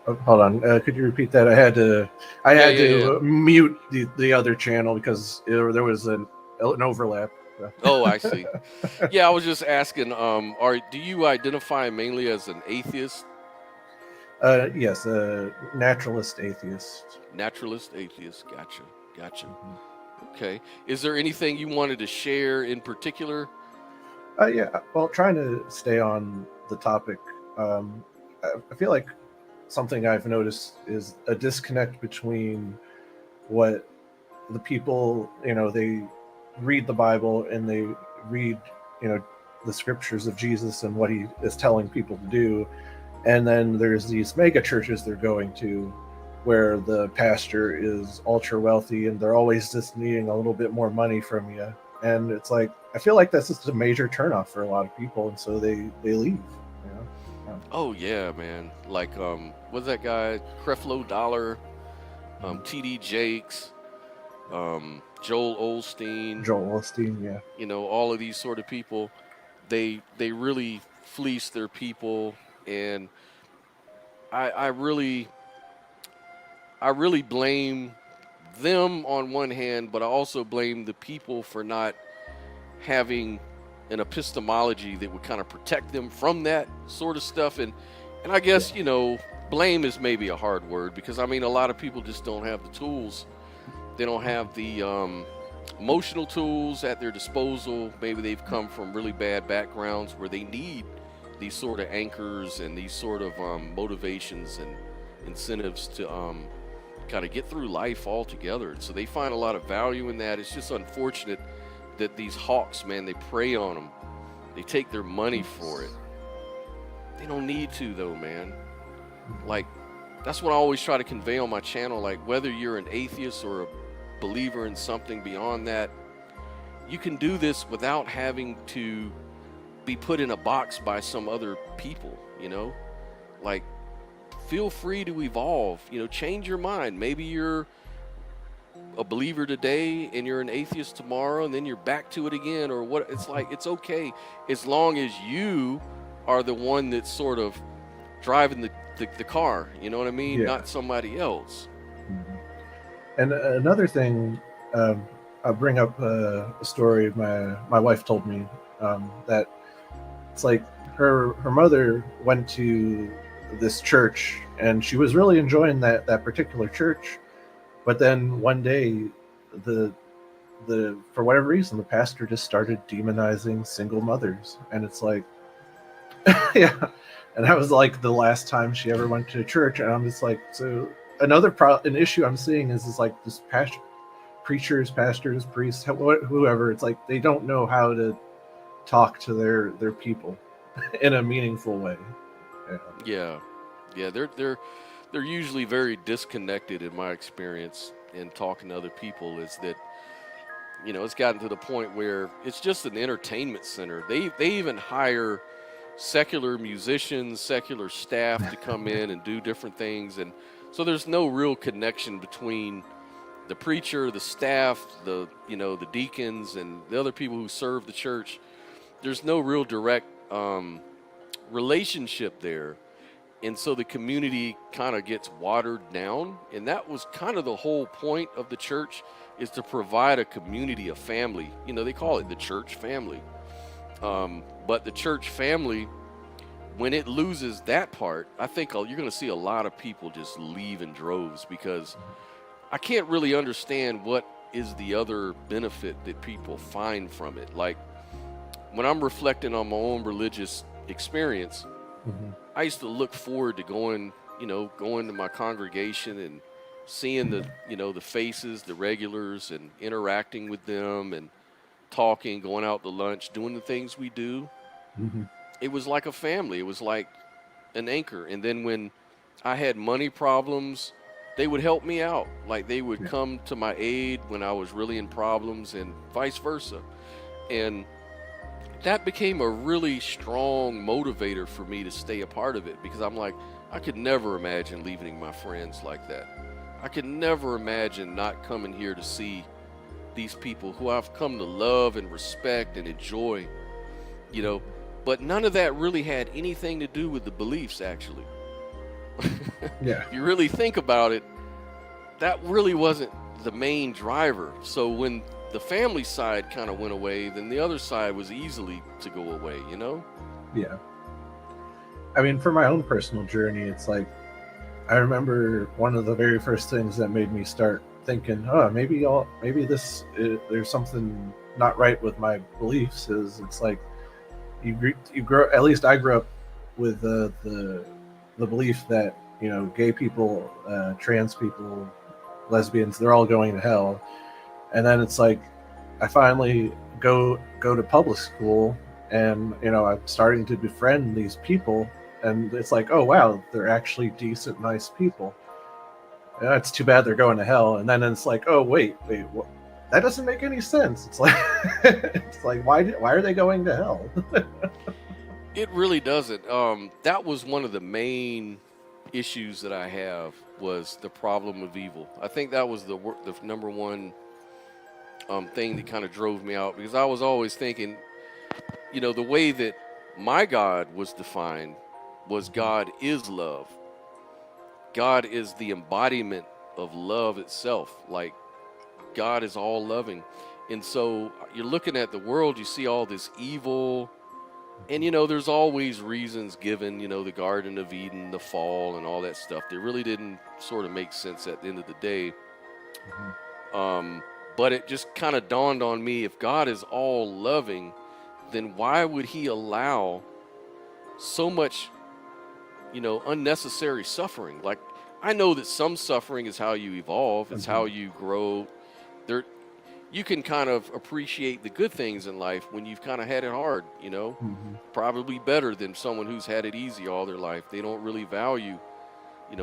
N: Oh, hold on, could you repeat that? I had to mute the other channel because there was an overlap.
B: Oh, I see. Yeah, I was just asking. Do you identify mainly as an atheist?
N: Yes, naturalist atheist.
B: Naturalist atheist. Gotcha. Okay. Is there anything you wanted to share in particular?
N: Yeah. Well, trying to stay on the topic. I feel like something I've noticed is a disconnect between what the people, you know, they read the Bible and they read, you know, the scriptures of Jesus and what he is telling people to do. And then there's these mega churches they're going to where the pastor is ultra wealthy and they're always just needing a little bit more money from you. And it's like, I feel like that's just a major turnoff for a lot of people. And so they leave, you know? Yeah.
B: Oh yeah, man. Like, what's that guy? Creflo Dollar, TD Jakes, Joel Osteen,
N: yeah.
B: You know, all of these sort of people, they really fleece their people, and I really blame them on one hand, but I also blame the people for not having an epistemology that would kind of protect them from that sort of stuff. And I guess, you know, blame is maybe a hard word, because I mean, a lot of people just don't have the tools. They don't have the emotional tools at their disposal. Maybe they've come from really bad backgrounds where they need these sort of anchors and these sort of motivations and incentives to kind of get through life altogether. And so they find a lot of value in that. It's just unfortunate that these hawks, man, they prey on them. They take their money for it. They don't need to, though, man. Like, that's what I always try to convey on my channel. Like, whether you're an atheist or a believer in something beyond that, you can do this without having to be put in a box by some other people, you know? Like, feel free to evolve, you know, change your mind. Maybe you're a believer today and you're an atheist tomorrow, and then you're back to it again, or what. It's like, it's okay as long as you are the one that's sort of driving the car, you know what I mean?
N: Yeah.
B: Not somebody else.
N: And another thing, I'll bring up a story my wife told me, that it's like her mother went to this church and she was really enjoying that particular church, but then one day the for whatever reason, the pastor just started demonizing single mothers, and it's like, yeah. And that was like the last time she ever went to church, and I'm just like, so an issue I'm seeing is like this preachers, pastors, priests, whoever. It's like they don't know how to talk to their people in a meaningful way.
B: Yeah, they're usually very disconnected in my experience in talking to other people. Is that, you know, it's gotten to the point where it's just an entertainment center. They even hire secular musicians, secular staff to come in and do different things, and so there's no real connection between the preacher, the staff, the deacons, and the other people who serve the church. There's no real direct relationship there, and so the community kind of gets watered down. And that was kind of the whole point of the church, is to provide a community, a family. You know, they call it the church family. But the church family, when it loses that part, I think you're going to see a lot of people just leave in droves, because I can't really understand what is the other benefit that people find from it. Like, when I'm reflecting on my own religious experience, I used to look forward to going to my congregation and seeing the faces, the regulars, and interacting with them and talking, going out to lunch, doing the things we do. It was like a family. It was like an anchor. And then when I had money problems, they would help me out. Like, they would come to my aid when I was really in problems, and vice versa. And that became a really strong motivator for me to stay a part of it, because I'm like, I could never imagine leaving my friends like that. I could never imagine not coming here to see these people who I've come to love and respect and enjoy, but none of that really had anything to do with the beliefs, actually. If you really think about it, that really wasn't the main driver. So when the family side kind of went away, then the other side was easily to go away,
N: Yeah. I mean, for my own personal journey, it's like, I remember one of the very first things that made me start thinking, maybe there's something not right with my beliefs, is it's like, you grow, at least I grew up with the belief that, gay people, trans people, lesbians, they're all going to hell. And then it's like, I finally go to public school, and I'm starting to befriend these people, and it's like, oh wow, they're actually decent, nice people. Yeah, it's too bad they're going to hell. And then it's like, oh wait, what? That doesn't make any sense. It's like, why are they going to hell?
B: It really doesn't. That was one of the main issues that I have, was the problem of evil. I think that was the number one thing that kind of drove me out, because I was always thinking, the way that my God was defined was God is love. God is the embodiment of love itself. Like, God is all loving. And so you're looking at the world, you see all this evil, and there's always reasons given, the Garden of Eden, the fall, and all that stuff. They really didn't sort of make sense at the end of the day. But it just kind of dawned on me, if God is all loving, then why would he allow so much, unnecessary suffering? Like, I know that some suffering is how you evolve, it's how you grow. You can kind of appreciate the good things in life when you've kind of had it hard, probably better than someone who's had it easy all their life. They don't really value,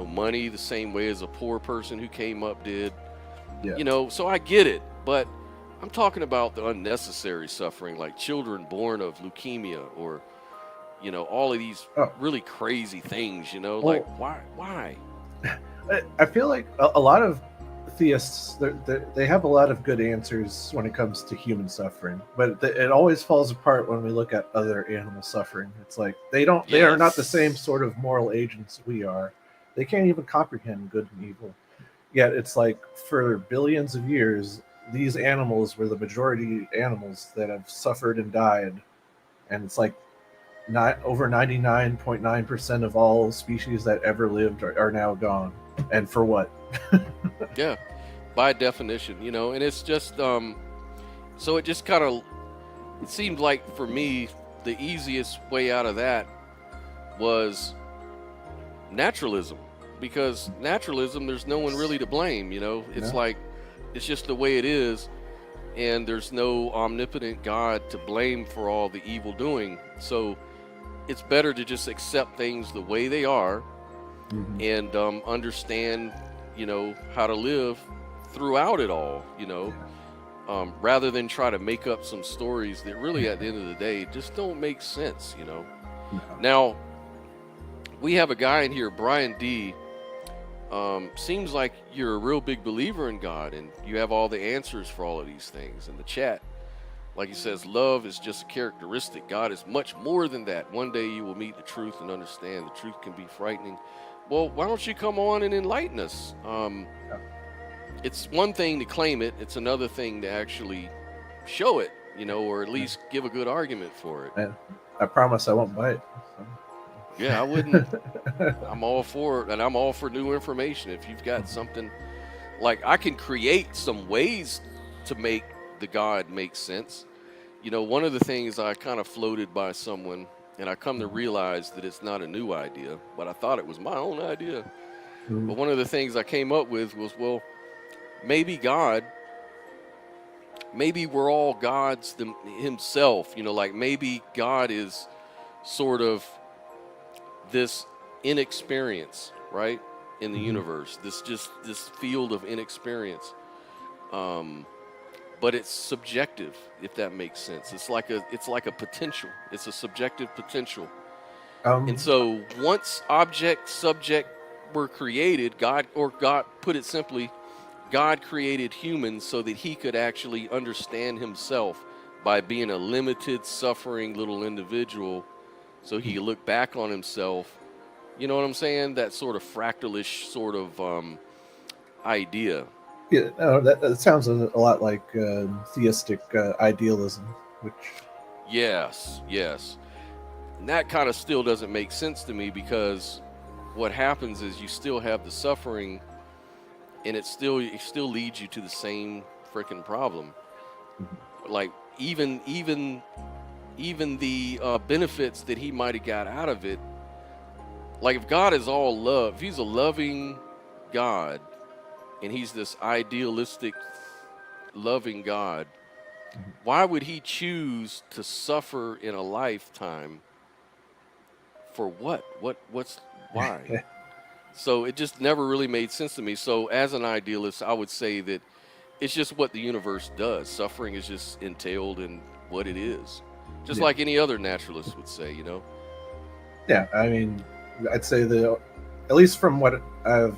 B: money the same way as a poor person who came up did. So I get it, but I'm talking about the unnecessary suffering, like children born of leukemia, or, all of these really crazy things, like, why?
N: I feel like a lot of theists, they have a lot of good answers when it comes to human suffering, but it always falls apart when we look at other animal suffering. It's like, they are not the same sort of moral agents we are. They can't even comprehend good and evil. Yet it's like, for billions of years, these animals were the majority animals that have suffered and died. And it's like, not over 99.9% of all species that ever lived are now gone. And for what?
B: Yeah, by definition, and it's just, So it just kind of, it seemed like for me, the easiest way out of that was naturalism. Because naturalism, there's no one really to blame, you know? It's like, it's just the way it is, and there's no omnipotent God to blame for all the evil doing. So it's better to just accept things the way they are and understand, you know, how to live throughout it all, you know, rather than try to make up some stories that really, at the end of the day, just don't make sense, you know. Now, we have a guy in here, Brian D. Seems like you're a real big believer in God, and you have all the answers for all of these things. In the chat, like he says, love is just a characteristic. God is much more than that. One day you will meet the truth and understand. The truth can be frightening. Well, why don't you come on and enlighten us? It's one thing to claim it. It's another thing to actually show it, you know, or at least give a good argument for it.
N: And I promise I won't bite. So.
B: Yeah, I wouldn't. I'm all for it, and I'm all for new information. If you've got something, like, I can create some ways to make the God make sense. You know, one of the things I kind of floated by someone, and I come to realize that it's not a new idea, but I thought it was my own idea. But one of the things I came up with was, well, maybe God, maybe we're all God's himself, you know, like maybe God is sort of this inexperience, right, in the universe, this field of inexperience, but it's subjective, if that makes sense. It's like a potential. It's a subjective potential. And so once object subject were created, God put it simply, God created humans so that he could actually understand himself by being a limited, suffering little individual. So he could look back on himself. You know what I'm saying? That sort of fractalish sort of idea.
N: Yeah, no, that sounds a lot like theistic idealism, which...
B: Yes. And that kind of still doesn't make sense to me, because what happens is you still have the suffering, and it still leads you to the same freaking problem. Like, even the benefits that he might have got out of it, like if God is all love, if he's a loving God and he's this idealistic loving God, why would he choose to suffer in a lifetime for what? Why? So it just never really made sense to me. So as an idealist, I would say that it's just what the universe does. Suffering is just entailed in what it is. Just like any other naturalist would say, you know?
N: Yeah, I mean, I'd say that, at least from what I've,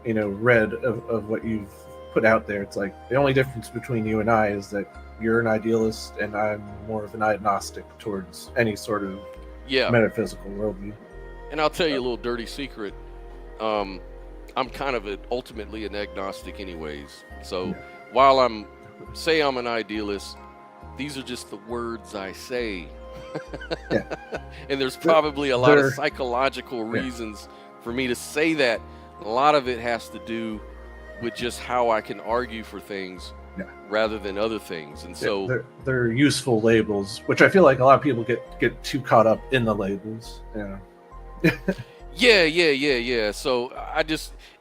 N: read of what you've put out there, it's like the only difference between you and I is that you're an idealist and I'm more of an agnostic towards any sort of metaphysical worldview.
B: And I'll tell you a little dirty secret. I'm kind of ultimately an agnostic anyways. So while I'm an idealist, these are just the words I say. And there's probably a lot of psychological reasons for me to say that. A lot of it has to do with just how I can argue for things rather than other things. And so
N: they're useful labels, which I feel like a lot of people get too caught up in the labels.
B: Yeah. So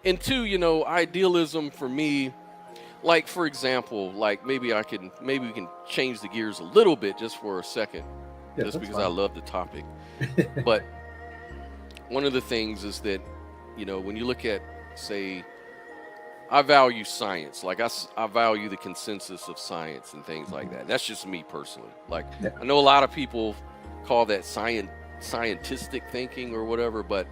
B: and two, idealism for me, like, for example, like maybe we can change the gears a little bit just for a second, just because I love the topic. But one of the things is that, when you look at, say, I value science. Like I value the consensus of science and things like that. That's just me personally. Like I know a lot of people call that scientistic thinking or whatever, but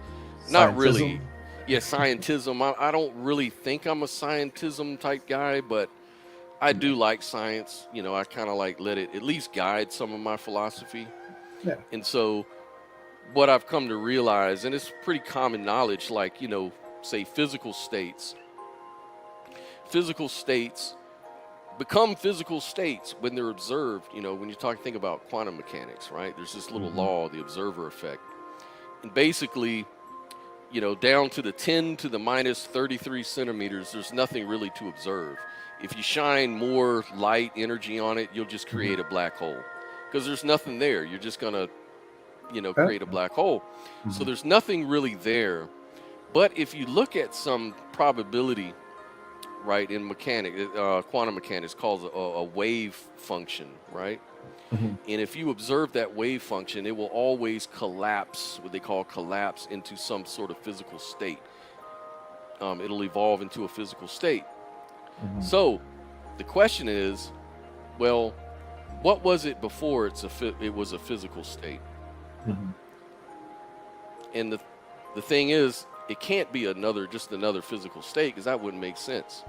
B: not really. Yeah, scientism. I don't really think I'm a scientism type guy, but I do like science. I kind of like let it at least guide some of my philosophy.
N: Yeah.
B: And so what I've come to realize, and it's pretty common knowledge, like, say physical states become physical states when they're observed. When you think about quantum mechanics, right? There's this little law, the observer effect. And basically, down to the 10 to the minus 33 centimeters, there's nothing really to observe. If you shine more light energy on it, you'll just create a black hole because there's nothing there. You're just going to, create a black hole. So there's nothing really there. But if you look at some probability, right, in quantum mechanics, called a wave function, right? And if you observe that wave function, it will always collapse, what they call collapse, into some sort of physical state. It'll evolve into a physical state. So the question is, well, what was it before it was a physical state? And the thing is, it can't be just another physical state, because that wouldn't make sense,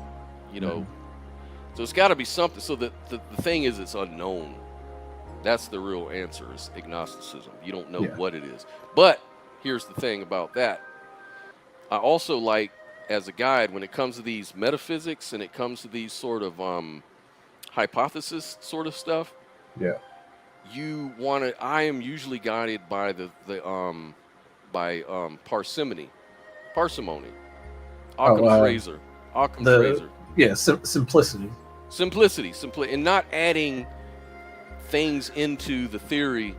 B: So it's got to be something. So the thing is, it's unknown. That's the real answer, is agnosticism. You don't know what it is. But here's the thing about that. I also like, as a guide, when it comes to these metaphysics and it comes to these sort of hypothesis sort of stuff.
N: Yeah.
B: I am usually guided by parsimony. Occam's razor.
N: Yeah, simplicity.
B: And not adding things into the theory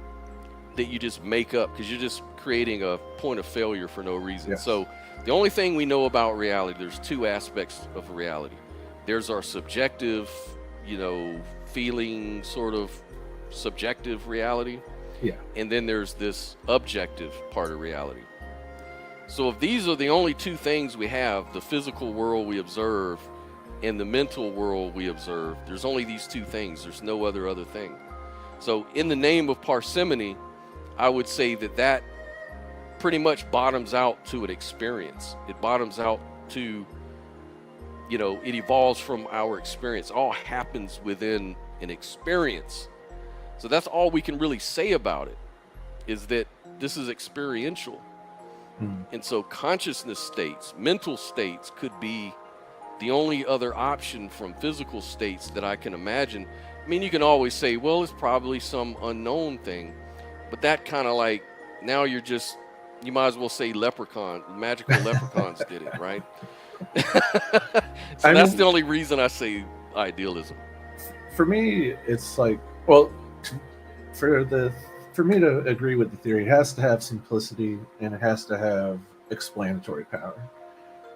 B: that you just make up, because you're just creating a point of failure for no reason.
N: Yes.
B: So the only thing we know about reality, there's two aspects of reality. There's our subjective, feeling, sort of subjective reality.
N: Yeah.
B: And then there's this objective part of reality. So if these are the only two things we have, the physical world we observe and the mental world we observe, there's only these two things. There's no other thing. So in the name of parsimony, I would say that pretty much bottoms out to an experience. It bottoms out to, it evolves from our experience. It all happens within an experience. So that's all we can really say about it, is that this is experiential. And so consciousness states, mental states, could be the only other option from physical states that I can imagine. I mean, you can always say, well, it's probably some unknown thing, but that kind of like, now you might as well say magical leprechauns did it, right? So that's the only reason I say idealism.
N: For me, it's like, well, for me to agree with the theory, it has to have simplicity and it has to have explanatory power.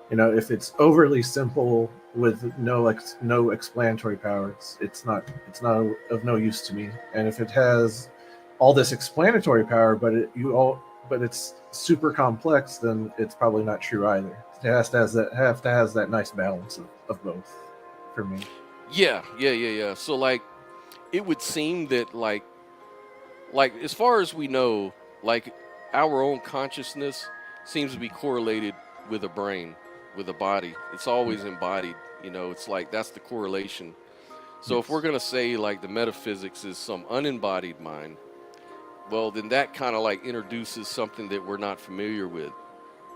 N: If it's overly simple with no explanatory power, it's not of no use to me. And if it has all this explanatory power, but it's super complex, then it's probably not true either. It has to have that nice balance of both, for me.
B: Yeah. So like, it would seem that like as far as we know, like our own consciousness seems to be correlated with a brain, with a body. It's always embodied, it's like, that's the correlation. So if we're going to say like the metaphysics is some unembodied mind, well, then that kind of like introduces something that we're not familiar with,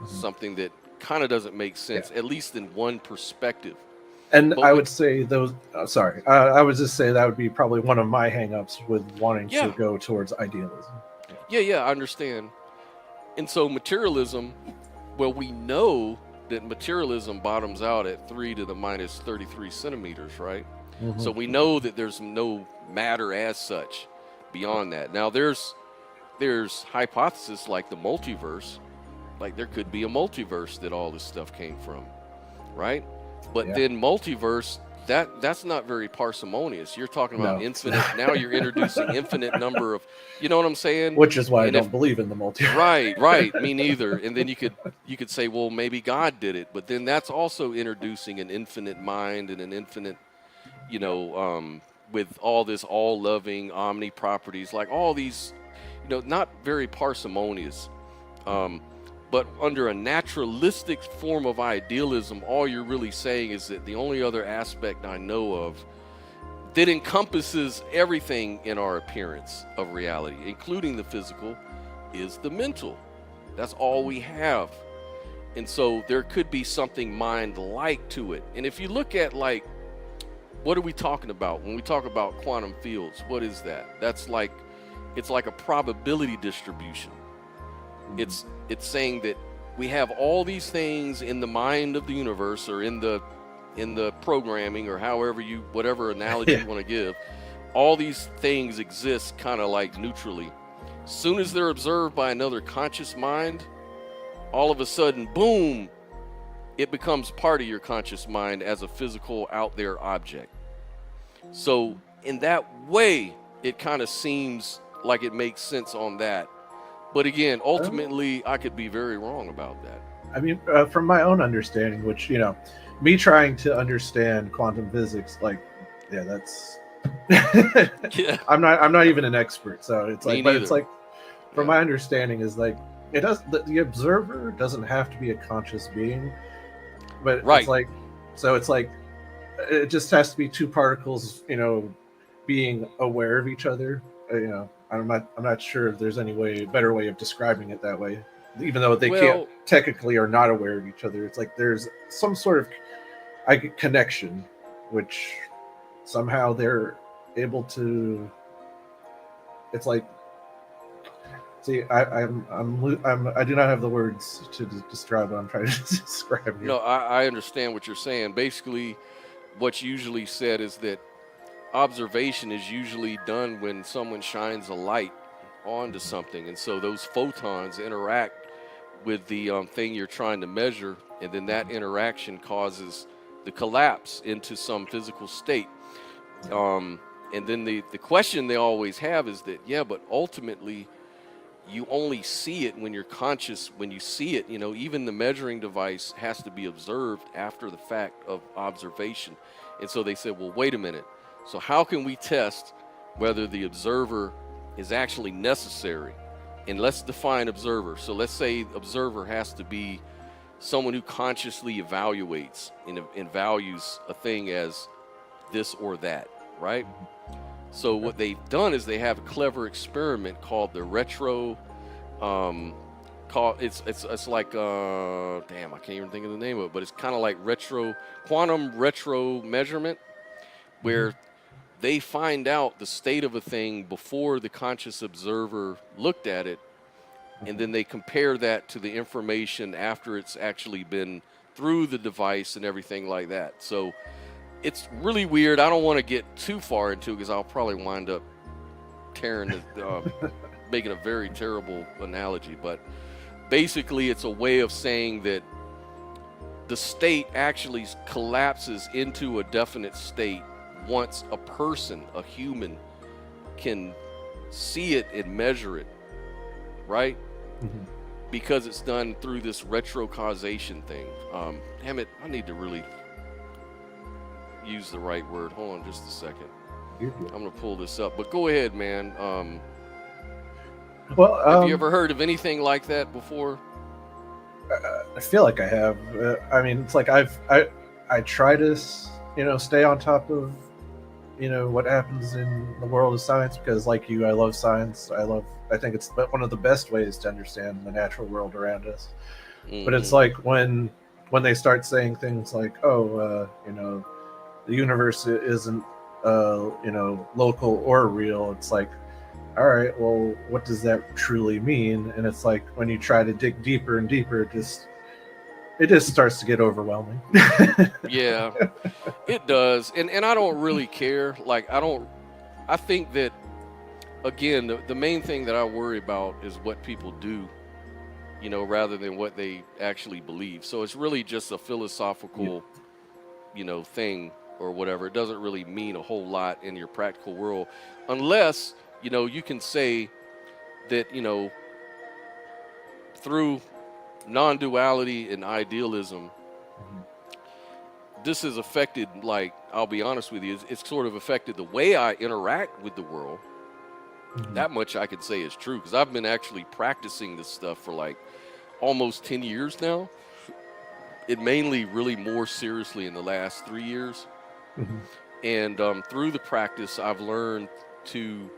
B: something that kind of doesn't make sense, at least in one perspective.
N: And I would say those, I would just say that would be probably one of my hangups with wanting to go towards idealism.
B: Yeah, I understand. And so materialism, well, we know that materialism bottoms out at 3 to the minus 33 centimeters, right? So we know that there's no matter as such beyond that. Now there's hypotheses like the multiverse, like there could be a multiverse that all this stuff came from, right? But then multiverse, that's not very parsimonious. You're talking about infinite. Now you're introducing infinite number of, you know what I'm saying?
N: Which is why I don't believe in the multiverse.
B: Right. Me neither. And then you could say, well, maybe God did it, but then that's also introducing an infinite mind and an infinite, with all this all-loving omni properties, like all these, not very parsimonious. But under a naturalistic form of idealism, all you're really saying is that the only other aspect I know of that encompasses everything in our appearance of reality, including the physical, is the mental. That's all we have. And so there could be something mind-like to it. And if you look at, like, what are we talking about when we talk about quantum fields? What is that? It's like a probability distribution. It's saying that we have all these things in the mind of the universe, or in the programming, or whatever analogy you want to give. All these things exist kind of like neutrally. Soon as they're observed by another conscious mind, all of a sudden, boom, it becomes part of your conscious mind as a physical out there object. So in that way, it kind of seems like it makes sense on that. But again, ultimately, I could be very wrong about that.
N: I mean, from my own understanding, which, me trying to understand quantum physics, that's
B: Yeah.
N: I'm not even an expert, so it's
B: Me
N: like, but
B: neither.
N: it's like, from my understanding is like, the observer doesn't have to be a conscious being, but
B: Right.
N: it's like, so it's like, it just has to be two particles, being aware of each other. I'm not sure if there's any better way of describing it that way, even though they can't technically are not aware of each other. It's like there's some sort of connection, which somehow they're able to. It's like, see, I do not have the words to describe what I'm trying to describe here.
B: No, I understand what you're saying. Basically, what's usually said is that observation is usually done when someone shines a light onto something, and so those photons interact with the thing you're trying to measure, and then that interaction causes the collapse into some physical state. And then the question they always have is that, but ultimately you only see it when you're conscious. When you see it, even the measuring device has to be observed after the fact of observation. And so they said, well, wait a minute. So how can we test whether the observer is actually necessary? And let's define observer. So let's say observer has to be someone who consciously evaluates and values a thing as this or that, right? So what they've done is they have a clever experiment called the retro, it's like damn, I can't even think of the name of it, but it's kind of like quantum retro measurement, where they find out the state of a thing before the conscious observer looked at it, and then they compare that to the information after it's actually been through the device and everything like that. So it's really weird. I don't want to get too far into it because I'll probably wind up making a very terrible analogy. But basically, it's a way of saying that the state actually collapses into a definite state once a person, a human, can see it and measure it, right?
N: Mm-hmm.
B: Because it's done through this retrocausation thing. Damn it, I need to really use the right word. Hold on just a second. I'm going to pull this up. But go ahead, man. Have you ever heard of anything like that before?
N: I feel like I have. I mean, it's like I try to, stay on top of, what happens in the world of science, because like you, I love science. I think it's one of the best ways to understand the natural world around us. Mm-hmm. But it's like when they start saying things like, the universe isn't, local or real. It's like, all right, well, what does that truly mean? And it's like when you try to dig deeper and deeper, it just starts to get overwhelming.
B: Yeah, it does. And I don't really care. I think that, again, the main thing that I worry about is what people do, rather than what they actually believe. So it's really just a philosophical, thing or whatever. It doesn't really mean a whole lot in your practical world, unless, you can say that, through non-duality and idealism, this has affected, I'll be honest with you, it's sort of affected the way I interact with the world. Mm-hmm. That much I could say is true, because I've been actually practicing this stuff for almost 10 years now. It mainly really more seriously in the last 3 years. Mm-hmm. And through the practice, I've learned to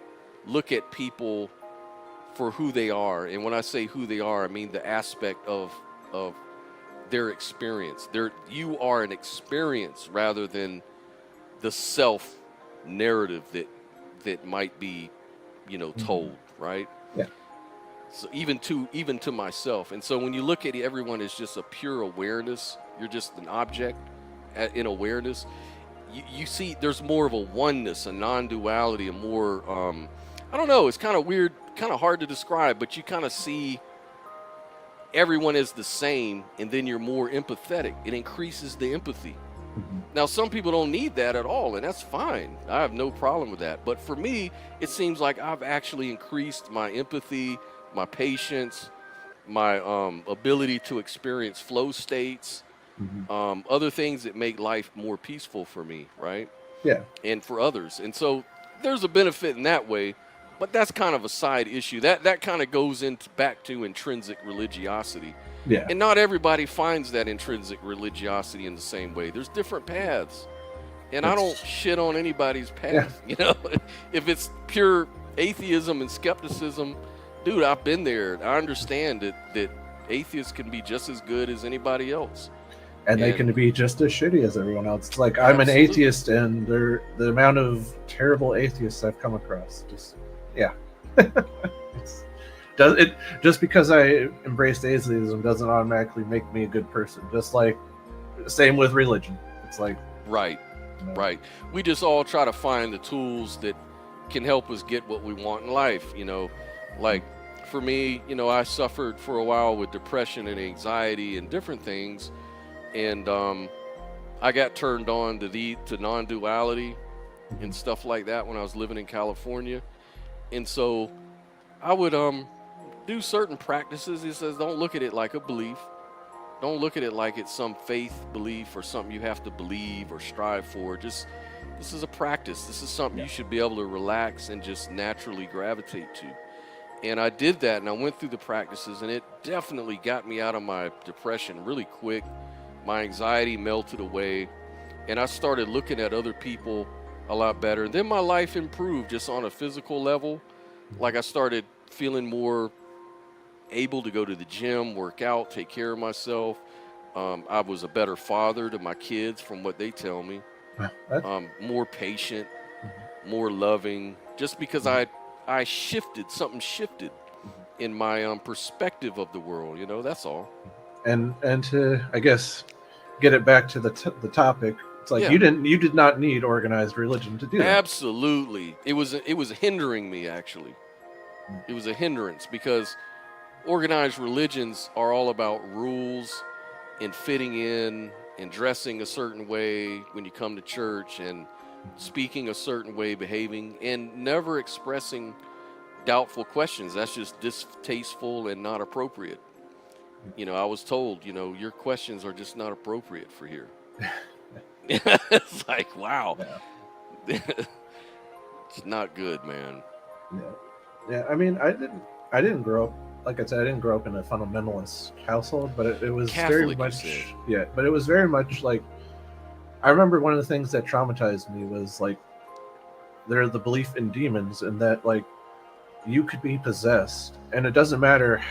B: look at people for who they are. And when I say who they are, I mean the aspect of their experience. You are an experience rather than the self narrative that might be, told, right?
N: Yeah.
B: So even to myself. And so when you look at everyone as just a pure awareness, you're just an object in awareness. You see there's more of a oneness, a non-duality, a more I don't know, it's kind of weird, kind of hard to describe, but you kind of see everyone as the same, and then you're more empathetic. It increases the empathy. Now, some people don't need that at all, and that's fine. I have no problem with that. But for me, it seems like I've actually increased my empathy, my patience, my ability to experience flow states, other things that make life more peaceful for me, right?
N: Yeah.
B: And for others. And so there's a benefit in that way, but that's kind of a side issue. That kind of goes back to intrinsic religiosity.
N: Yeah.
B: And not everybody finds that intrinsic religiosity in the same way. There's different paths. And I don't shit on anybody's path. You know, if it's pure atheism and skepticism, dude, I've been there. I understand that atheists can be just as good as anybody else.
N: And they can be just as shitty as everyone else. It's like I'm an atheist, and the amount of terrible atheists I've come across, just just because I embraced atheism doesn't automatically make me a good person. Just like same with religion. It's like
B: right. We just all try to find the tools that can help us get what we want in life. You know, like for me, you know, I suffered for a while with depression and anxiety and different things. And I got turned on to non-duality and stuff like that when I was living in California. And so I would do certain practices. He says, don't look at it like a belief. Don't look at it like it's some faith belief or something you have to believe or strive for. Just, this is a practice. This is something you should be able to relax and just naturally gravitate to. And I did that, and I went through the practices, and it definitely got me out of my depression really quick. My anxiety melted away, and I started looking at other people a lot better. And then my life improved just on a physical level. Like I started feeling more able to go to the gym, work out, take care of myself. I was a better father to my kids from what they tell me. More patient, more loving, just because I shifted, something shifted in my perspective of the world, you know, that's all.
N: And to, I guess, get it back to the topic, it's like you did not need organized religion to do that.
B: Absolutely. It was hindering me, actually. It was a hindrance because organized religions are all about rules and fitting in and dressing a certain way when you come to church and speaking a certain way, behaving, and never expressing doubtful questions. That's just distasteful and not appropriate. You know, I was told, you know, your questions are just not appropriate for here. It's like, wow. It's not good, man.
N: Yeah. I mean, I didn't grow up, like I said, I didn't grow up in a fundamentalist household, but it was
B: Catholic,
N: very much, but it was very much like, I remember one of the things that traumatized me was like, the belief in demons, and that like, you could be possessed, and it doesn't matter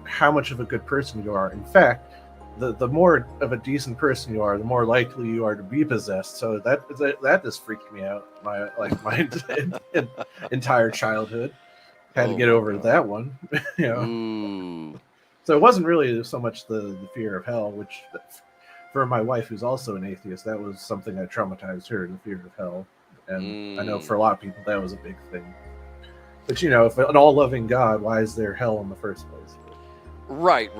N: how much of a good person you are. In fact, the more of a decent person you are, the more likely you are to be possessed. So that just freaked me out. My entire childhood. Had to get over that one. You know. So it wasn't really so much the fear of hell, which for my wife, who's also an atheist, that was something that traumatized her, the fear of hell. And I know for a lot of people that was a big thing. But you know, if an all-loving God, why is there hell in the first place?
B: Right.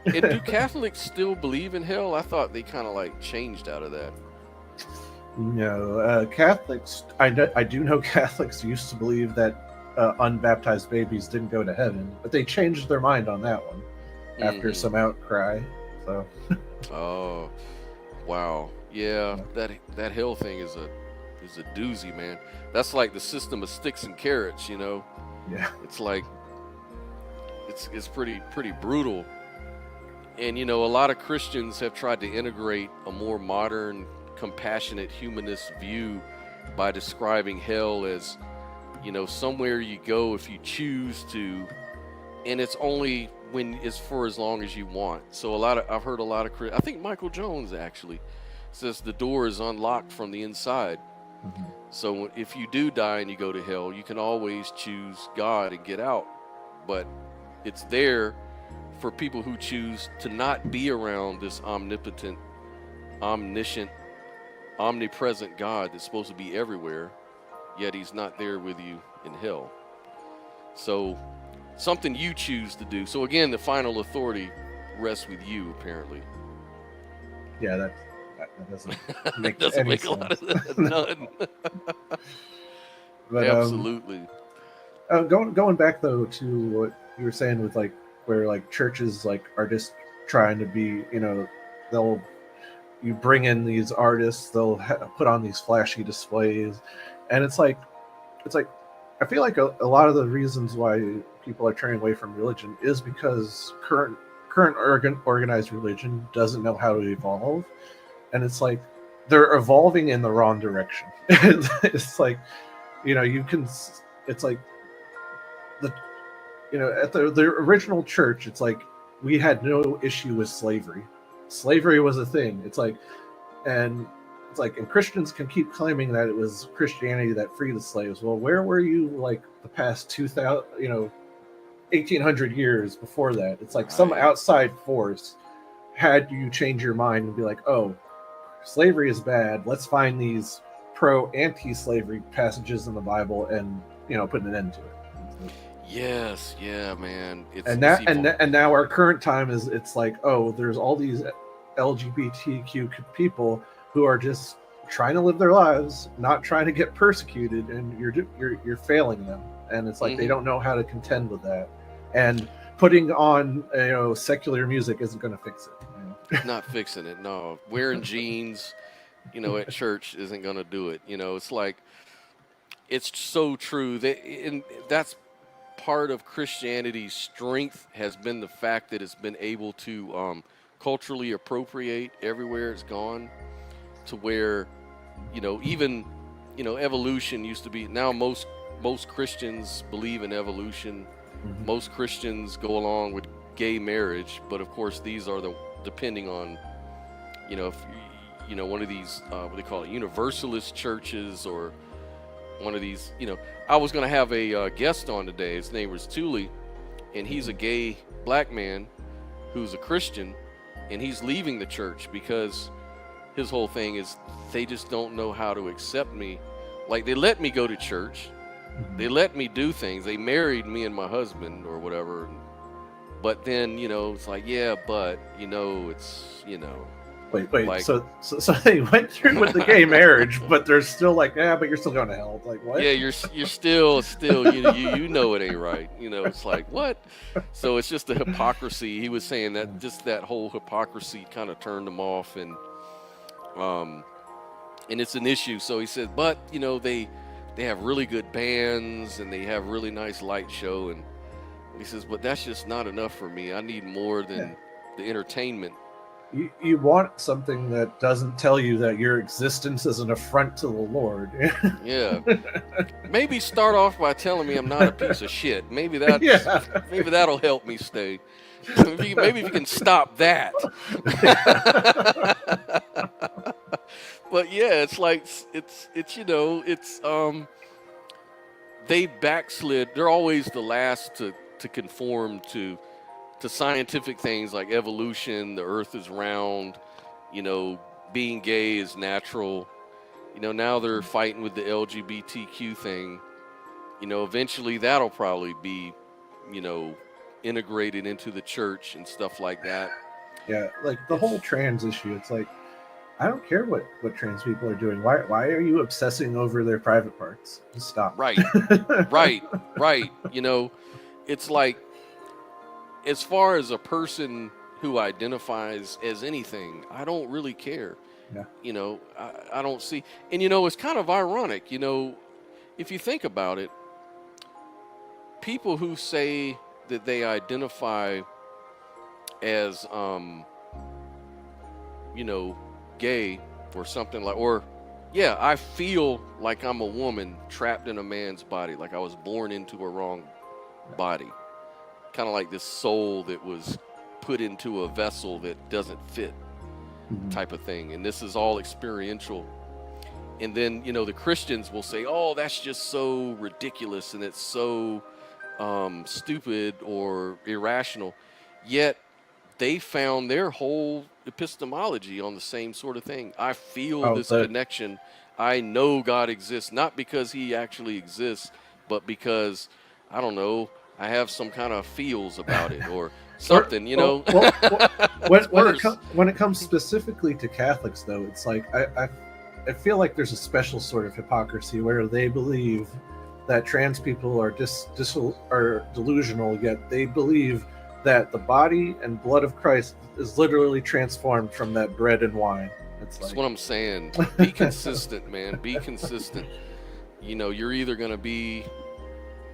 B: And do Catholics still believe in hell? I thought they kind of like changed out of that.
N: No, Catholics. I do know Catholics used to believe that unbaptized babies didn't go to heaven, but they changed their mind on that one after some outcry. So.
B: Oh, wow. Yeah, that hell thing is a doozy, man. That's like the system of sticks and carrots, you know.
N: Yeah.
B: It's like it's pretty brutal. And you know, a lot of Christians have tried to integrate a more modern, compassionate, humanist view by describing hell as, you know, somewhere you go if you choose to, and it's only when it's for as long as you want. So I've heard a lot of I think Michael Jones actually says the door is unlocked from the inside. So if you do die and you go to hell, you can always choose God and get out. But It's there for people who choose to not be around this omnipotent, omniscient, omnipresent God that's supposed to be everywhere, yet he's not there with you in hell. So something you choose to do. So again, the final authority rests with you, apparently.
N: Yeah, that doesn't make
B: Doesn't
N: any
B: make
N: sense.
B: a lot of none.
N: But,
B: Absolutely.
N: Going back though to what you were saying with like where like churches like are just trying to be, you bring in these artists, they'll put on these flashy displays, and it's like I feel like a lot of the reasons why people are turning away from religion is because current organized religion doesn't know how to evolve, and it's like they're evolving in the wrong direction. It's like it's like at the original church, it's like we had no issue with slavery. Slavery was a thing. And Christians can keep claiming that it was Christianity that freed the slaves. Well, where were you like the past 1800 years before that? It's like some outside force had you change your mind and be like, oh, slavery is bad. Let's find these anti-slavery passages in the Bible and put an end to it.
B: Yes, yeah, man.
N: And now our current time is it's like, oh, there's all these LGBTQ people who are just trying to live their lives, not trying to get persecuted, and you're failing them. And it's like they don't know how to contend with that. And putting on secular music isn't going to fix it.
B: Not fixing it. No, wearing jeans, at church isn't going to do it. It's like it's so true and that's part of Christianity's strength has been the fact that it's been able to culturally appropriate everywhere it's gone, to where even evolution used to be. Now most Christians believe in evolution. Mm-hmm. Most Christians go along with gay marriage, but of course these are depending on if one of these what they call it, universalist churches, or one of these. I was going to have a guest on today. His name was Thule, and he's a gay black man who's a Christian, and he's leaving the church because his whole thing is they just don't know how to accept me. Like, they let me go to church, they let me do things, they married me and my husband or whatever, but then it's like, yeah, but it's
N: Wait.
B: Like,
N: so they went through with the gay marriage, but they're still like, but you're still going to hell. Like, what?
B: Yeah, you're still you know it ain't right. It's like, what? So it's just the hypocrisy. He was saying that just that whole hypocrisy kind of turned them off, and it's an issue. So he said, but they have really good bands and they have really nice light show, and he says, but that's just not enough for me. I need more than the entertainment.
N: You want something that doesn't tell you that your existence is an affront to the Lord.
B: Yeah. Maybe start off by telling me I'm not a piece of shit. Maybe that'll help me stay. Maybe if you can stop that. But yeah, it's like it's they backslid. They're always the last to conform to scientific things like evolution, the earth is round, being gay is natural. Now they're fighting with the LGBTQ thing. Eventually that'll probably be, integrated into the church and stuff like that.
N: Yeah, like the whole trans issue, it's like, I don't care what trans people are doing. Why are you obsessing over their private parts? Just stop.
B: Right. Right. It's like, as far as a person who identifies as anything, I don't really care.
N: Yeah.
B: I don't see. And, it's kind of ironic, if you think about it, people who say that they identify as, gay or something like, I feel like I'm a woman trapped in a man's body, like I was born into a wrong body. Kind of like this soul that was put into a vessel that doesn't fit, type of thing. And this is all experiential. And then, the Christians will say, oh, that's just so ridiculous, and it's so stupid or irrational, yet they found their whole epistemology on the same sort of thing. I feel this connection. I know God exists, not because he actually exists, but because, I don't know, I have some kind of feels about it or something, you know.
N: When it comes specifically to Catholics, though, it's like I feel like there's a special sort of hypocrisy where they believe that trans people are are delusional, yet they believe that the body and blood of Christ is literally transformed from that bread and wine.
B: That's what I'm saying. Be consistent, man. Be consistent. You know, you're either going to be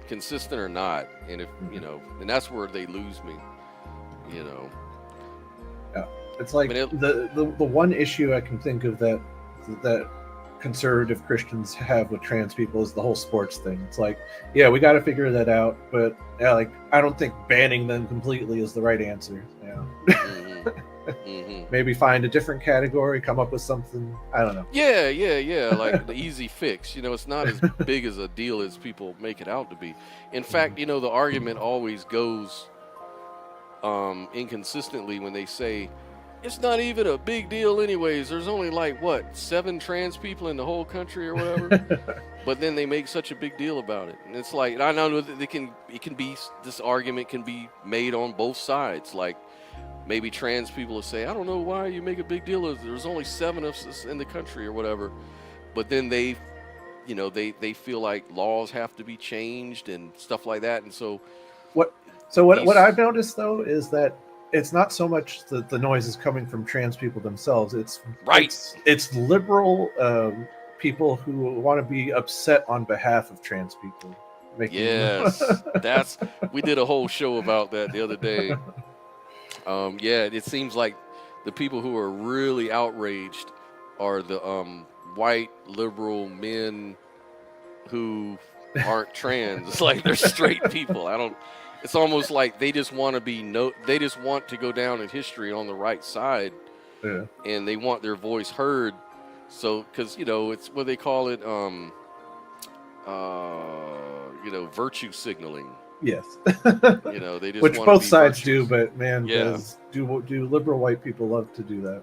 B: consistent or not. And if, you know, and that's where they lose me, you know.
N: Yeah. It's like the one issue I can think of that conservative Christians have with trans people is the whole sports thing. It's like, yeah, we got to figure that out, but yeah, like I don't think banning them completely is the right answer. Yeah. Maybe find a different category, come up with something. I don't know.
B: Yeah. Like the easy fix. You know, it's not as big as a deal as people make it out to be. In fact, you know, the argument always goes inconsistently when they say, it's not even a big deal anyways. There's only like, 7 trans people in the whole country or whatever. But then they make such a big deal about it. And it's like, I know that this argument can be made on both sides. Like maybe trans people will say, I don't know why you make a big deal of there's only 7 of us in the country or whatever. But then they feel like laws have to be changed and stuff like that. And so
N: what I've noticed though is that it's not so much that the noise is coming from trans people themselves. It's liberal people who want to be upset on behalf of trans people.
B: Yes, we did a whole show about that the other day. It seems like the people who are really outraged are the white liberal men who aren't trans. It's like they're straight people. It's almost like they just want to they just want to go down in history on the right side, and they want their voice heard. So, because you know, it's what they call it, virtue signaling.
N: Yes.
B: You know, they just
N: which
B: want
N: both sides
B: virtuous.
N: do, but man, do liberal white people love to do that?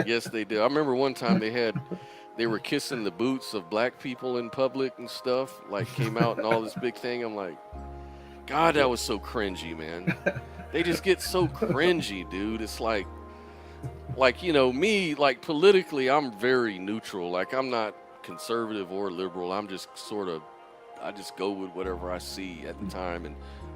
B: Yes, they do. I remember one time they were kissing the boots of black people in public and stuff. Like came out and all this big thing. I'm like, God, that was so cringy, man. They just get so cringy, dude. It's like, you know, me, like politically, I'm very neutral. Like I'm not conservative or liberal. I'm just I just go with whatever I see at the time.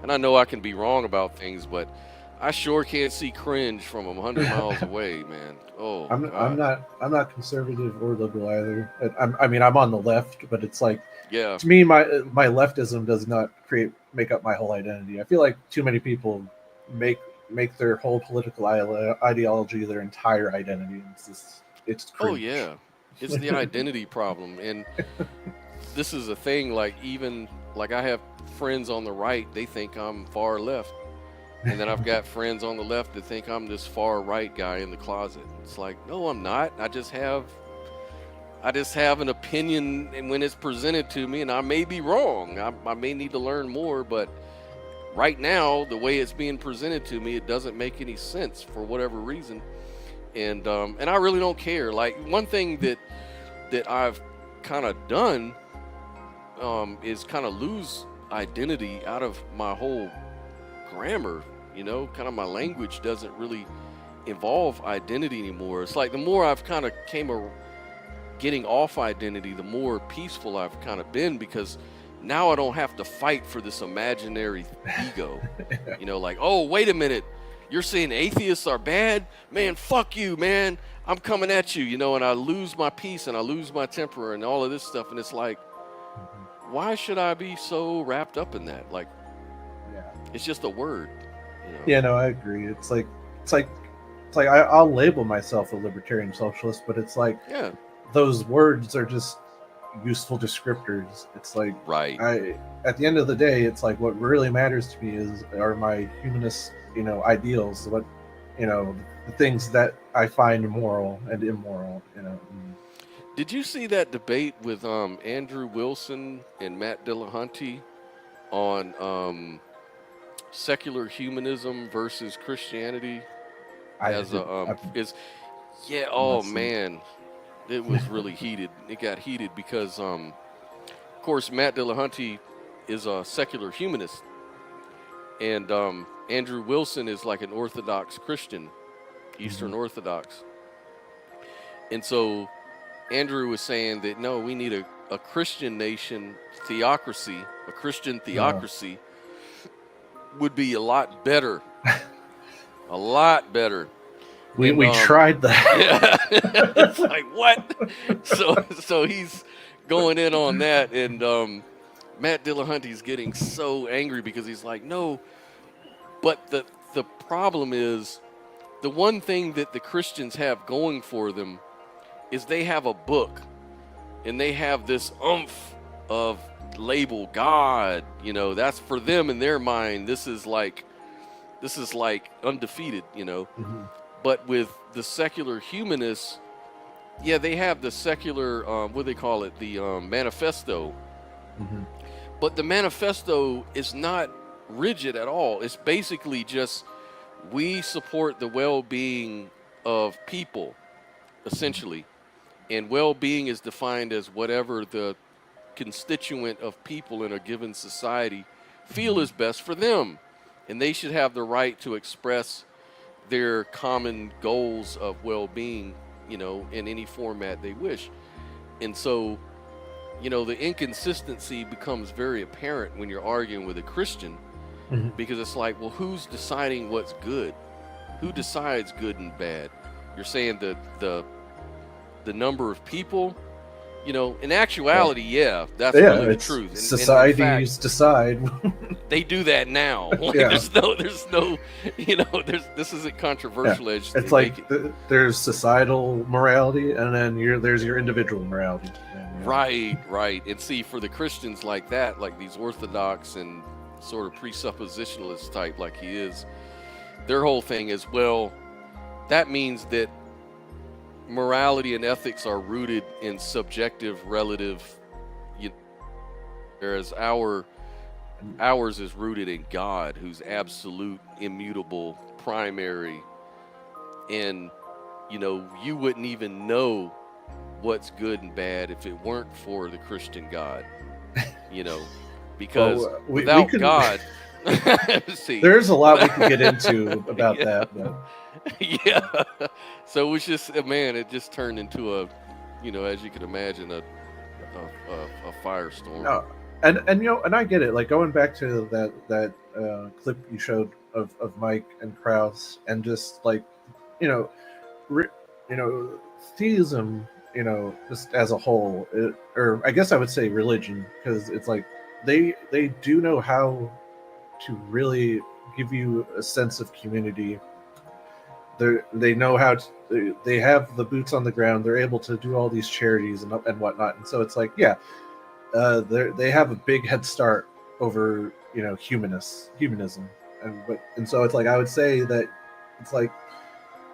B: And I know I can be wrong about things, but I sure can't see cringe from 100 miles away, man. Oh,
N: I'm not conservative or liberal either. I'm on the left, but it's like, to me, my leftism does not make up my whole identity. I feel like too many people make their whole political ideology their entire identity. It's cringe.
B: Oh yeah, it's the identity problem, and this is a thing. Like even like I have friends on the right, they think I'm far left. And then I've got friends on the left that think I'm this far right guy in the closet. It's like, no, I'm not. I just have an opinion, and when it's presented to me, and I may be wrong. I may need to learn more, but right now, the way it's being presented to me, it doesn't make any sense for whatever reason. And I really don't care. Like one thing that I've kind of done is kind of lose identity out of my whole grammar, you know, kind of my language doesn't really involve identity anymore. It's like the more I've kind of getting off identity, the more peaceful I've kind of been, because now I don't have to fight for this imaginary ego. You know, like, oh, wait a minute, you're saying atheists are bad? Man, fuck you, man. I'm coming at you, you know, and I lose my peace and I lose my temper and all of this stuff. And it's like, why should I be so wrapped up in that? Like, it's just a word, you know?
N: Yeah, no, I agree. It's like I'll label myself a libertarian socialist, but it's like, those words are just useful descriptors. It's like, at the end of the day, it's like what really matters to me are my humanist, you know, ideals. What, you know, the things that I find moral and immoral, you know.
B: Did you see that debate with Andrew Wilson and Matt Dillahunty on secular humanism versus Christianity. Man, it was really heated. It got heated because of course Matt Dillahunty is a secular humanist, and Andrew Wilson is like an Orthodox Christian, Eastern Orthodox. And so Andrew was saying that no, we need a Christian nation theocracy, a Christian theocracy would be a lot better. A lot better.
N: We tried that.
B: Yeah. It's like, what? So he's going in on that, and Matt Dillahunty's getting so angry because he's like, no, but the problem is, the one thing that the Christians have going for them is they have a book, and they have this oomph of label God. You know, that's for them in their mind. This is like undefeated. You know, but with the secular humanists, yeah, they have the secular what do they call it? The manifesto. But the manifesto is not rigid at all. It's basically just, we support the well-being of people, essentially. And well-being is defined as whatever the constituent of people in a given society feel is best for them. And they should have the right to express their common goals of well-being, you know, in any format they wish. And so, you know, the inconsistency becomes very apparent when you're arguing with a Christian, because it's like, well, who's deciding what's good? Who decides good and bad? You're saying the number of people, you know, in actuality, that's really the truth.
N: Societies decide.
B: They do that now. Like, there's no, you know, this isn't controversial.
N: It's like there's societal morality, and then there's your individual morality.
B: Right. And see, for the Christians like that, like these Orthodox and sort of presuppositionalist type like he is, their whole thing is, well, that means that morality and ethics are rooted in subjective, relative, whereas ours is rooted in God, who's absolute, immutable, primary. And, you know, you wouldn't even know what's good and bad if it weren't for the Christian God, you know, because without God, see,
N: there's a lot we could get into about that. But.
B: Yeah. So it was just, man, it just turned into a, you know, as you can imagine, a firestorm.
N: No. And you know, and I get it. Like, going back to that clip you showed of Mike and Krause, and just like, you know, theism, you know, just as a whole, or I guess I would say religion, because it's like they do know how to really give you a sense of community. They know how to, they have the boots on the ground. They're able to do all these charities and whatnot. And so it's like, they have a big head start over, you know, humanism. And so it's like, I would say that it's like,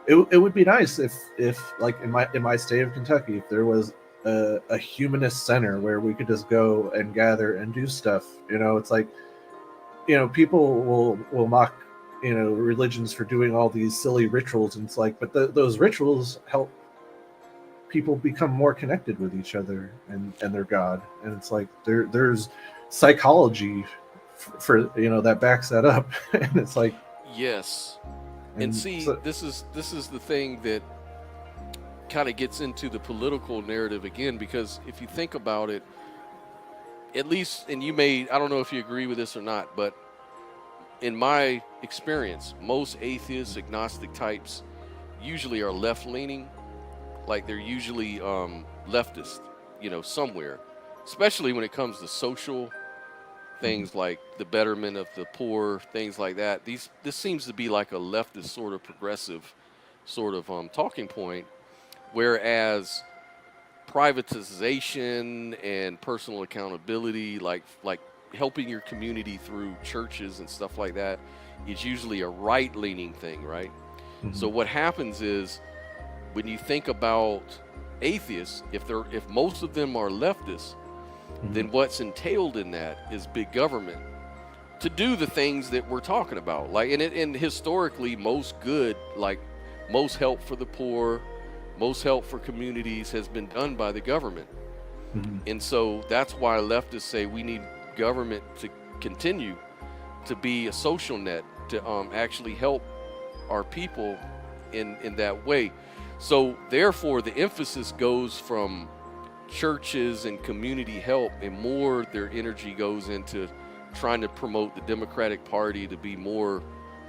N: it would be nice if like in my state of Kentucky, if there was a humanist center where we could just go and gather and do stuff. You know, it's like, you know, people will mock, you know, religions for doing all these silly rituals, and it's like, but those rituals help people become more connected with each other and their God. And it's like there's psychology for you know, that backs that up. And it's like,
B: yes. And see, so, this is the thing that kind of gets into the political narrative again, because if you think about it, at least, and I don't know if you agree with this or not, but in my experience, most atheists, agnostic types usually are left-leaning. Like, they're usually leftist, you know, somewhere, especially when it comes to social things like the betterment of the poor, things like that. This seems to be like a leftist sort of progressive sort of talking point, whereas privatization and personal accountability, like helping your community through churches and stuff like that, is usually a right-leaning thing, right? So what happens is, when you think about atheists, if most of them are leftists, then what's entailed in that is big government. to do the things that we're talking about. Like, and historically, most good, like most help for the poor, most help for communities has been done by the government. And so that's why leftists say we need government to continue to be a social net to actually help our people in that way. So therefore, the emphasis goes from churches and community help, and more their energy goes into trying to promote the Democratic Party to be more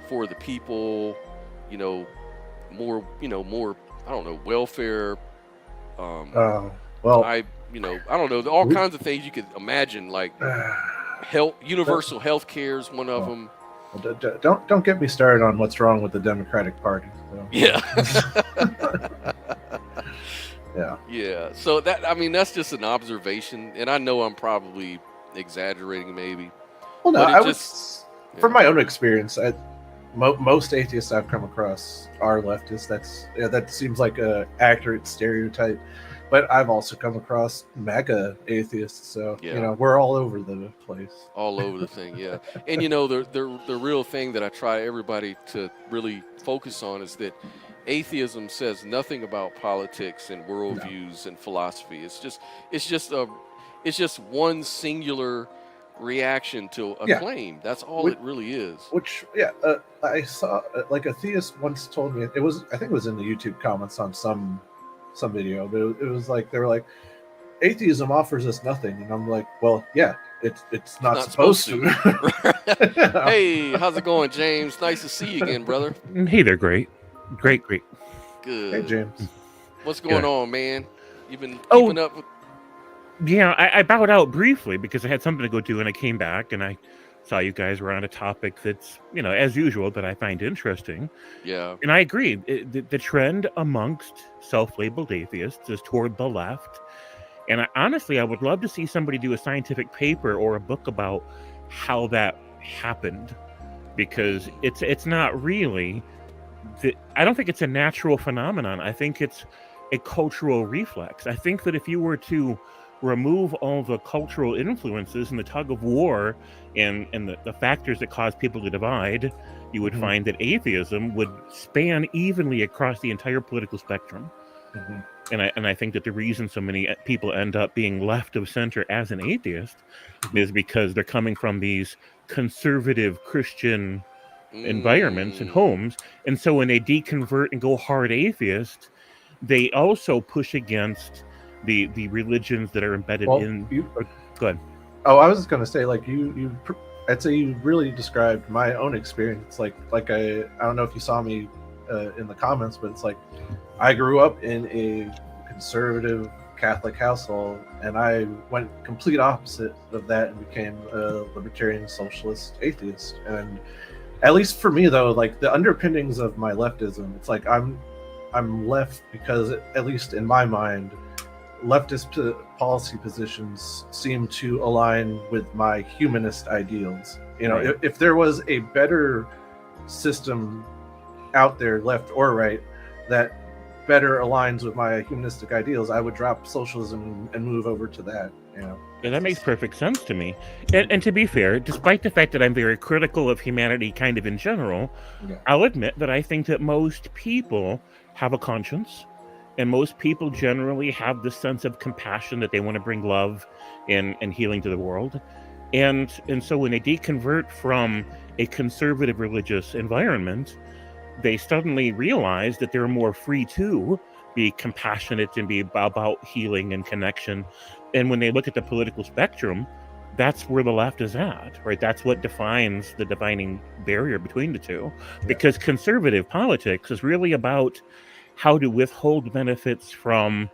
B: for the people, more, I don't know, welfare.
N: Well,
B: I don't know, all kinds of things you could imagine, like universal health care is one of them.
N: Don't get me started on what's wrong with the Democratic Party. So.
B: Yeah.
N: Yeah.
B: So that's just an observation, and I know I'm probably exaggerating, maybe.
N: Well, no,
B: but
N: from my own experience, most atheists I've come across are leftists. That seems like a accurate stereotype. But I've also come across mega atheists, so we're all over the place.
B: All over the thing, yeah. And the real thing that I try everybody to really focus on is that atheism says nothing about politics and worldviews and philosophy. It's just one singular reaction to a claim. That's all it really is.
N: I saw like a theist once told me, I think it was in the YouTube comments on some video, but it was like they were like, atheism offers us nothing, and I'm like, well, yeah, it's not supposed to.
B: Hey, how's it going, James? Nice to see you again, brother.
O: Hey there, great.
B: Good.
N: Hey, James.
B: What's going on, man? You've been keeping up with...
O: Yeah, I bowed out briefly because I had something to go do, and I came back and I saw you guys were on a topic that's, as usual, that I find interesting.
B: Yeah.
O: And I agree. The trend amongst self-labeled atheists is toward the left. And honestly, I would love to see somebody do a scientific paper or a book about how that happened, because it's not really... I don't think it's a natural phenomenon. I think it's a cultural reflex. I think that if you were to remove all the cultural influences and the tug of war and the factors that cause people to divide, you would find that atheism would span evenly across the entire political spectrum. And I think that the reason so many people end up being left of center as an atheist is because they're coming from these conservative Christian environments and homes. And so when they deconvert and go hard atheist, they also push against the religions that are embedded in. Go ahead.
N: Oh, I was just going to say, like I'd say you really described my own experience. Like I don't know if you saw me in the comments, but it's like I grew up in a conservative Catholic household, and I went complete opposite of that and became a libertarian socialist atheist. And at least for me, though, like the underpinnings of my leftism, it's like I'm left because, at least in my mind, leftist policy positions seem to align with my humanist ideals.
O: Right.
N: If there was a better system out there, left or right, that better aligns with my humanistic ideals, I would drop socialism and move over to that.
O: Yeah, that makes perfect sense to me. And to be fair, despite the fact that I'm very critical of humanity kind of in general, I'll admit that I think that most people have a conscience, and most people generally have this sense of compassion that they want to bring love and healing to the world. And so when they deconvert from a conservative religious environment, they suddenly realize that they're more free to be compassionate and be about healing and connection. And when they look at the political spectrum, that's where the left is at, right? That's what defines the dividing barrier between the two. Because conservative politics is really about how to withhold benefits from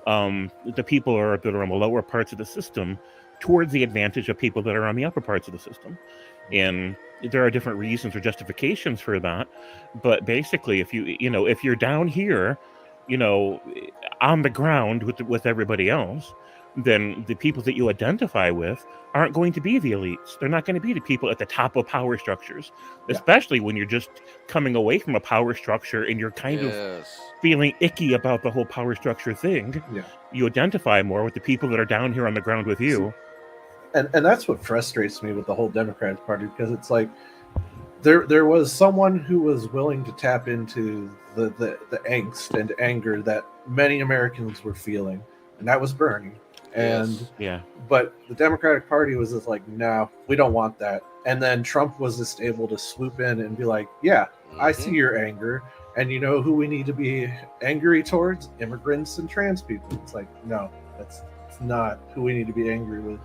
O: the people that are on the lower parts of the system towards the advantage of people that are on the upper parts of the system. And there are different reasons or justifications for that. But basically, if you're down here, on the ground with everybody else, then the people that you identify with aren't going to be the elites. They're not going to be the people at the top of power structures, especially when you're just coming away from a power structure and you're kind of feeling icky about the whole power structure thing. You identify more with the people that are down here on the ground with you.
N: and that's what frustrates me with the whole Democratic Party, because it's like there was someone who was willing to tap into the angst and anger that many Americans were feeling, and that was Bernie. And
O: Yeah.
N: but the Democratic Party was just like, no, we don't want that. And then Trump was just able to swoop in and be like, yeah, I see your anger, and you know who we need to be angry towards? Immigrants and trans people. It's like, no, that's not who we need to be angry with.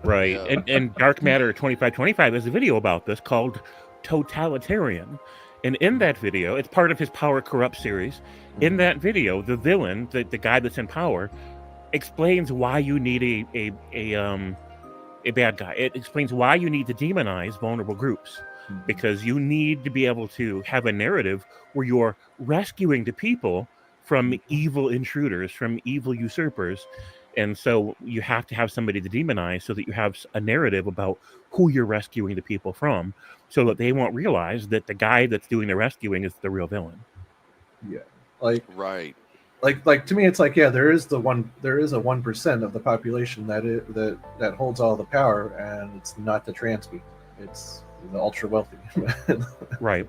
O: Right.
B: Yeah.
O: And Dark Matter 2525 has a video about this called Totalitarian. And in that video, it's part of his Power Corrupt series. In that video, the villain, the guy that's in power, explains why you need a bad guy. It explains why you need to demonize vulnerable groups, because you need to be able to have a narrative where you're rescuing the people from evil intruders, from evil usurpers. And so you have to have somebody to demonize so that you have a narrative about who you're rescuing the people from, so that they won't realize that the guy that's doing the rescuing is the real villain.
N: Yeah. Like
B: Right.
N: like to me, it's like, yeah, there is a 1% of the population that holds all the power, and it's not the trans people, it's the ultra wealthy.
O: Right.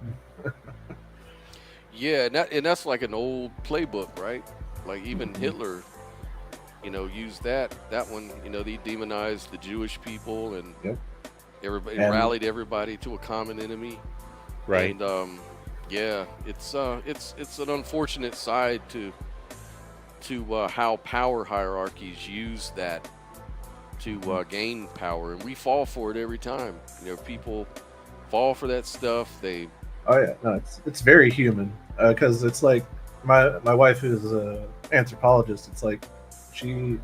B: Yeah, and that's like an old playbook, right? Like even Hitler, used that one. He demonized the Jewish people, and everybody rallied everybody to a common enemy.
O: Right.
B: And yeah, it's an unfortunate side to how power hierarchies use that to gain power, and we fall for it every time. People fall for that stuff.
N: Oh yeah, no, it's very human, because it's like my wife is an anthropologist. It's like she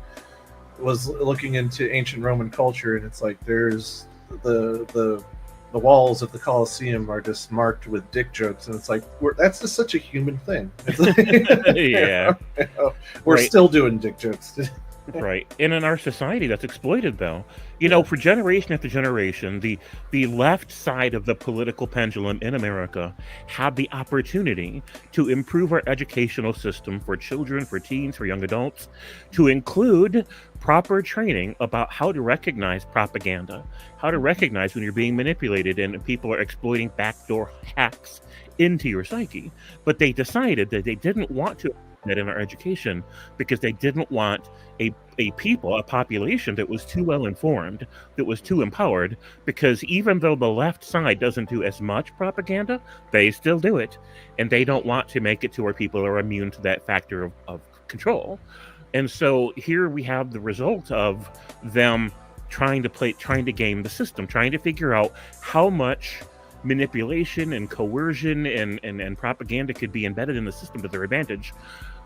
N: was looking into ancient Roman culture, and it's like there's the walls of the Colosseum are just marked with dick jokes, and it's like that's just such a human thing. It's like,
O: Yeah.
N: We're
O: Right.
N: still doing dick jokes.
O: Right. And in our society, that's exploited, though. For generation after generation, the left side of the political pendulum in America had the opportunity to improve our educational system for children, for teens, for young adults, to include proper training about how to recognize propaganda, how to recognize when you're being manipulated and people are exploiting backdoor hacks into your psyche. But they decided that they didn't want to that in our education, because they didn't want a population that was too well informed, that was too empowered, because even though the left side doesn't do as much propaganda, they still do it, and they don't want to make it to where people are immune to that factor of control. And so here we have the result of them trying to game the system, trying to figure out how much manipulation and coercion and propaganda could be embedded in the system to their advantage.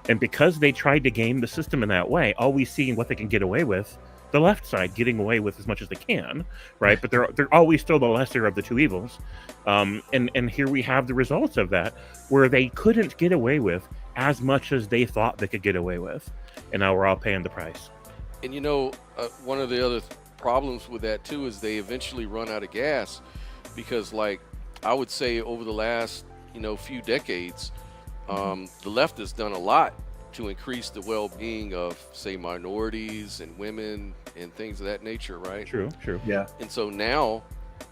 O: And because they tried to game the system in that way, always seeing what they can get away with, the left side getting away with as much as they can, right? But they're always still the lesser of the two evils. And here we have the results of that, where they couldn't get away with as much as they thought they could get away with. And now we're all paying the price.
B: And one of the other problems with that too is they eventually run out of gas, because like I would say over the last few decades, the left has done a lot to increase the well-being of, say, minorities and women and things of that nature, right?
O: True.
N: Yeah.
B: And so now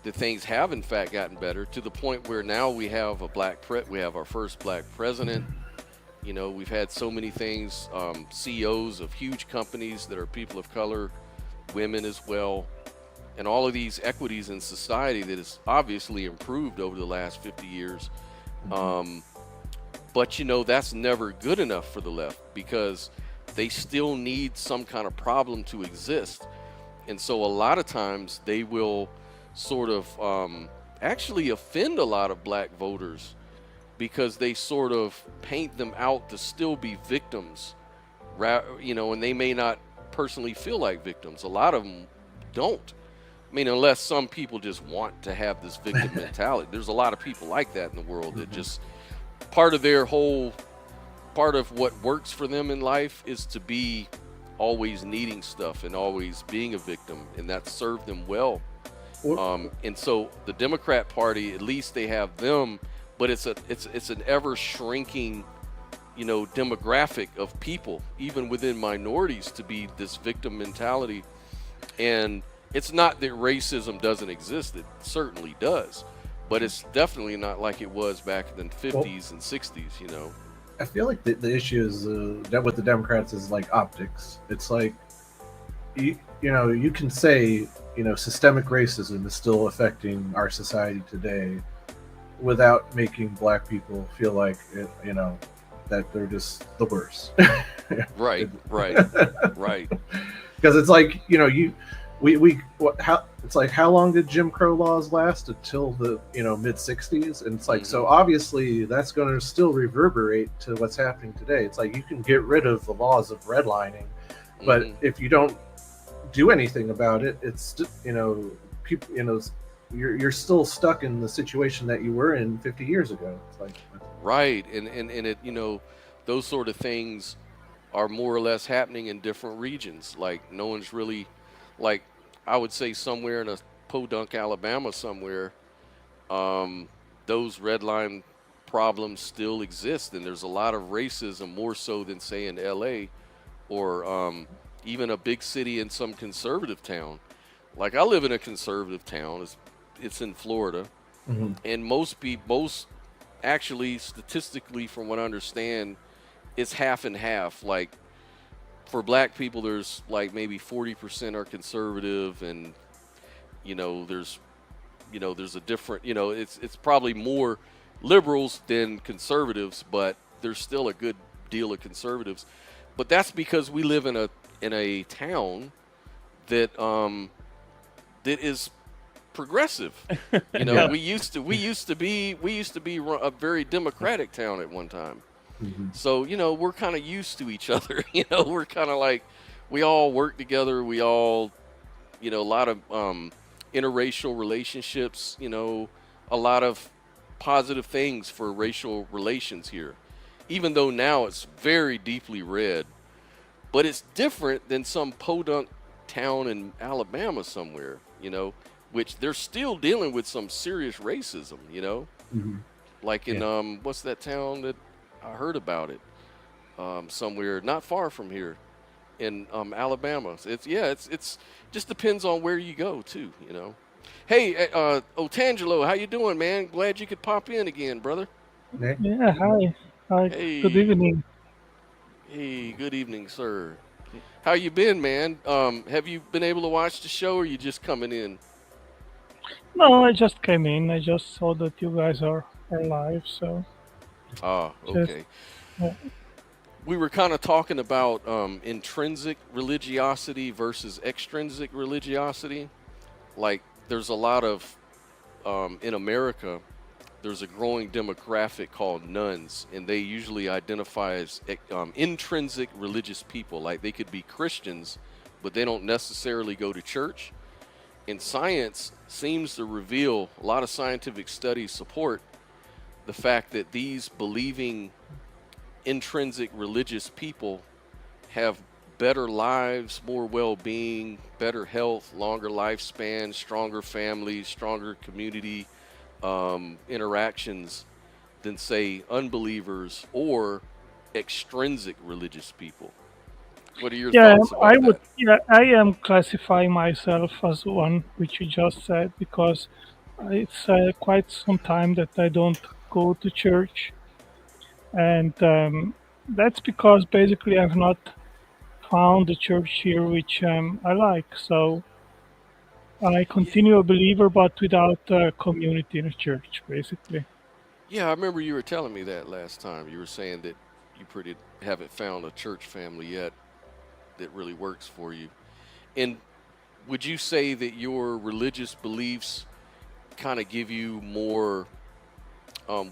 B: the things have in fact gotten better, to the point where now we have we have our first black president. We've had so many things, CEOs of huge companies that are people of color, women as well, and all of these equities in society that has obviously improved over the last 50 years. But that's never good enough for the left, because they still need some kind of problem to exist. And so a lot of times they will sort of actually offend a lot of black voters, because they sort of paint them out to still be victims, and they may not personally feel like victims. A lot of them don't. I mean, unless some people just want to have this victim mentality. There's a lot of people like that in the world that just part of what works for them in life is to be always needing stuff and always being a victim, and that served them well. And so the Democrat Party, at least they have them, but it's an ever shrinking demographic of people, even within minorities, to be this victim mentality. And it's not that racism doesn't exist, it certainly does. But it's definitely not like it was back in the 50s and 60s, you know.
N: I feel like the issue is that with the Democrats is like optics. It's like, you can say, systemic racism is still affecting our society today without making black people feel like, that they're just the worst.
B: Right.
N: Because it's like, it's like, how long did Jim Crow laws last? Until the mid 60s. And it's like, so obviously that's going to still reverberate to what's happening today. It's like, you can get rid of the laws of redlining, but if you don't do anything about it, it's people, you're still stuck in the situation that you were in 50 years ago. It's like,
B: right. And it, those sort of things are more or less happening in different regions. Like, no one's really, like, I would say somewhere in a Podunk, Alabama somewhere, those red line problems still exist, and there's a lot of racism, more so than, say, in LA or even a big city in some conservative town. Like, I live in a conservative town. It's in Florida, and most actually, statistically, from what I understand, it's half and half. Like, for black people, there's like maybe 40% are conservative, and there's a different, it's probably more liberals than conservatives, but there's still a good deal of conservatives. But that's because we live in a town that that is progressive. We used to be a very democratic town at one time. So, we're kind of used to each other. We're kind of like, we all work together. We all, a lot of interracial relationships, a lot of positive things for racial relations here. Even though now it's very deeply red, but it's different than some podunk town in Alabama somewhere, which they're still dealing with some serious racism, like in, what's that town that I heard about it, somewhere not far from here in Alabama. It's just depends on where you go too, Hey, Otangelo, how you doing, man? Glad you could pop in again, brother.
P: Yeah, hi.
B: Hey.
P: Good evening.
B: Hey, good evening, sir. How you been, man? Have you been able to watch the show, or are you just coming in?
P: No, I just came in. I just saw that you guys are live, so.
B: Ah, okay.
P: Yeah.
B: We were kind of talking about intrinsic religiosity versus extrinsic religiosity. Like, there's a lot of, in America, there's a growing demographic called nuns, and they usually identify as intrinsic religious people. Like, they could be Christians, but they don't necessarily go to church. And science seems to reveal, a lot of scientific studies support the fact that these believing intrinsic religious people have better lives, more well-being, better health, longer lifespan, stronger families, stronger community interactions than, say, unbelievers or extrinsic religious people. What are your thoughts about that?
P: I am classifying myself as one, which you just said, because it's quite some time that I don't go to church, and that's because basically I've not found a church here which I like. So I continue a believer, but without a community in a church, basically.
B: Yeah, I remember you were telling me that last time. You were saying that you haven't found a church family yet that really works for you. And would you say that your religious beliefs kind of give you more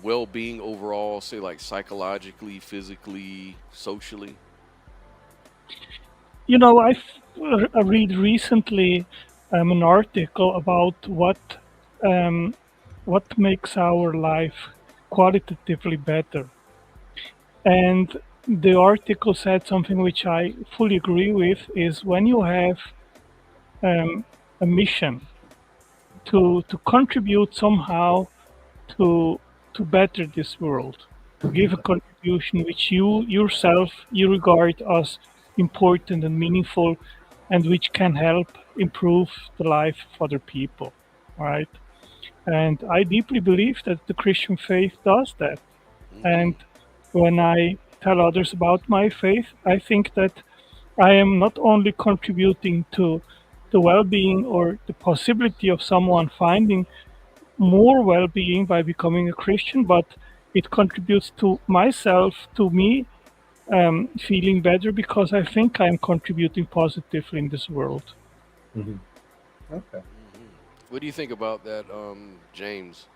B: well-being overall, say like psychologically, physically, socially?
P: I read recently an article about what makes our life qualitatively better. And the article said something which I fully agree with, is when you have a mission to contribute somehow to better this world, to give a contribution which you yourself regard as important and meaningful, and which can help improve the life of other people, right? And I deeply believe that the Christian faith does that. And when I tell others about my faith, I think that I am not only contributing to the well-being or the possibility of someone finding more well-being by becoming a Christian, but it contributes to myself, to me feeling better, because I think I'm contributing positively in this world.
N: Mm-hmm. Okay.
B: What do you think about that, James?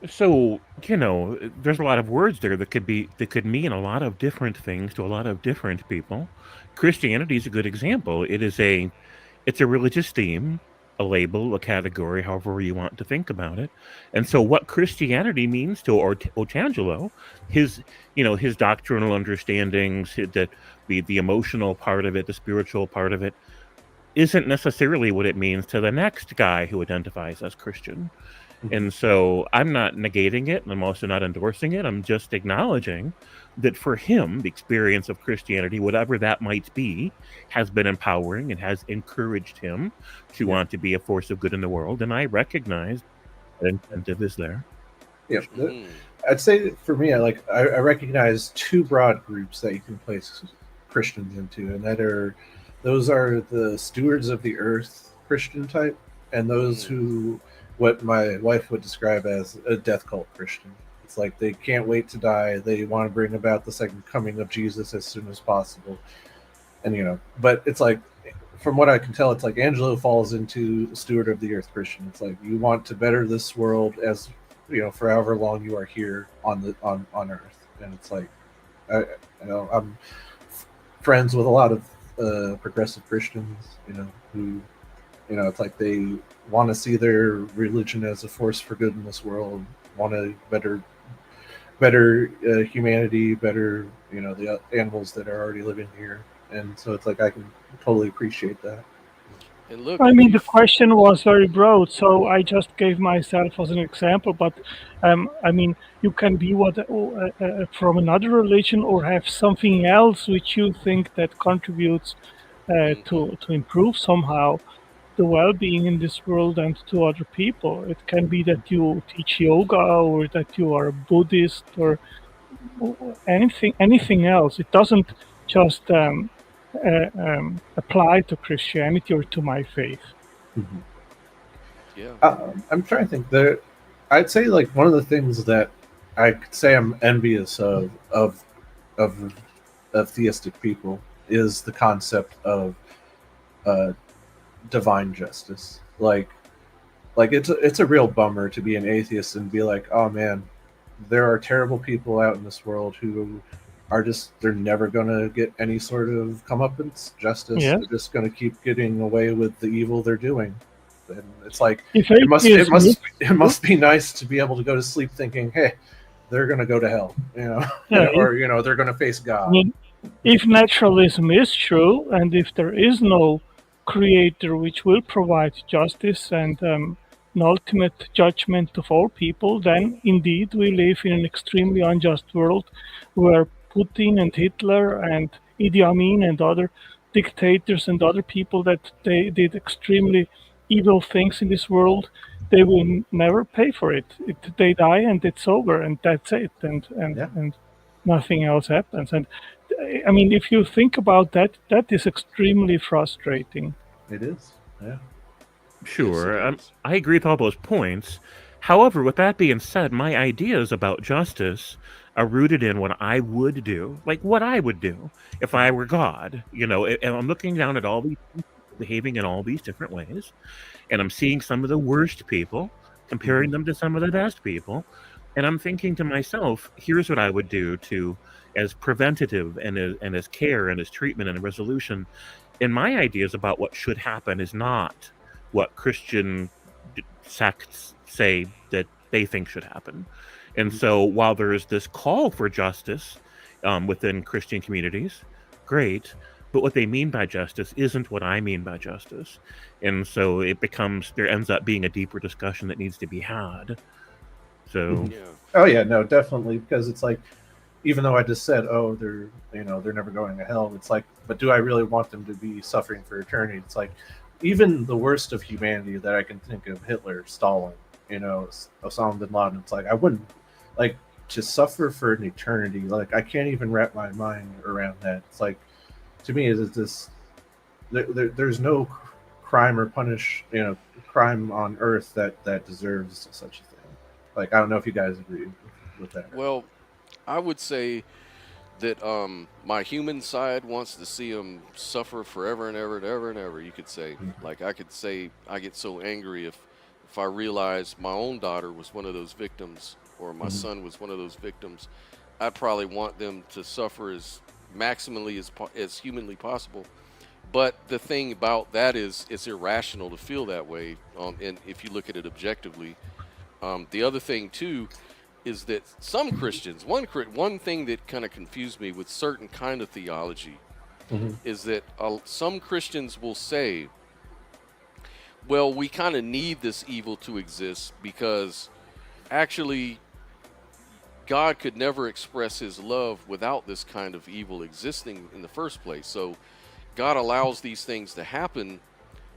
O: So, there's a lot of words there that could mean a lot of different things to a lot of different people. Christianity is a good example. It's a religious theme, a label, a category, however you want to think about it. And so what Christianity means to Otangelo, his doctrinal understandings, the emotional part of it, the spiritual part of it, isn't necessarily what it means to the next guy who identifies as Christian. And so I'm not negating it, and I'm also not endorsing it. I'm just acknowledging that for him, the experience of Christianity, whatever that might be, has been empowering and has encouraged him to want to be a force of good in the world. And I recognize that incentive is there.
N: Yeah, I'd say for me, I recognize two broad groups that you can place Christians into, and those are the stewards of the earth Christian type, and those who what my wife would describe as a death cult Christian. It's like they can't wait to die. They want to bring about the second coming of Jesus as soon as possible, and but it's like, from what I can tell, it's like Angelo falls into steward of the earth Christian. It's like you want to better this world as for however long you are here on Earth, and it's like I'm friends with a lot of progressive Christians, who it's like they want to see their religion as a force for good in this world, want to better humanity, better the animals that are already living here, and so it's like I can totally appreciate that.
B: And look,
P: I mean, the question was very broad, so I just gave myself as an example. But I mean, you can be from another religion or have something else which you think that contributes to improve somehow the well-being in this world and to other people. It can be that you teach yoga, or that you are a Buddhist, or anything else. It doesn't just apply to Christianity or to my faith.
N: Mm-hmm.
B: Yeah.
N: I'm trying to think. I'd say like one of the things that I could say I'm envious of theistic people is the concept of divine justice. Like it's a real bummer to be an atheist and be like, oh man, there are terrible people out in this world who are they're never going to get any sort of comeuppance, justice.
P: Yeah.
N: They're just going to keep getting away with the evil they're doing. And it's like
P: If
N: it must be nice to be able to go to sleep thinking, hey, they're going to go to hell, or they're going to face God.
P: I mean, if naturalism is true, and if there is no creator which will provide justice and an ultimate judgment of all people, then indeed we live in an extremely unjust world where Putin and Hitler and Idi Amin and other dictators and other people that they did extremely evil things in this world, they will never pay for it. They die and it's over, and that's it, and nothing else happens. And I mean, if you think about that, that is extremely frustrating.
N: It is, yeah.
O: Sure, I agree with all those points. However, with that being said, my ideas about justice are rooted in what I would do, like what I would do if I were God. And I'm looking down at all these people behaving in all these different ways, and I'm seeing some of the worst people, comparing them to some of the best people, and I'm thinking to myself, here's what I would do as preventative and as care and as treatment and resolution. And my ideas about what should happen is not what Christian sects say that they think should happen. And so while there is this call for justice within Christian communities, great, but what they mean by justice isn't what I mean by justice. And so there ends up being a deeper discussion that needs to be had. So
N: Oh yeah, no, definitely, because it's like even though I just said, oh, they're never going to hell. It's like, but do I really want them to be suffering for eternity? It's like, even the worst of humanity that I can think of, Hitler, Stalin, Osama bin Laden. It's like I wouldn't like to suffer for an eternity. Like I can't even wrap my mind around that. It's like, to me, is this there's no crime or crime on earth that deserves such a thing. Like I don't know if you guys agree with that.
B: Well, I would say that my human side wants to see them suffer forever and ever and ever and ever. You could say, like I could say, I get so angry if I realize my own daughter was one of those victims, or my son was one of those victims. I'd probably want them to suffer as maximally as humanly possible. But the thing about that is, it's irrational to feel that way. And if you look at it objectively, the other thing too is that some Christians, one thing that kind of confused me with certain kind of theology, is that some Christians will say, well, we kind of need this evil to exist because actually God could never express his love without this kind of evil existing in the first place. So God allows these things to happen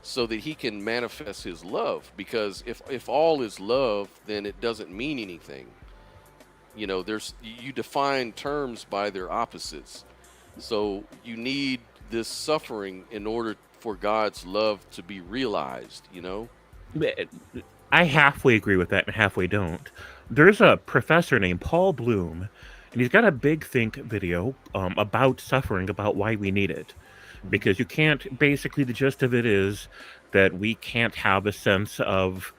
B: so that he can manifest his love, because if all is love, then it doesn't mean anything. You define terms by their opposites. So you need this suffering in order for God's love to be realized,
O: I halfway agree with that and halfway don't. There's a professor named Paul Bloom, and he's got a big think video about suffering, about why we need it. Because you can't, basically the gist of it is that we can't have a sense of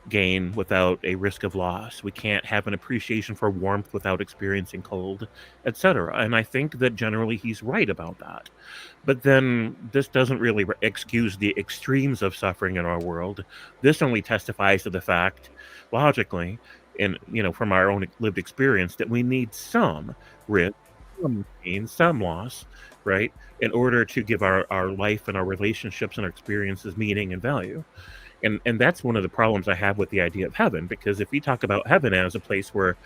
O: gain without a risk of loss. We can't have an appreciation for warmth without experiencing cold, etc. And I think that generally he's right about that. But then this doesn't really excuse the extremes of suffering in our world. This only testifies to the fact, logically, and from our own lived experience, that we need some risk, some pain, some loss, right, in order to give our life and our relationships and our experiences meaning and value. And that's one of the problems I have with the idea of heaven, because if we talk about heaven as a place where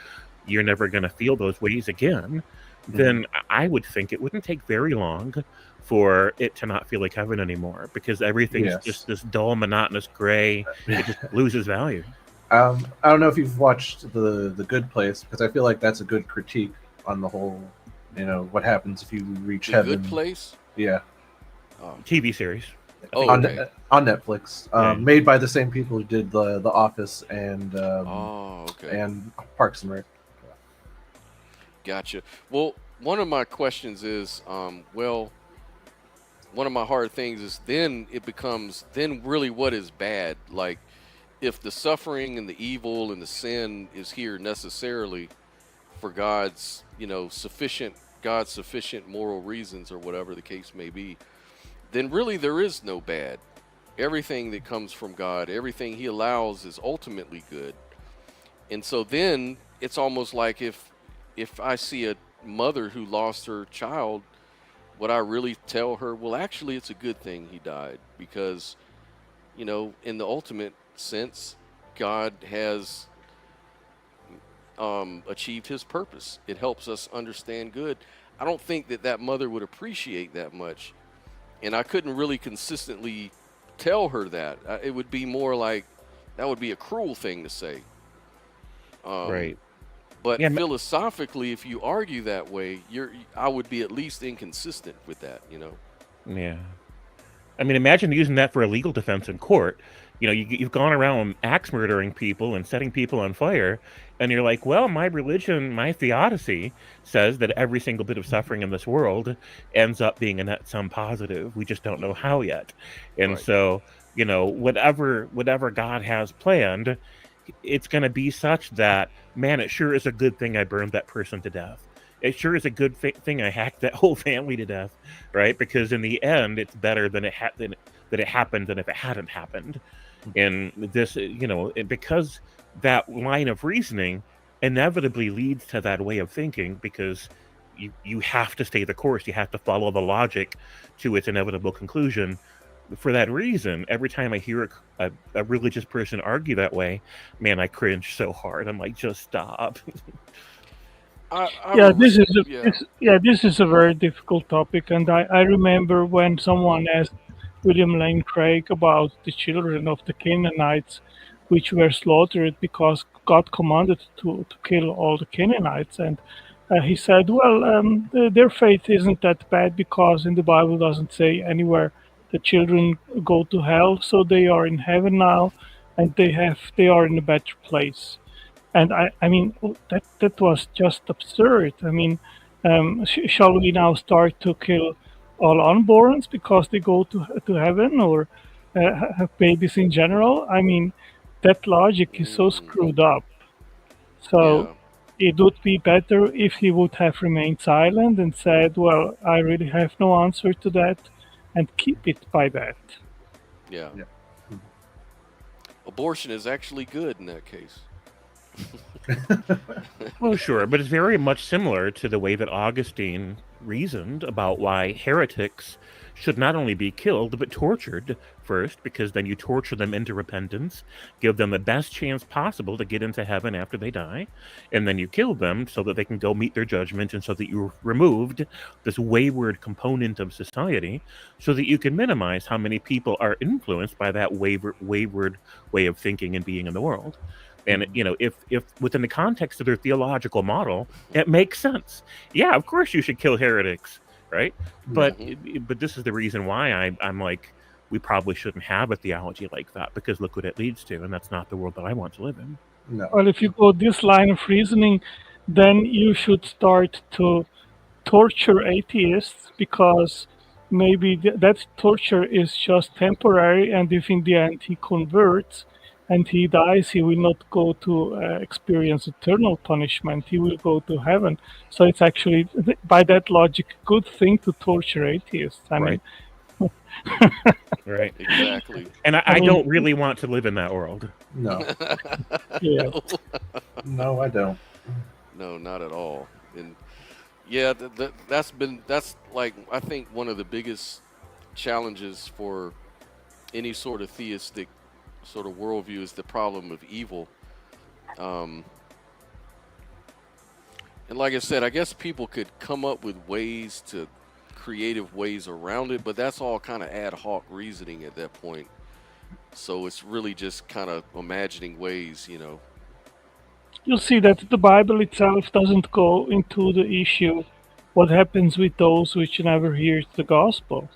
O: you're never going to feel those ways again, then I would think it wouldn't take very long for it to not feel like heaven anymore, because everything's just this dull, monotonous gray. It just loses value.
N: I don't know if you've watched the Good Place, because I feel like that's a good critique on the whole, what happens if you reach heaven.
B: Good Place?
N: Yeah.
O: TV series.
N: On Netflix, made by the same people who did the Office and and Parks and Rec.
B: Gotcha. Well, one of my questions is, one of my hard things is then really what is bad? Like, if the suffering and the evil and the sin is here necessarily for God's sufficient moral reasons, or whatever the case may be, then really there is no bad. Everything that comes from God, everything he allows, is ultimately good. And so then it's almost like if I see a mother who lost her child, would I really tell her, well, actually it's a good thing he died, because in the ultimate sense, God has achieved his purpose. It helps us understand good. I don't think that mother would appreciate that much. And I couldn't really consistently tell her that. It would be more like, that would be a cruel thing to say.
O: Right.
B: But philosophically, if you argue that way, I would be at least inconsistent with that,
O: Yeah. I mean, imagine using that for a legal defense in court. You've gone around axe murdering people and setting people on fire, and you're like, well, my religion, my theodicy says that every single bit of suffering in this world ends up being a net sum positive. We just don't know how yet. And so, whatever God has planned, it's going to be such that, man, it sure is a good thing I burned that person to death. It sure is a good thing I hacked that whole family to death, right? Because in the end, it's better than it happened than if it hadn't happened. And this, because that line of reasoning inevitably leads to that way of thinking, because you have to stay the course. You have to follow the logic to its inevitable conclusion. For that reason, every time I hear a religious person argue that way, man, I cringe so hard. I'm like, just stop.
B: I
P: Yeah,
B: remember. Yeah.
P: this is a very difficult topic, and I remember when someone asked William Lane Craig about the children of the Canaanites, which were slaughtered because God commanded to kill all the Canaanites, and he said, "Well, their fate isn't that bad because in the Bible doesn't say anywhere the children go to hell, so they are in heaven now, and they are in a better place." And I mean, that was just absurd. I mean, shall we now start to kill all unborns because they go to heaven, or have babies in general? I mean, that logic is so screwed up. So
B: Yeah.
P: it would be better if he would have remained silent and said, "Well, I really have no answer to that," and keep it by that.
B: Yeah. Abortion is actually good in that case.
O: Well, sure, but it's very much similar to the way that Augustine reasoned about why heretics should not only be killed, but tortured first, because then you torture them into repentance, give them the best chance possible to get into heaven after they die, and then you kill them so that they can go meet their judgment, and so that you removed this wayward component of society, so that you can minimize how many people are influenced by that wayward way of thinking and being in the world. And if within the context of their theological model, it makes sense. Yeah, of course you should kill heretics, right? But but this is the reason why I'm like, we probably shouldn't have a theology like that, because look what it leads to, and that's not the world that I want to live in.
N: No.
P: Well, if you go this line of reasoning, then you should start to torture atheists because maybe that torture is just temporary, and if in the end he converts and he dies, he will not go to experience eternal punishment. He will go to heaven. So it's actually, by that logic, a good thing to torture atheists. I mean,
O: Right.
B: Exactly.
O: And I
P: mean,
O: don't really want to live in that world.
N: No.
P: Yeah.
N: No, I don't.
B: No, not at all. And yeah, that's like, I think one of the biggest challenges for any sort of theistic sort of worldview is the problem of evil. And like I said, I guess people could come up with creative ways around it, but that's all kind of ad hoc reasoning at that point. So it's really just kind of imagining ways,
P: You'll see that the Bible itself doesn't go into the issue what happens with those which never hear the gospel,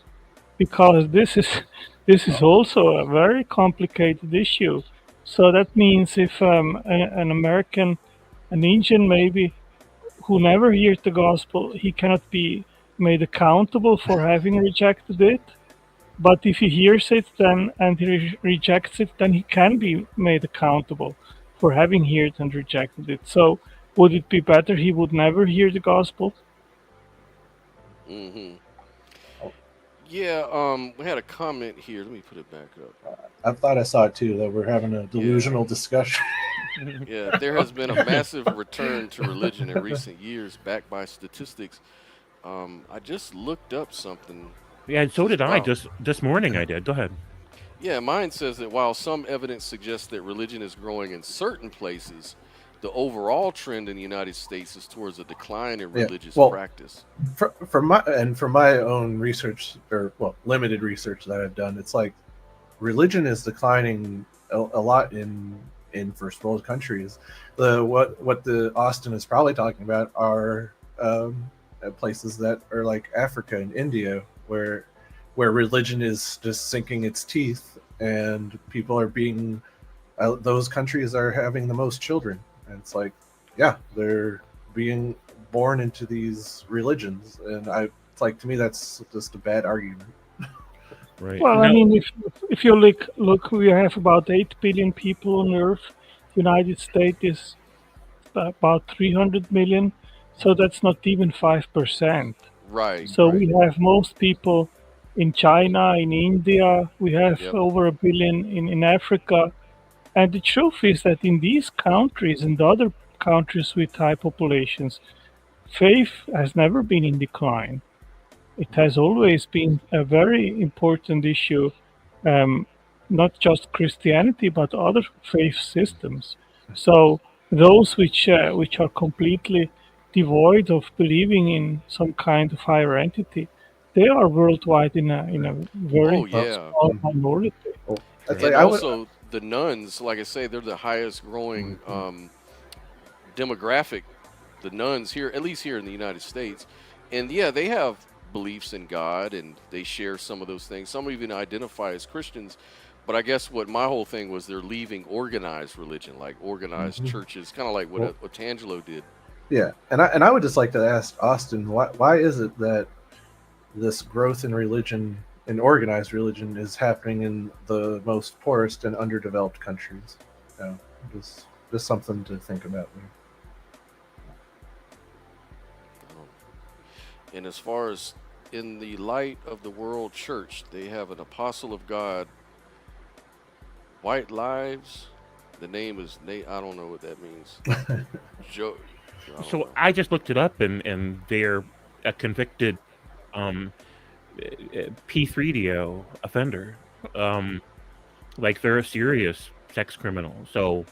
P: because this is also a very complicated issue. So that means if an American, an Indian maybe, who never hears the gospel, he cannot be made accountable for having rejected it. But if he hears it then and he rejects it, then he can be made accountable for having heard and rejected it. So would it be better he would never hear the gospel?
B: Mm-hmm. Yeah, we had a comment here. Let me put it back up.
N: I thought I saw it too, that we're having a delusional discussion.
B: Yeah, there has been a massive return to religion in recent years, backed by statistics. I just looked up something.
O: Yeah, and so did I. Just this morning I did. Go ahead.
B: Yeah, mine says that while some evidence suggests that religion is growing in certain places, the overall trend in the United States is towards a decline in religious practice.
N: For my own research, or limited research that I've done, it's like religion is declining a lot in first world countries. What the Austin is probably talking about are places that are like Africa and India, where religion is just sinking its teeth, and people are being those countries are having the most children, and it's like, yeah, they're being born into these religions, and it's like, to me that's just a bad argument.
O: Right.
P: Well, I mean, if you look, we have about 8 billion people on Earth. United States is about 300 million, so that's not even 5%.
B: Right.
P: So we have most people in China, in India. We have over 1 billion in Africa. And the truth is that in these countries and other countries with high populations, faith has never been in decline. It has always been a very important issue, not just Christianity, but other faith systems. So those which are completely devoid of believing in some kind of higher entity. They are worldwide in a
B: Oh
P: very
B: yeah.
P: small minority.
N: That's
B: And
N: like I would.
B: also the nuns, like I say, they're the highest growing demographic. The nuns here, at least here in the United States, and yeah, they have beliefs in God and they share some of those things. Some even identify as Christians, but I guess what my whole thing was, they're leaving organized religion, like organized
N: Mhm.
B: churches, kind of like
N: Well,
B: what Tangelo did.
N: yeah, and I would just like to ask Austin, why is it that this growth in religion, in organized religion, is happening in the most poorest and underdeveloped countries? You know, just something to think about there.
B: And as far as in the light of the world church, they have an apostle of God, white lives. The name is Nate. I don't know what that means. Joe. I don't
O: So
B: know.
O: I just looked it up, and they're a convicted P3DO offender. Like they're a serious sex criminal. So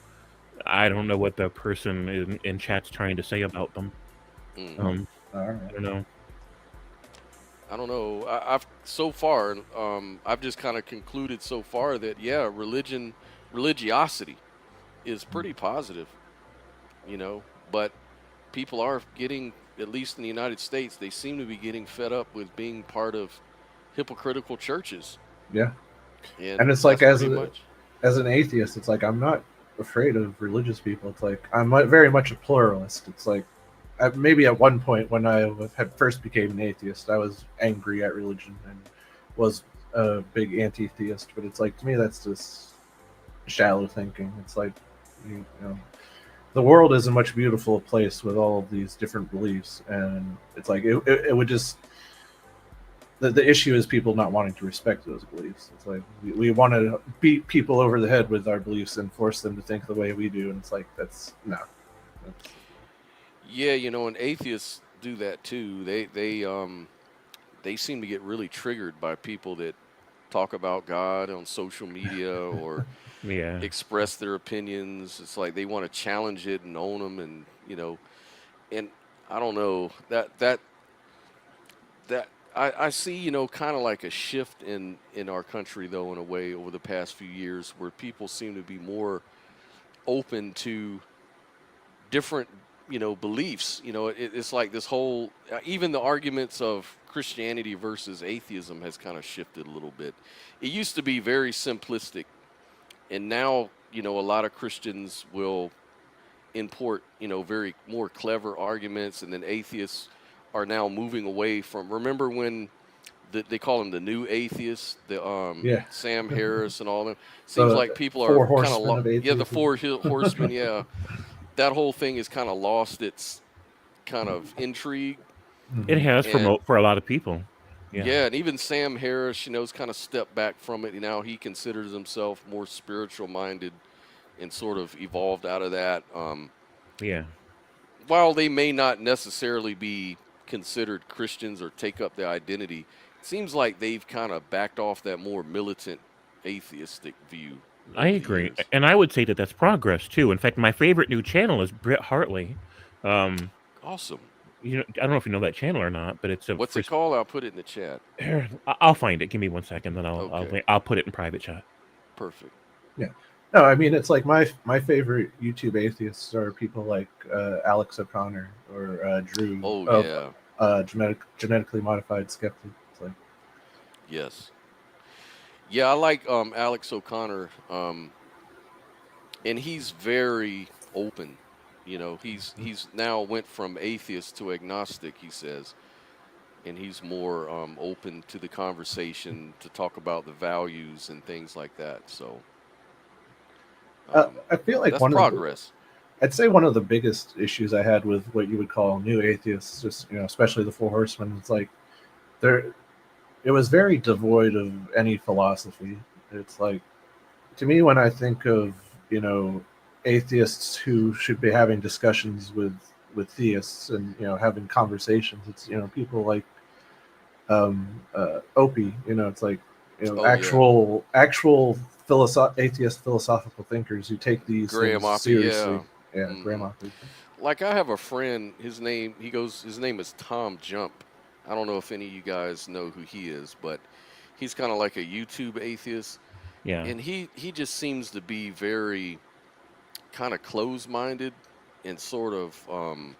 O: I don't know what the person in chat's trying to say about them.
B: Mm.
O: I don't know.
B: I don't know. I've so far, I've just kind of concluded so far that yeah, religiosity is pretty positive, you know. But people are getting, at least in the United States, they seem to be getting fed up with being part of hypocritical churches.
N: Yeah, and
B: And
N: it's like
B: that's pretty much.
N: as an atheist, it's like I'm not afraid of religious people. It's like I'm very much a pluralist. It's like maybe at one point when I had first became an atheist, I was angry at religion and was a big anti-theist. But it's like to me that's just shallow thinking. It's like you know the world is a much beautiful place with all of these different beliefs, and it's like it would just the issue is people not wanting to respect those beliefs. It's like we want to beat people over the head with our beliefs and force them to think the way we do, and it's like that's no. That's,
B: Yeah, you know, and atheists do that too. They seem to get really triggered by people that talk about God on social media or
O: Yeah.
B: express their opinions. It's like they want to challenge it and own them, and you know, and I don't know that I see, you know, kind of like a shift in our country though, in a way, over the past few years, where people seem to be more open to different, you know, beliefs. You know, it's like this whole even the arguments of Christianity versus atheism has kind of shifted a little bit. It used to be very simplistic, and now, you know, a lot of Christians will import, you know, very more clever arguments, and then atheists are now moving away from. Remember when they call them the new atheists, the
N: yeah,
B: Sam Harris and all them. Seems
N: the
B: like people are
N: four
B: kind of
N: horsemen of
B: yeah, the
N: atheism.
B: four horsemen. Yeah, that whole thing has kind of lost its kind of intrigue.
O: It has
B: And
O: for a lot of people.
B: yeah, and even Sam Harris, you know, has kind of stepped back from it. Now he considers himself more spiritual minded and sort of evolved out of that.
O: Yeah.
B: While they may not necessarily be considered Christians or take up the identity, it seems like they've kind of backed off that more militant atheistic view.
O: I
B: over the
O: agree,
B: years.
O: and I would say that that's progress too. In fact, my favorite new channel is Britt Hartley.
B: Awesome.
O: You know, I don't know if you know that channel or not, but it's a.
B: What's it called? I'll put it in the chat.
O: I'll find it. Give me 1 second, then
B: Okay.
O: I'll put it in private chat.
B: Perfect.
N: yeah, no, I mean it's like my favorite YouTube atheists are people like Alex O'Connor or Drew.
B: Oh yeah.
N: Genetically modified skeptic. It's like
B: Yes. Yeah, I like Alex O'Connor, and he's very open. You know, he's now went from atheist to agnostic, he says, and he's more open to the conversation to talk about the values and things like that. So
N: I feel like
B: that's
N: one
B: progress.
N: I'd say one of the biggest issues I had with what you would call new atheists, just especially the Four Horsemen, it's like it was very devoid of any philosophy. It's like, to me, when I think of atheists who should be having discussions with theists and having conversations, it's people like Opie. It's like actual atheist philosophical thinkers who take these
B: Graham
N: things
B: Oppy,
N: seriously.
B: yeah.
N: Graham Oppy.
B: like I have a friend. His name is Tom Jump. I don't know if any of you guys know who he is, but he's kind of like a YouTube atheist,
O: Yeah.
B: and he just seems to be very kind of closed-minded and sort of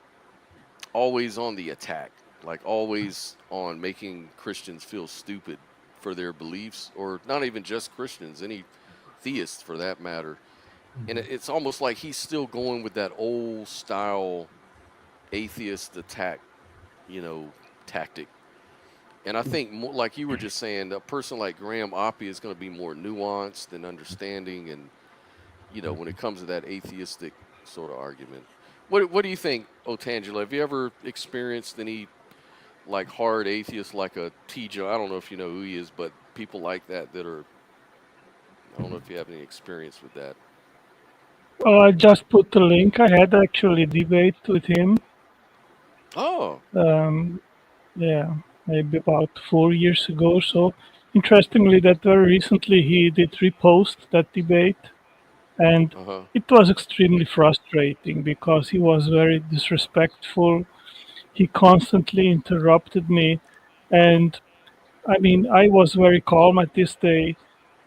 B: always on the attack, like always on making Christians feel stupid for their beliefs, or not even just Christians, any theists for that matter. And it's almost like he's still going with that old style atheist attack, you know, tactic. And I think, more, like you were just saying, a person like Graham Oppie is going to be more nuanced and understanding, and when it comes to that atheistic sort of argument. What do you think, Otangelo? Have you ever experienced any like hard atheists like a T. Joe? I don't know if you know who he is, but people like that are. I don't know if you have any experience with that.
P: I just put the link. I had actually a debate with him.
B: Oh.
P: Yeah, maybe about 4 years ago or so. Interestingly, that very recently he did repost that debate, and it was extremely frustrating because he was very disrespectful. He constantly interrupted me, and I mean, I was very calm at this day,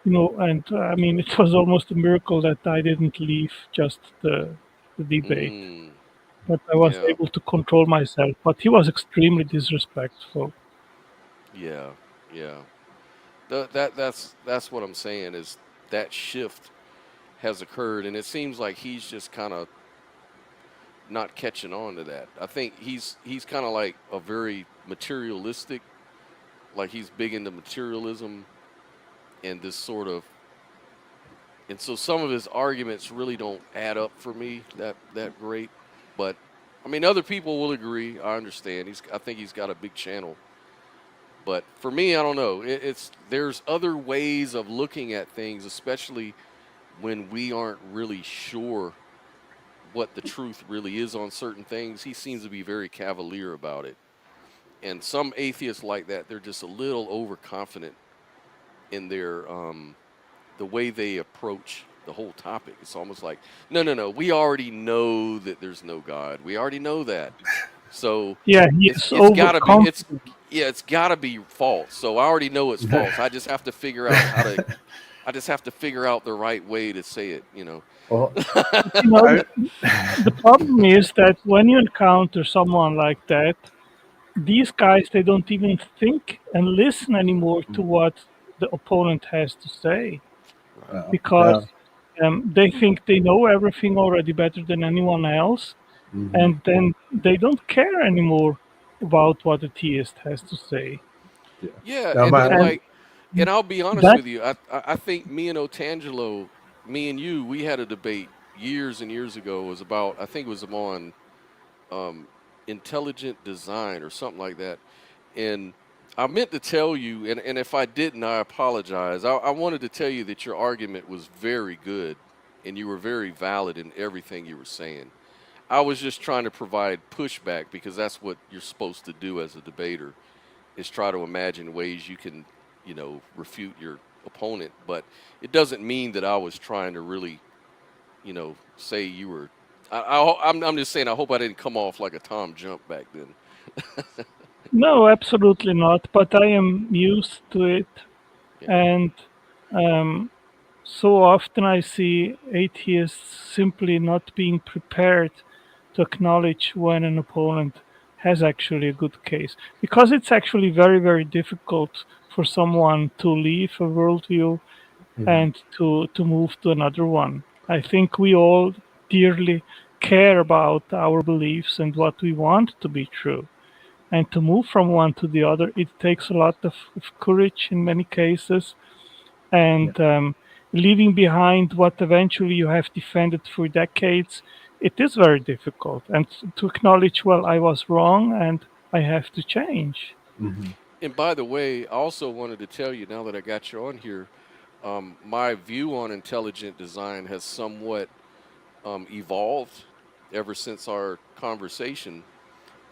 P: and I mean, it was almost a miracle that I didn't leave just the debate. But I was
B: Yeah.
P: able to control myself. But he was extremely disrespectful.
B: Yeah. Yeah. That's what I'm saying is that shift has occurred, and it seems like he's just kind of not catching on to that. I think he's kind of like a very materialistic, like he's big into materialism and this sort of, and so some of his arguments really don't add up for me that great. But I mean, other people will agree. I understand. I think he's got a big channel. But for me, I don't know. There's other ways of looking at things, especially when we aren't really sure what the truth really is on certain things. He seems to be very cavalier about it. And some atheists like that, they're just a little overconfident in their the way they approach the whole topic. It's almost like, no, we already know that there's no God. We already know that. So
P: yeah,
B: it's gotta be it's gotta be false. So I already know it's false. I just have to figure out how to I just have to figure out the right way to say it,
N: Well,
P: the problem is that when you encounter someone like that, these guys, they don't even think and listen anymore to what the opponent has to say, because they think they know everything already better than anyone else, and then they don't care anymore about what the theist has to say.
B: Yeah,
N: Now,
B: and I'll be honest with you. I think me and Otangelo, me and you, we had a debate years and years ago. It was about, I think it was on intelligent design or something like that. And I meant to tell you, and if I didn't, I apologize. I wanted to tell you that your argument was very good and you were very valid in everything you were saying. I was just trying to provide pushback because that's what you're supposed to do as a debater, is try to imagine ways you can, refute your opponent. But it doesn't mean that I was trying to really, say you were. I'm just saying, I hope I didn't come off like a Tom Jump back then.
P: No, absolutely not. But I am used to it, and so often I see atheists simply not being prepared to acknowledge when an opponent has actually a good case, because it's actually very, very difficult for someone to leave a worldview and to move to another one. I think we all dearly care about our beliefs and what we want to be true. And to move from one to the other, it takes a lot of courage in many cases, and leaving behind what eventually you have defended for decades, it is very difficult. And to acknowledge, well, I was wrong and I have to change.
B: And by the way, I also wanted to tell you, now that I got you on here, my view on intelligent design has somewhat evolved ever since our conversation.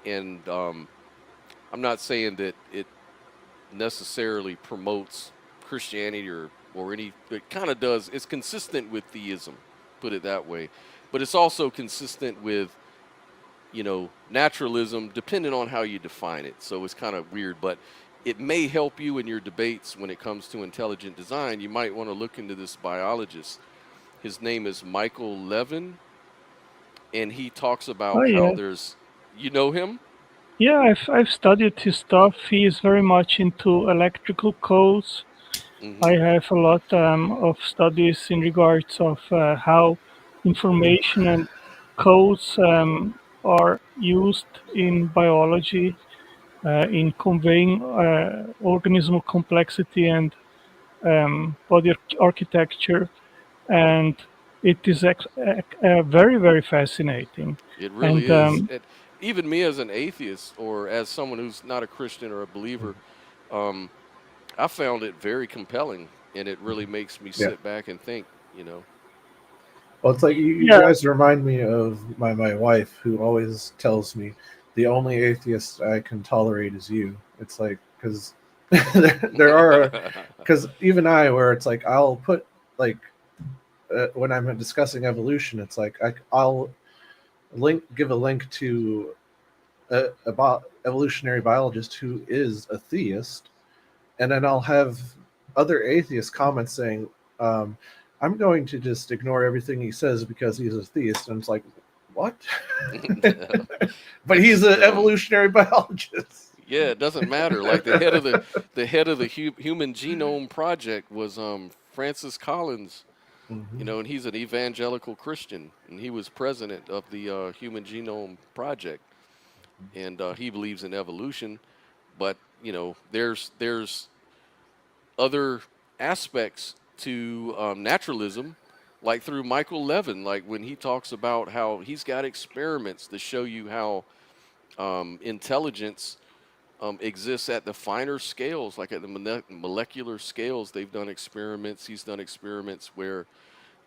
B: And I'm not saying that it necessarily promotes Christianity or any, it kind of does. It's consistent with theism, put it that way. But it's also consistent with naturalism, depending on how you define it. So it's kind of weird, but it may help you in your debates when it comes to intelligent design. You might want to look into this biologist. His name is Michael Levin, and he talks
P: Oh
B: about how
P: yeah,
B: there's, you know him?
P: yeah. I've studied his stuff. He is very much into electrical codes. I
B: Hmm.
P: have a lot of studies in regards of how information and codes are used in biology, in conveying organismal complexity and body architecture, and it is very, very fascinating.
B: It really
P: And
B: is. Even me as an atheist or as someone who's not a Christian or a believer, um, I found it very compelling, and it really makes me
N: Yeah.
B: sit back and think.
N: Well, it's like you
P: yeah,
N: guys remind me of my wife, who always tells me the only atheist I can tolerate is you. It's like, because there are, because even I, where it's like I'll put like when I'm discussing evolution, it's like I'll give a link to a evolutionary biologist who is a theist, and then I'll have other atheist comments saying, I'm going to just ignore everything he says because he's a theist. And it's like, what? But he's
B: That's
N: an
B: dumb.
N: evolutionary biologist.
B: Yeah, it doesn't matter. Like the head of the Human Genome Project was Francis Collins,
N: Mhm.
B: and he's an evangelical Christian, and he was president of the Human Genome Project, and he believes in evolution. But there's other aspects to naturalism, like through Michael Levin, like when he talks about how he's got experiments to show you how intelligence exists at the finer scales, like at the molecular scales. They've done experiments. He's done experiments where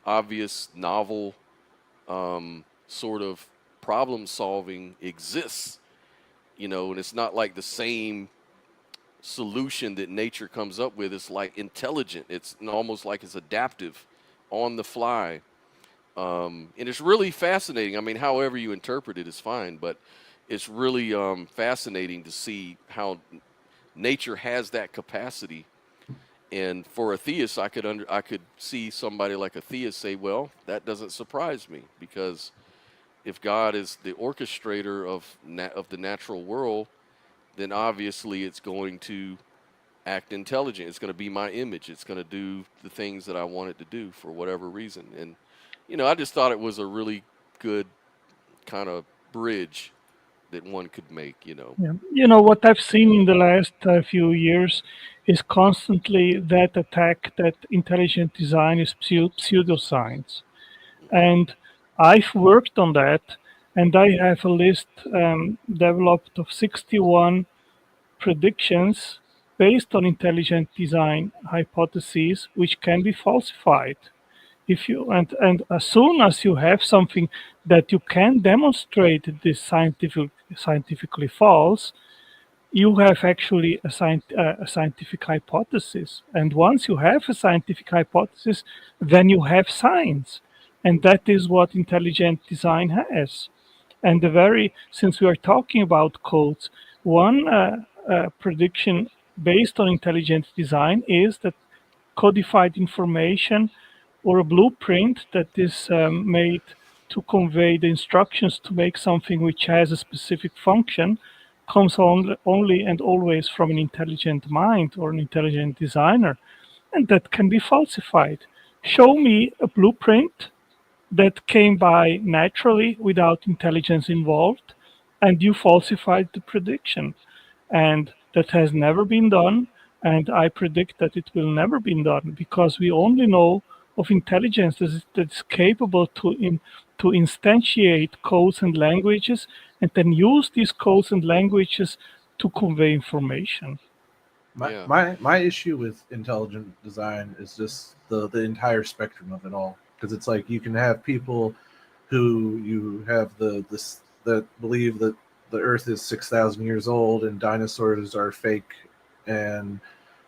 B: obvious, novel sort of problem solving exists, and it's not like the same solution that nature comes up with. It's like intelligent. It's almost like it's adaptive, on the fly. And it's really fascinating. I mean, however you interpret it is fine, but it's really fascinating to see how nature has that capacity. And for a theist, I could see somebody like a theist say, "Well, that doesn't surprise me, because if God is the orchestrator of the natural world, then obviously it's going to act intelligent. It's going to be my image. It's going to do the things that I want it to do for whatever reason." And I just thought it was a really good kind of bridge that one could make.
P: yeah. What I've seen in the last few years is constantly that attack that intelligent design is pseudoscience. And I've worked on that, and I have a list developed of 61 predictions based on intelligent design hypotheses which can be falsified. If you and as soon as you have something that you can demonstrate this scientifically false, you have actually a scientific hypothesis. And once you have a scientific hypothesis, then you have science. And that is what intelligent design has. And since we are talking about codes, one prediction based on intelligent design is that codified information or a blueprint that is made to convey the instructions to make something which has a specific function comes only and always from an intelligent mind or an intelligent designer, and that can be falsified. Show me a blueprint that came by naturally without intelligence involved, and you falsified the prediction. And that has never been done, and I predict that it will never be done because we only know of intelligence that is capable to instantiate codes and languages and then use these codes and languages to convey information.
N: My
B: Yeah.
N: my my issue with intelligent design is just the entire spectrum of it all. Because it's like you can have people who you have this that believe that the Earth is 6,000 years old and dinosaurs are fake, and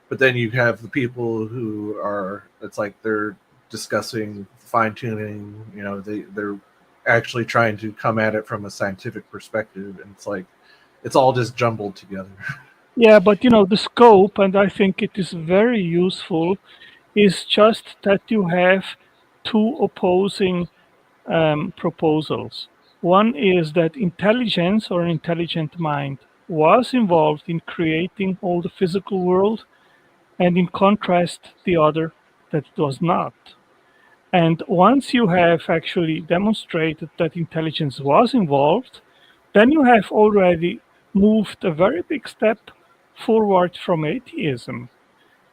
N: but then you have the people who are, it's like they're discussing fine tuning. They're actually trying to come at it from a scientific perspective, and it's like it's all just jumbled together.
P: Yeah, but the scope, and I think it is very useful, is just that you have two opposing proposals. One is that intelligence or an intelligent mind was involved in creating all the physical world, and in contrast, the other that it was not. And once you have actually demonstrated that intelligence was involved, then you have already moved a very big step forward from atheism.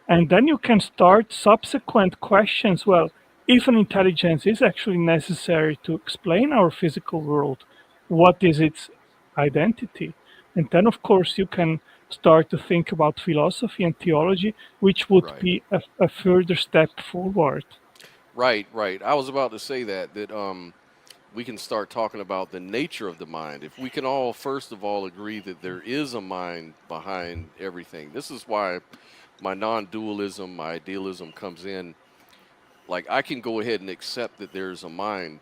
P: And then you can start subsequent questions. Well, if an intelligence is actually necessary to explain our physical world, what is its identity? And then, of course, you can start to think about philosophy and theology, which would
B: Right.
P: be a further step forward.
B: Right, right. I was about to say that we can start talking about the nature of the mind. If we can all, first of all, agree that there is a mind behind everything. This is why my non-dualism, my idealism comes in. Like, I can go ahead and accept that there's a mind,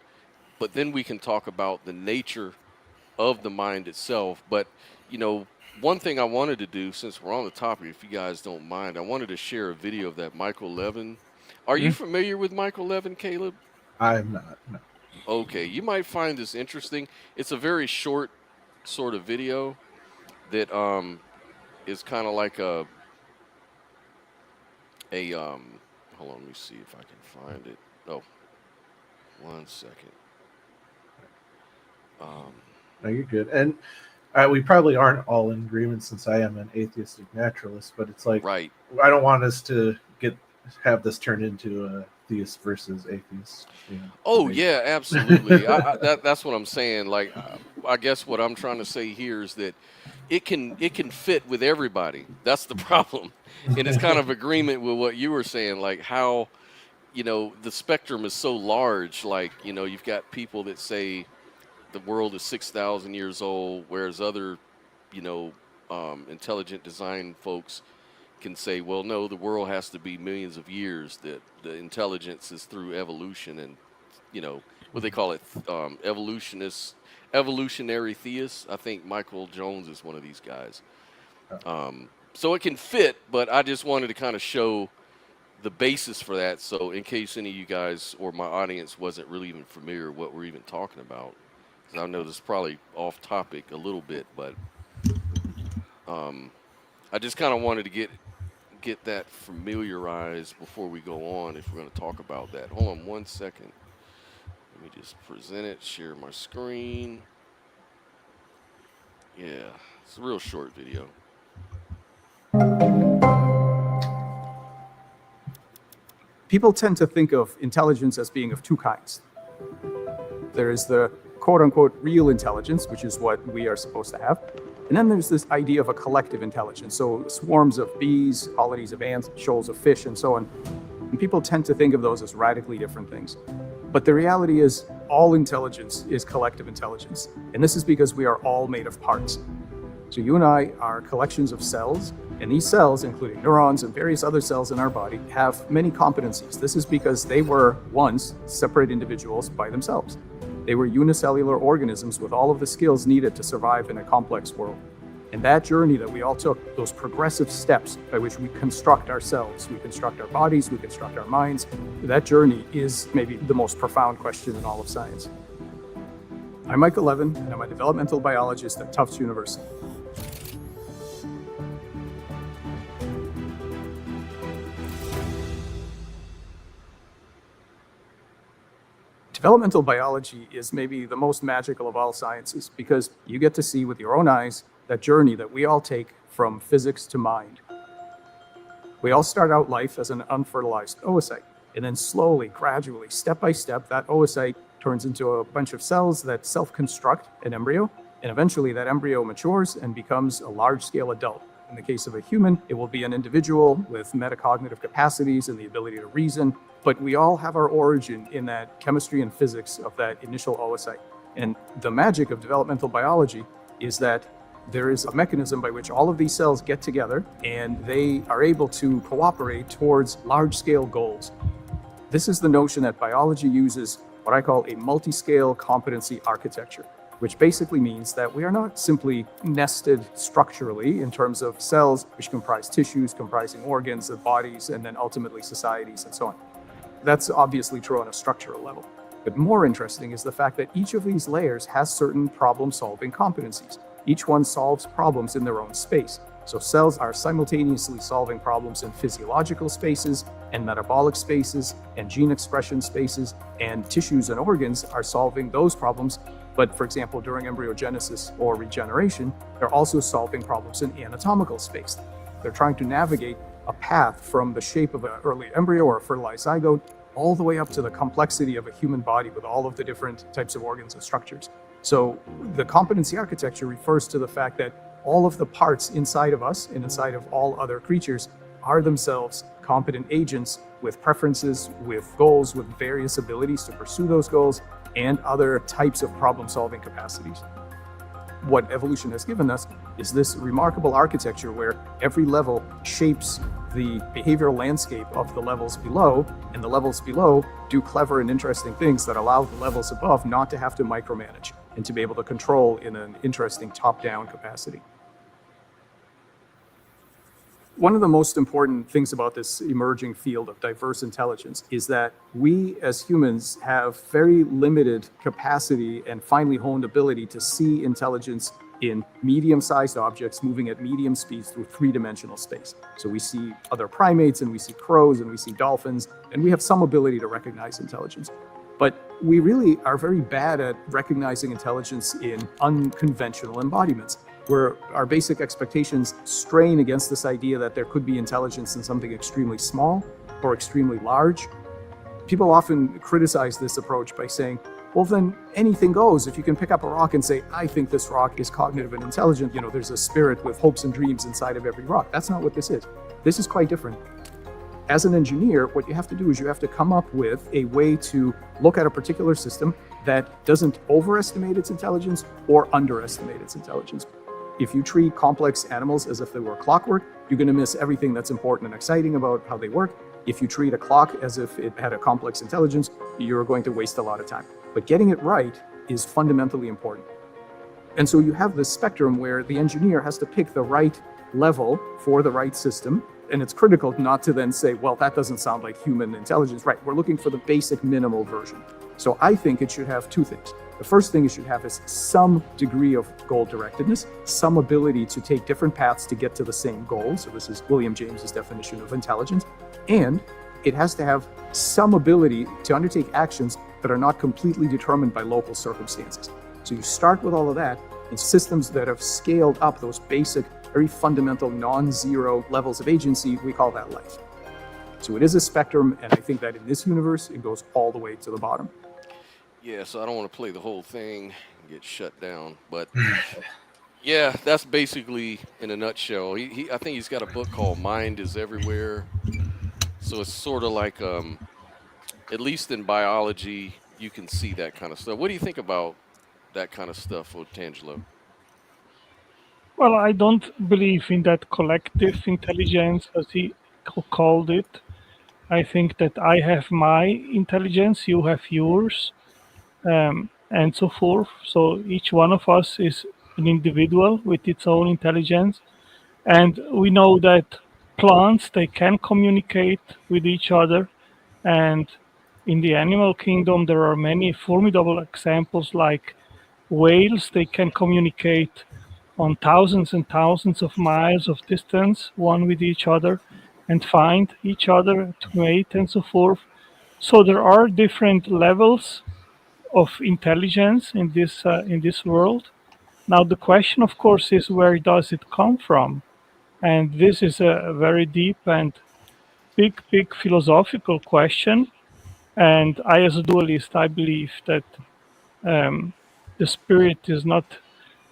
B: but then we can talk about the nature of the mind itself. But, one thing I wanted to do, since we're on the topic, if you guys don't mind, I wanted to share a video of that Michael Levin. Are you familiar with Michael Levin, Caleb?
N: I'm not. No.
B: Okay, you might find this interesting. It's a very short sort of video that is kind of like a hold on, let me see if I can find it. Oh, 1 second.
N: No, you're good. And we probably aren't all in agreement, since I am an atheistic naturalist, but it's like,
B: right.
N: I don't want us to have this turned into a theist versus atheist.
B: Oh yeah, absolutely. That's what I'm saying. Like, I guess what I'm trying to say here is that it can fit with everybody. That's the problem, and it's kind of agreement with what you were saying. Like how, the spectrum is so large. Like, you've got people that say the world is 6,000 years old, whereas other, intelligent design folks can say, well, no, the world has to be millions of years, that the intelligence is through evolution and, what they call it, evolutionary theists. I think Michael Jones is one of these guys. So it can fit, but I just wanted to kind of show the basis for that. So in case any of you guys or my audience wasn't really even familiar what we're even talking about, because I know this is probably off topic a little bit, but I just kind of wanted to get that familiarized before we go on, if we're going to talk about that. Hold on 1 second. Let me just present it, share my screen. Yeah, it's a real short video.
Q: People tend to think of intelligence as being of two kinds. There is the quote-unquote real intelligence, which is what we are supposed to have. And then there's this idea of a collective intelligence. So swarms of bees, colonies of ants, shoals of fish, and so on. And people tend to think of those as radically different things. But the reality is all intelligence is collective intelligence. And this is because we are all made of parts. So you and I are collections of cells, and these cells, including neurons and various other cells in our body, have many competencies. This is because they were once separate individuals by themselves. They were unicellular organisms with all of the skills needed to survive in a complex world. And that journey that we all took, those progressive steps by which we construct ourselves, we construct our bodies, we construct our minds, that journey is maybe the most profound question in all of science. I'm Michael Levin, and I'm a developmental biologist at Tufts University. Developmental biology is maybe the most magical of all sciences because you get to see with your own eyes that journey that we all take from physics to mind. We all start out life as an unfertilized oocyte, and then slowly, gradually, step by step, that oocyte turns into a bunch of cells that self-construct an embryo, and eventually that embryo matures and becomes a large-scale adult. In the case of a human, it will be an individual with metacognitive capacities and the ability to reason, but we all have our origin in that chemistry and physics of that initial oocyte. And the magic of developmental biology is that there is a mechanism by which all of these cells get together and they are able to cooperate towards large-scale goals. This is the notion that biology uses what I call a multi-scale competency architecture, which basically means that we are not simply nested structurally in terms of cells, which comprise tissues, comprising organs and bodies, and then ultimately societies and so on. That's obviously true on a structural level. But more interesting is the fact that each of these layers has certain problem-solving competencies. Each one solves problems in their own space. So cells are simultaneously solving problems in physiological spaces and metabolic spaces and gene expression spaces, and tissues and organs are solving those problems. But for example, during embryogenesis or regeneration, they're also solving problems in anatomical space. They're trying to navigate a path from the shape of an early embryo or a fertilized zygote all the way up to the complexity of a human body with all of the different types of organs and structures. So the competency architecture refers to the fact that all of the parts inside of us and inside of all other creatures are themselves competent agents with preferences, with goals, with various abilities to pursue those goals, and other types of problem-solving capacities. What evolution has given us is this remarkable architecture where every level shapes the behavioral landscape of the levels below, and the levels below do clever and interesting things that allow the levels above not to have to micromanage and to be able to control in an interesting top-down capacity. One of the most important things about this emerging field of diverse intelligence is that we as humans have very limited capacity and finely honed ability to see intelligence in medium-sized objects moving at medium speeds through three-dimensional space. So we see other primates and we see crows and we see dolphins, and we have some ability to recognize intelligence. But we really are very bad at recognizing intelligence in unconventional embodiments, where our basic expectations strain against this idea that there could be intelligence in something extremely small or extremely large. People often criticize this approach by saying, well, then anything goes. If you can pick up a rock and say, I think this rock is cognitive and intelligent, there's a spirit with hopes and dreams inside of every rock. That's not what this is. This is quite different. As an engineer, what you have to do is you have to come up with a way to look at a particular system that doesn't overestimate its intelligence or underestimate its intelligence. If you treat complex animals as if they were clockwork, you're going to miss everything that's important and exciting about how they work. If you treat a clock as if it had a complex intelligence, you're going to waste a lot of time. But getting it right is fundamentally important. And so you have this spectrum where the engineer has to pick the right level for the right system. And it's critical not to then say, well, that doesn't sound like human intelligence. Right, we're looking for the basic minimal version. So I think it should have two things. The first thing it should have is some degree of goal-directedness, some ability to take different paths to get to the same goal. So this is William James's definition of intelligence. And it has to have some ability to undertake actions that are not completely determined by local circumstances. So you start with all of that in systems that have scaled up those basic, very fundamental non-zero levels of agency. We call that life. So it is a spectrum, and I think that in this universe, it goes all the way to the bottom.
B: Yeah, so I don't want to play the whole thing and get shut down, but yeah, that's basically in a nutshell. I think he's got a book called Mind is Everywhere. So it's sort of like, at least in biology, you can see that kind of stuff. What do you think about that kind of stuff, Otangelo?
P: Well, I don't believe in that collective intelligence, as he called it. I think that I have my intelligence, you have yours, and so forth. So each one of us is an individual with its own intelligence. And we know that plants, they can communicate with each other. And in the animal kingdom, there are many formidable examples like whales. They can communicate on thousands and thousands of miles of distance, one with each other, and find each other to mate and so forth. So there are different levels of intelligence in this world. Now the question, of course, is where does it come from? And this is a very deep and big philosophical question. And I, as a dualist, I believe that the spirit is not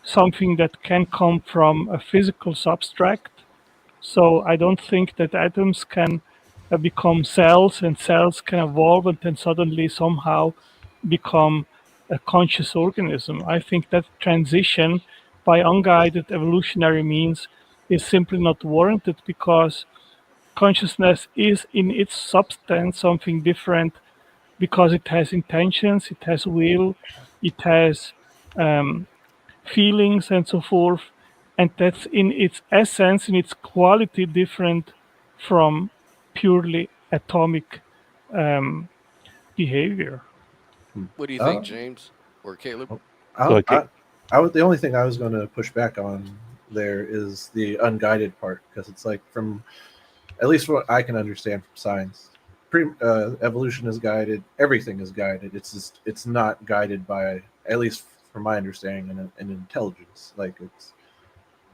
P: something that can come from a physical substract. So I don't think that atoms can become cells and cells can evolve and then suddenly somehow become a conscious organism. I think that transition by unguided evolutionary means is simply not warranted because consciousness is in its substance something different because it has intentions, it has will, it has feelings and so forth, and that's in its essence, in its quality, different from purely atomic behavior.
B: What do you think, James or Caleb?
N: The only thing I was going to push back on there is the unguided part, because it's like, from at least what I can understand from science, evolution is guided, everything is guided. It's just, it's not guided by, at least from my understanding, an intelligence. Like, it's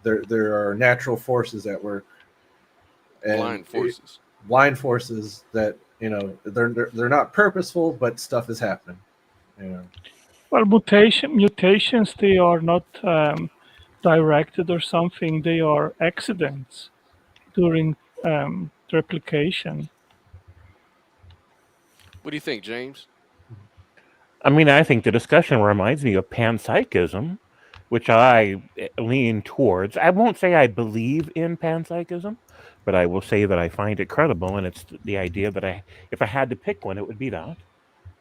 N: there are natural forces at work, and blind forces that, you know, they're not purposeful, but stuff is happening. You know.
P: Well, mutations, they are not directed or something. They are accidents during replication.
B: What do you think, James?
O: I mean, I think the discussion reminds me of panpsychism, which I lean towards. I won't say I believe in panpsychism, but I will say that I find it credible, and it's the idea that if I had to pick one, it would be that.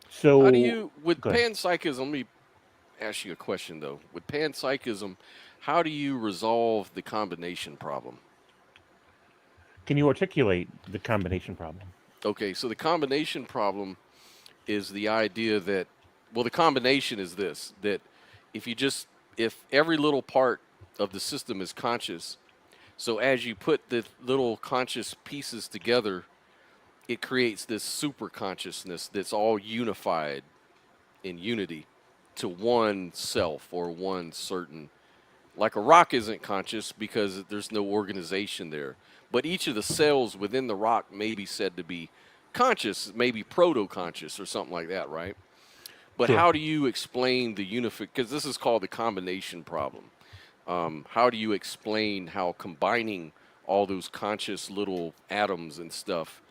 O: So,
B: how do you, with panpsychism, let me ask you a question, though. With panpsychism, how do you resolve the combination problem?
O: Can you articulate the combination problem?
B: Okay, so the combination problem is the idea that, well, the combination is this, that if every little part of the system is conscious, so as you put the little conscious pieces together, it creates this super consciousness that's all unified in unity to one self or one certain. Like a rock isn't conscious because there's no organization there. But each of the cells within the rock may be said to be conscious, maybe proto-conscious or something like that, right? But
O: Sure.
B: how do you explain the because this is called the combination problem. How do you explain how combining all those conscious little atoms and stuff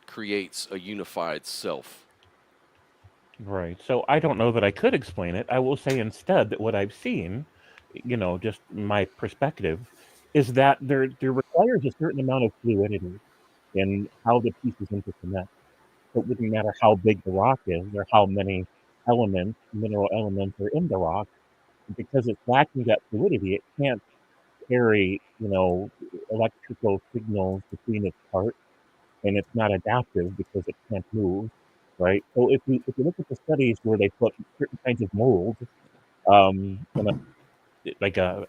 B: creates a unified self?
O: Right. So I don't know that I could explain it. I will say instead that what I've seen, you know, just my perspective, is that there requires a certain amount of fluidity in how the pieces interconnect. So it wouldn't matter how big the rock is or how many elements, mineral elements are in the rock, because it's lacking that fluidity, it can't carry, you know, electrical signals between its parts, and it's not adaptive because it can't move, right? So if you look at the studies where they put certain kinds of molds in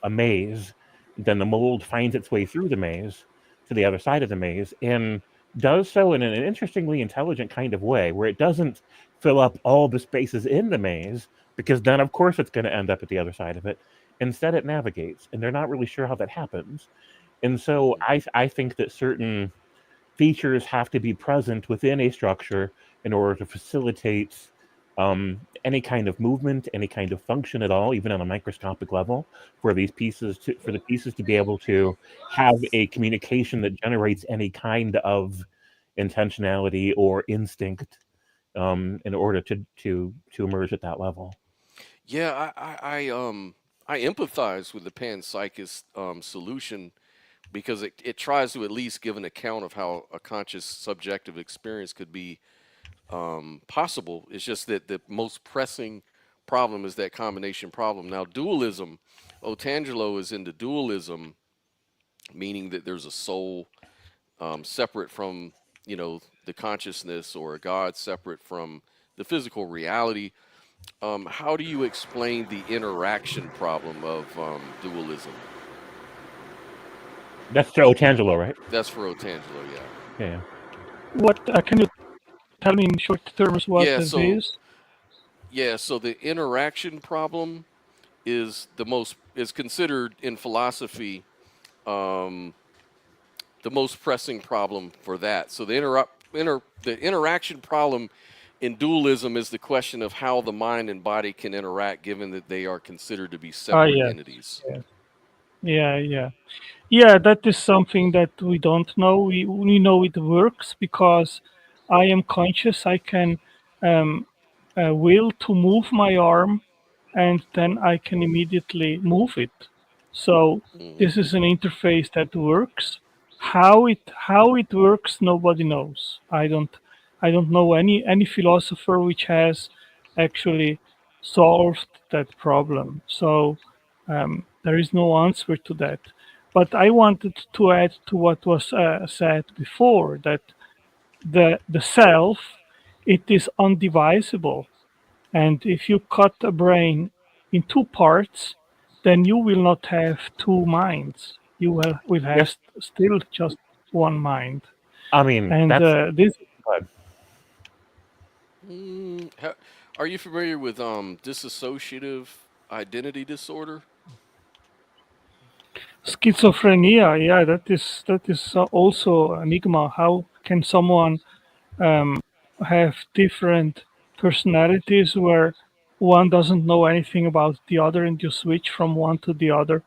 O: a maze, then the mold finds its way through the maze to the other side of the maze and does so in an interestingly intelligent kind of way, where it doesn't fill up all the spaces in the maze, because then of course it's going to end up at the other side of it. Instead, it navigates, and they're not really sure how that happens. And so I think that certain features have to be present within a structure in order to facilitate any kind of movement, any kind of function at all, even on a microscopic level, for the pieces to be able to have a communication that generates any kind of intentionality or instinct in order to emerge at that level.
B: Yeah, I empathize with the panpsychist solution, because it tries to at least give an account of how a conscious subjective experience could be possible. It's just that the most pressing problem is that combination problem. Now, dualism, Otangelo is into dualism, meaning that there's a soul separate from, you know, the consciousness, or a God separate from the physical reality. How do you explain the interaction problem of dualism?
O: That's for Otangelo, right?
B: That's for Otangelo, yeah.
O: Yeah.
P: What can you tell me in short terms what this is?
B: Yeah, so the interaction problem is considered in philosophy the most pressing problem for that. So the interaction problem in dualism is the question of how the mind and body can interact, given that they are considered to be separate entities.
P: Yeah, that is something that we don't know. We know it works because I am conscious. I can will to move my arm, and then I can immediately move it. So this is an interface that works. How it works, nobody knows. I don't I don't know any philosopher which has actually solved that problem. So there is no answer to that. But I wanted to add to what was said before, that the self, it is undivisible, and if you cut a brain in two parts, then you will not have two minds. You will have
O: Yes.
P: still just one mind.
O: I mean,
P: And
O: that's
P: this
O: good.
B: Are you familiar with dissociative identity disorder?
P: schizophrenia, yeah, that is also enigma. How can someone have different personalities where one doesn't know anything about the other and you switch from one to the other?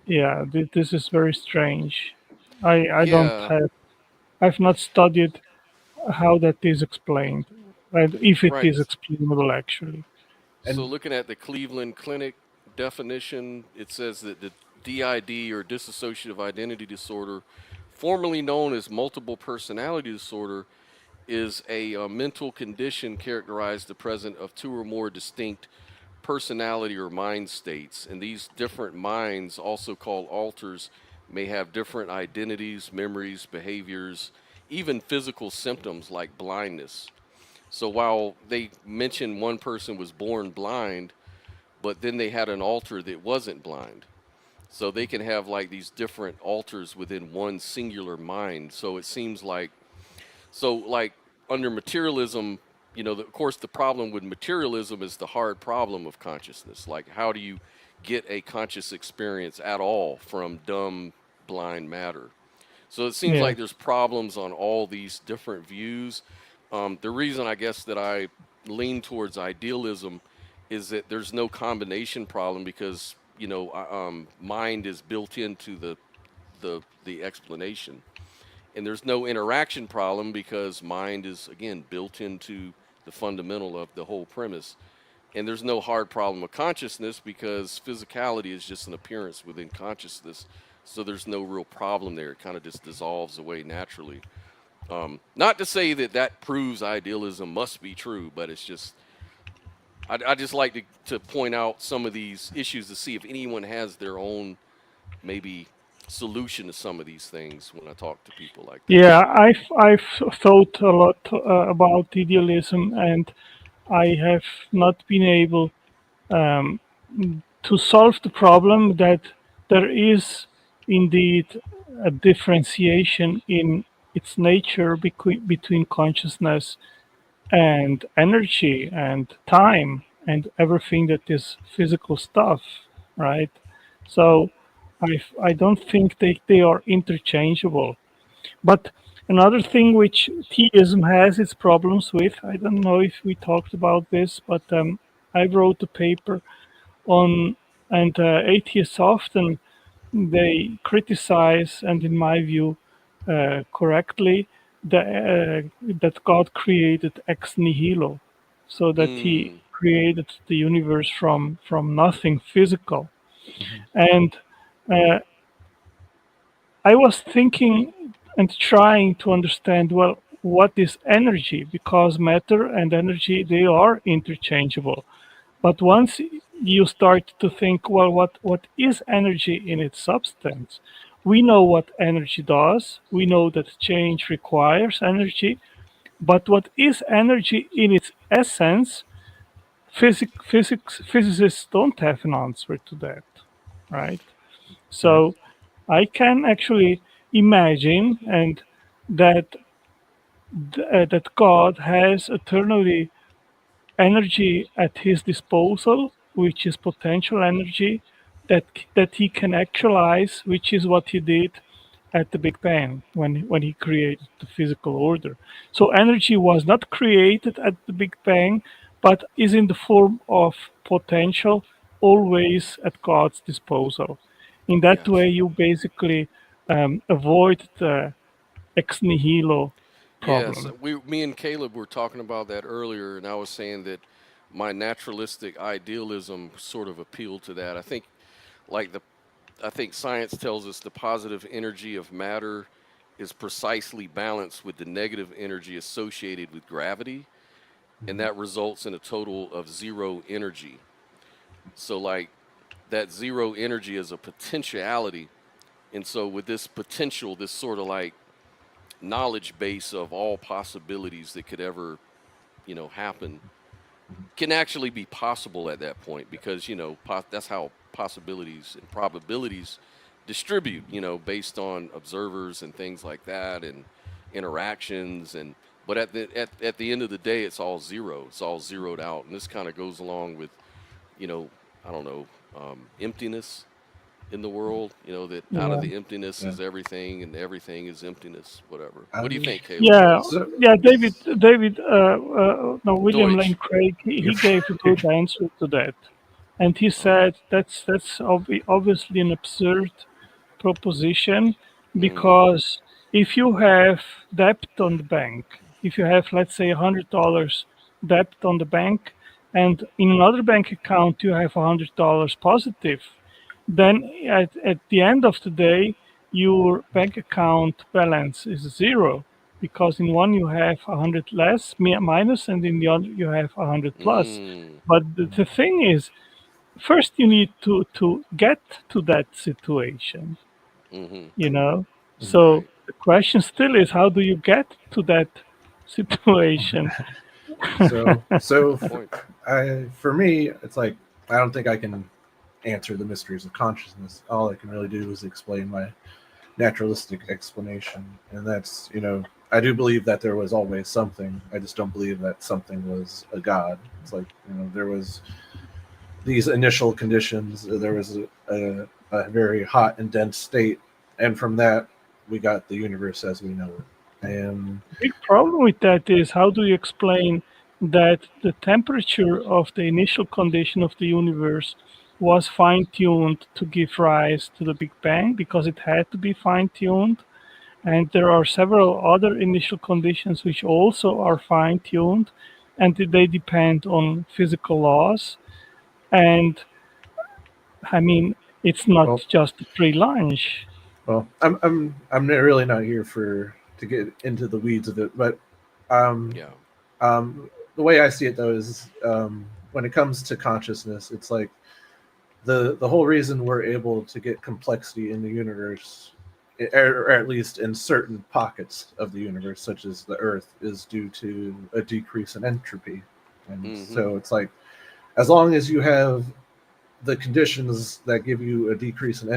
P: Yeah, this is very strange. I don't
B: Yeah,
P: have, I've not studied how that is explained, and if it
B: right.
P: is explainable actually.
B: So looking at the Cleveland Clinic definition, it says that the DID or dissociative identity disorder, formerly known as multiple personality disorder, is a mental condition characterized the present of two or more distinct personality or mind states. And these different minds, also called alters, may have different identities, memories, behaviors, even physical symptoms like blindness. So while they mentioned one person was born blind, but then they had an alter that wasn't blind. So they can have like these different alters within one singular mind. So it seems like, so like under materialism, of course, the problem with materialism is the hard problem of consciousness. Like, how do you get a conscious experience at all from dumb, blind matter? So it seems
P: Yeah.
B: like there's problems on all these different views. The reason I guess that I lean towards idealism is that there's no combination problem because mind is built into the explanation, and there's no interaction problem because mind is again built into the fundamental of the whole premise. And there's no hard problem of consciousness because physicality is just an appearance within consciousness. So there's no real problem there. It kind of just dissolves away naturally. Not to say that that proves idealism must be true, but it's just, I just like to point out some of these issues to see if anyone has their own maybe solution to some of these things when I talk to people like that.
P: Yeah, I've thought a lot about idealism, and I have not been able um, to solve the problem that there is indeed a differentiation in its nature between consciousness and energy and time and everything that is physical stuff, right? So I don't think they are interchangeable. But another thing which theism has its problems with, I don't know if we talked about this, but I wrote a paper on, and atheists often they criticize, and in my view, correctly, that God created ex nihilo, so that He
B: Mm,
P: created the universe from nothing physical. And uh, I was thinking and trying to understand, well, what is energy? Because matter and energy, they are interchangeable. But once you start to think, well, what is energy in its substance? We know what energy does. We know that change requires energy. But what is energy in its essence? Physicists don't have an answer to that, right?
L: Right.
P: So I can actually imagine and that that God has eternally energy at his disposal, which is potential energy that he can actualize, which is what he did at the Big Bang when he created the physical order. So energy was not created at the Big Bang, but is in the form of potential, always at God's disposal. In that way,
B: gotcha.
P: you basically avoid the ex nihilo
B: Yes,
P: problem.
B: me and Caleb were talking about that earlier, and I was saying that my naturalistic idealism sort of appealed to that. Like I think science tells us the positive energy of matter is precisely balanced with the negative energy associated with gravity, and that results in a total of zero energy. So, like, that zero energy is a potentiality. And so, with this potential, this sort of like knowledge base of all possibilities that could ever, happen, can actually be possible at that point because, that's how possibilities and probabilities distribute, based on observers and things like that and interactions. But at the end of the day, it's all zero. It's all zeroed out. And this kind of goes along with, I don't know, emptiness in the world, that out of
P: Yeah.
B: the emptiness is everything and everything is emptiness, whatever. What do you think, Caleb?
P: Yeah, yeah. No, William
B: Deutsch.
P: Lane Craig. He gave a good answer to that, and he said that's obviously an absurd proposition because if you have debt on the bank, if you have, let's say, $100 debt on the bank, and in another bank account you have $100 positive, then at the end of the day, your bank account balance is zero because in one you have 100 less minus, and in the other you have 100 plus. But the thing is, first you need to get to that situation, So the question still is, how do you get to that situation?
N: For me, it's like I don't think I can answer the mysteries of consciousness. All I can really do is explain my naturalistic explanation, and that's I do believe that there was always something. I just don't believe that something was a god. It's like there was these initial conditions. There was a very hot and dense state, and from that we got the universe as we know it. And
P: big problem with that is, how do you explain that the temperature of the initial condition of the universe was fine-tuned to give rise to the Big Bang because it had to be fine-tuned, and there are several other initial conditions which also are fine-tuned, and they depend on physical laws. And I mean, it's not just a free lunch.
N: Well, I'm really not here to get into the weeds of it, but the way I see it though is when it comes to consciousness, it's like the whole reason we're able to get complexity in the universe, or at least in certain pockets of the universe, such as the Earth, is due to a decrease in entropy. And so it's like, as long as you have the conditions that give you a decrease in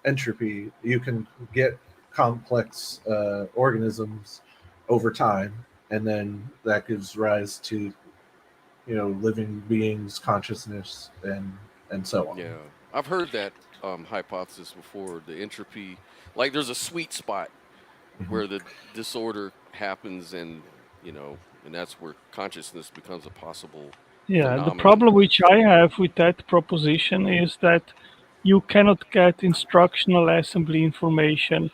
N: entropy, you can get complex organisms over time, and then that gives rise to living beings, consciousness, and so on.
B: Yeah, I've heard that hypothesis before. The entropy, like there's a sweet spot where the disorder happens, and and that's where consciousness becomes a possible
P: Yeah, the problem which I have with that proposition is that you cannot get instructional assembly information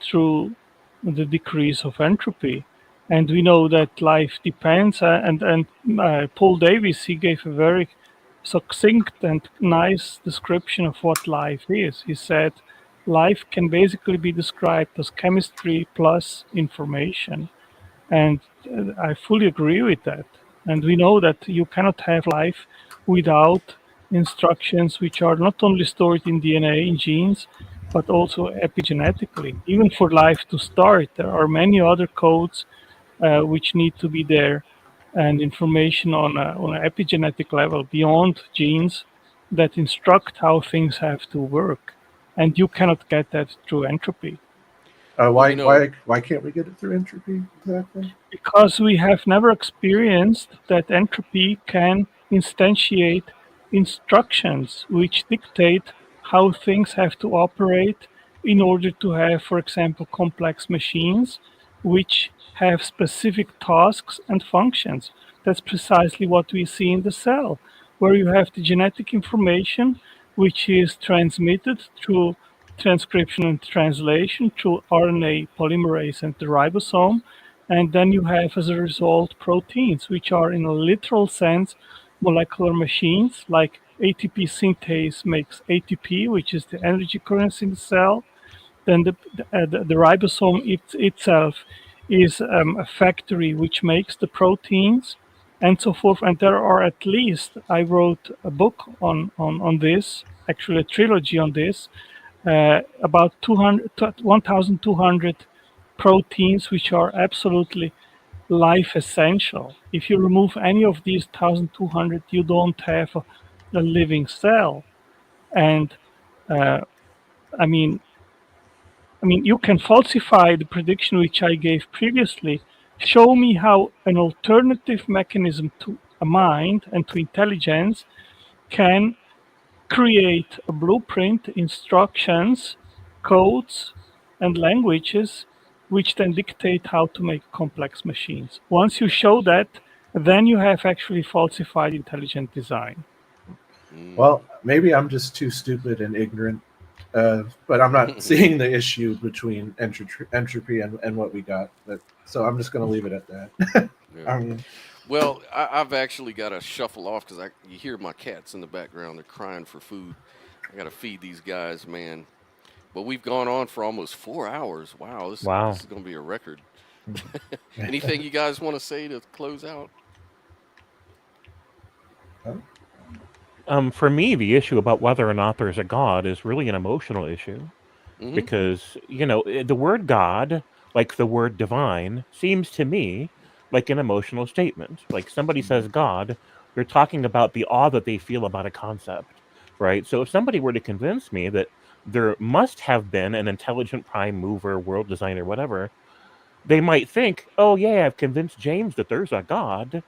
P: through the decrease of entropy. And we know that life depends, and Paul Davies, he gave a very succinct and nice description of what life is. He said, life can basically be described as chemistry plus information. And I fully agree with that. And we know that you cannot have life without instructions which are not only stored in DNA, in genes, but also epigenetically. Even for life to start, there are many other codes which need to be there, and information on an epigenetic level beyond genes that instruct how things have to work. And you cannot get that through entropy.
N: Why can't we get it through entropy exactly?
P: Because we have never experienced that entropy can instantiate instructions which dictate how things have to operate in order to have, for example, complex machines which have specific tasks and functions. That's precisely what we see in the cell, where you have the genetic information which is transmitted through transcription and translation through RNA polymerase and the ribosome. And then you have, as a result, proteins, which are in a literal sense molecular machines, like ATP synthase makes ATP, which is the energy currency in the cell. then the ribosome itself is a factory which makes the proteins and so forth. And there are at least, I wrote a book on this, actually a trilogy on this, about 1,200 proteins which are absolutely life essential. If you remove any of these 1,200, you don't have a living cell. And I mean, you can falsify the prediction which I gave previously. Show me how an alternative mechanism to a mind and to intelligence can create a blueprint, instructions, codes, and languages which then dictate how to make complex machines. Once you show that, then you have actually falsified intelligent design.
N: Well, maybe I'm just too stupid and ignorant, but I'm not seeing the issue between entropy and what we got. So I'm just going to leave it at that.
B: Yeah. Well, I've actually got to shuffle off because you hear my cats in the background. They're crying for food. I got to feed these guys, man. But we've gone on for almost 4 hours. Wow, this is going to be a record. Anything you guys want to say to close out?
O: For me, the issue about whether or not there's a God is really an emotional issue. Because, the word God, like the word divine, seems to me like an emotional statement. Like somebody says God, they're talking about the awe that they feel about a concept, right? So if somebody were to convince me that there must have been an intelligent prime mover, world designer, whatever, they might think, oh yeah, I've convinced James that there's a God.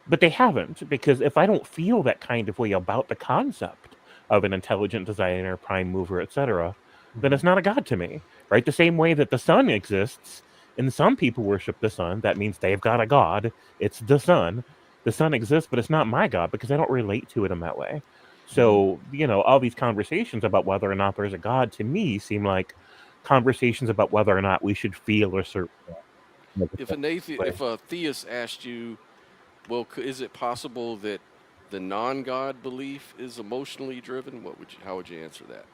O: But they haven't, because if I don't feel that kind of way about the concept of an intelligent designer, prime mover, etc., then it's not a God to me, right? The same way that the sun exists, and some people worship the sun, that means they've got a God. It's the sun. The sun exists, but it's not my God because I don't relate to it in that way. So, all these conversations about whether or not there's a God to me seem like conversations about whether or not we should feel a certain way.
B: If a theist asked you, well, is it possible that the non-God belief is emotionally driven? How would you answer that?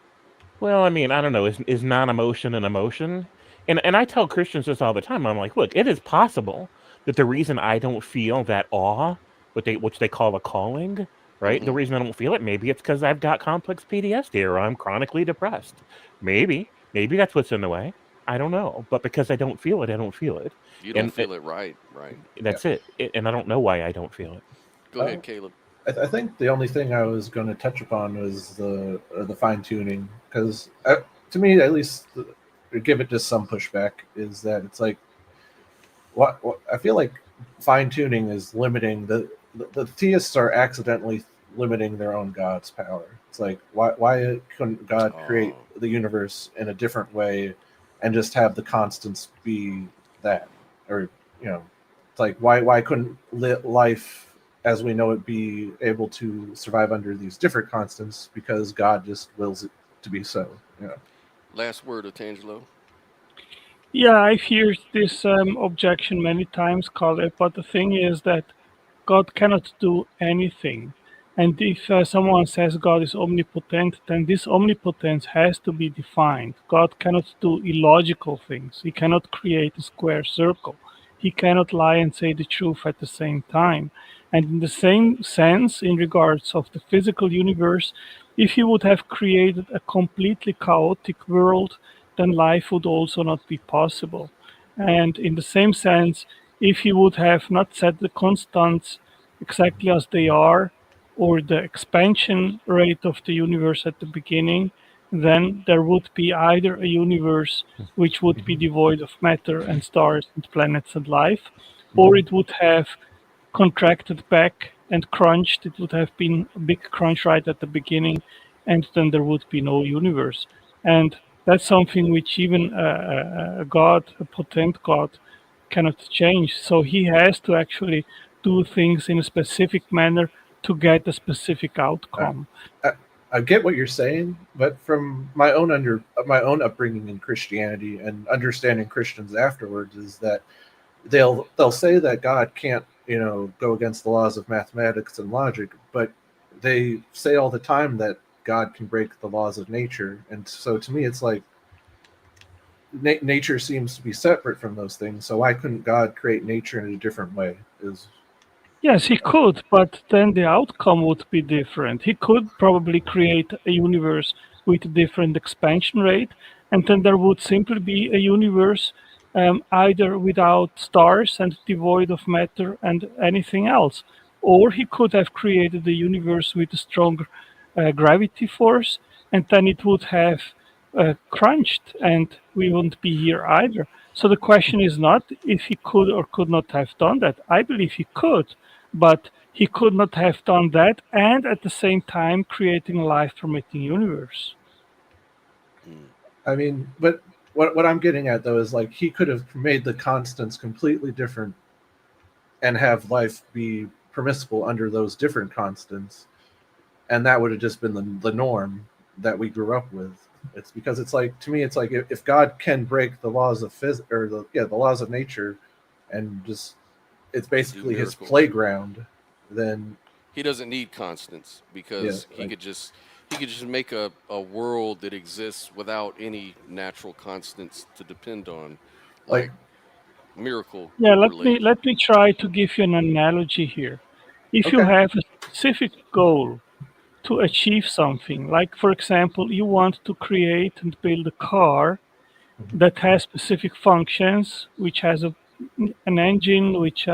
O: Well, I mean, I don't know. Is non-emotion an emotion? And I tell Christians this all the time. I'm like, look, it is possible that the reason I don't feel that awe, which they call a calling, right? The reason I don't feel it, maybe it's because I've got complex PTSD or I'm chronically depressed. Maybe that's what's in the way. I don't know. But because I don't feel it, I don't feel it.
B: You don't feel it, right?
O: That's it. And I don't know why I don't feel it.
B: Go ahead, Caleb.
N: I think the only thing I was going to touch upon was the fine tuning, because to me, at least, give it just some pushback, is that it's like what I feel like fine tuning is limiting the theists are accidentally limiting their own God's power. It's like why couldn't God create the universe in a different way and just have the constants be that, or it's like why couldn't life as we know it be able to survive under these different constants, because God just wills it to be so.
B: Last word, Otangelo.
P: Yeah, I've heard this objection many times, Caleb, but the thing is that God cannot do anything. And if someone says God is omnipotent, then this omnipotence has to be defined. God cannot do illogical things. He cannot create a square circle. He cannot lie and say the truth at the same time. And in the same sense, in regards of the physical universe, if he would have created a completely chaotic world, then life would also not be possible. And in the same sense, if he would have not set the constants exactly as they are, or the expansion rate of the universe at the beginning, then there would be either a universe which would be devoid of matter and stars and planets and life, or it would have contracted back and crunched. It would have been a big crunch right at the beginning, and then there would be no universe. And that's something which even a God, a potent God, cannot change. So he has to actually do things in a specific manner to get a specific outcome.
N: I get what you're saying, but from my own upbringing in Christianity and understanding Christians afterwards, is that they'll say that God can't go against the laws of mathematics and logic, but they say all the time that God can break the laws of nature. And so to me, it's like, nature seems to be separate from those things. So why couldn't God create nature in a different way?
P: Yes, he could, but then the outcome would be different. He could probably create a universe with a different expansion rate, and then there would simply be a universe either without stars and devoid of matter and anything else. Or he could have created a universe with a stronger gravity force, and then it would have crunched, and we wouldn't be here either. So the question is not if he could or could not have done that. I believe he could, but he could not have done that and at the same time creating a life-permitting universe.
N: I mean, but what I'm getting at though is like he could have made the constants completely different and have life be permissible under those different constants, and that would have just been the norm that we grew up with. It's because it's like, to me, it's like if God can break the laws of physics or the laws of nature, and just it's basically his playground, then
B: he doesn't need constants because he could just make a world that exists without any natural constants to depend on, like miracle.
P: Yeah, let me try to give you an analogy here. If you have a specific goal to achieve something, like for example, you want to create and build a car that has specific functions, which has an engine, which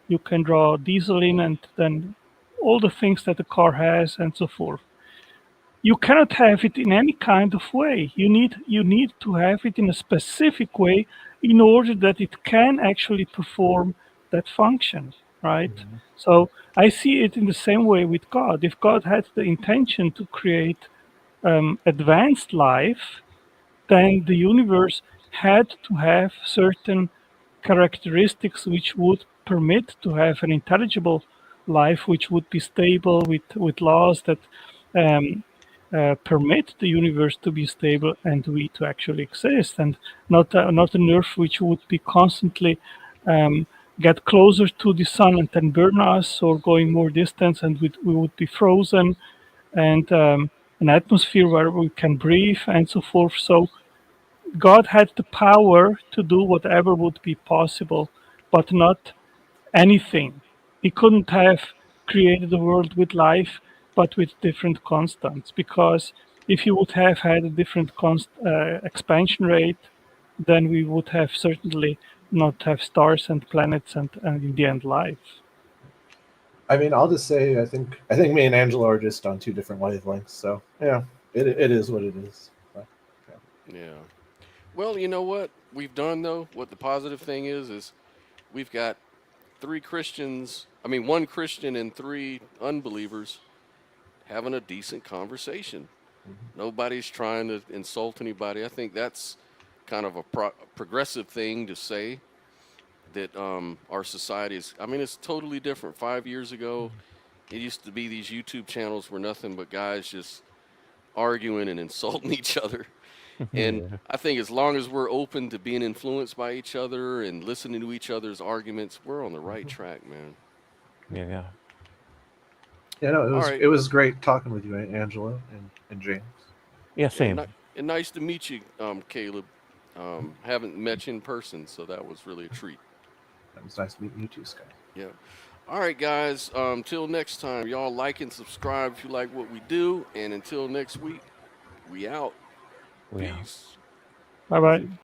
P: you can draw diesel in, and then all the things that a car has, and so forth. You cannot have it in any kind of way. You need to have it in a specific way in order that it can actually perform that function, right? So I see it in the same way with God. If God had the intention to create advanced life, then the universe had to have certain characteristics which would permit to have an intelligible life, which would be stable with laws that permit the universe to be stable and we to actually exist, and not an Earth which would be constantly get closer to the sun and then burn us, or going more distance and we would be frozen, and an atmosphere where we can breathe and so forth. So God had the power to do whatever would be possible, but not anything. He couldn't have created a world with life, but with different constants, because if he would have had a different expansion rate, then we would have certainly not have stars and planets and in the end life.
N: I mean, I'll just say I think me and Angela are just on two different wavelengths. So yeah, it is what it is. But,
B: Yeah. Well, you know what we've done though? What the positive thing is we've got one Christian and three unbelievers having a decent conversation. Nobody's trying to insult anybody. I think that's kind of a progressive thing to say, that our society is, I mean, it's totally different. 5 years ago, it used to be these YouTube channels were nothing but guys just arguing and insulting each other. And I think as long as we're open to being influenced by each other and listening to each other's arguments, we're on the right track, man.
L: Yeah.
N: Yeah, no, it was great talking with you, Angela and James.
L: Yeah, same.
B: And nice to meet you, Caleb. Haven't met you in person, so that was really a treat.
N: It was nice meeting you too, Scott.
B: Yeah. All right, guys. Till next time, y'all like and subscribe if you like what we do. And until next week, we out. Peace.
P: Bye-bye.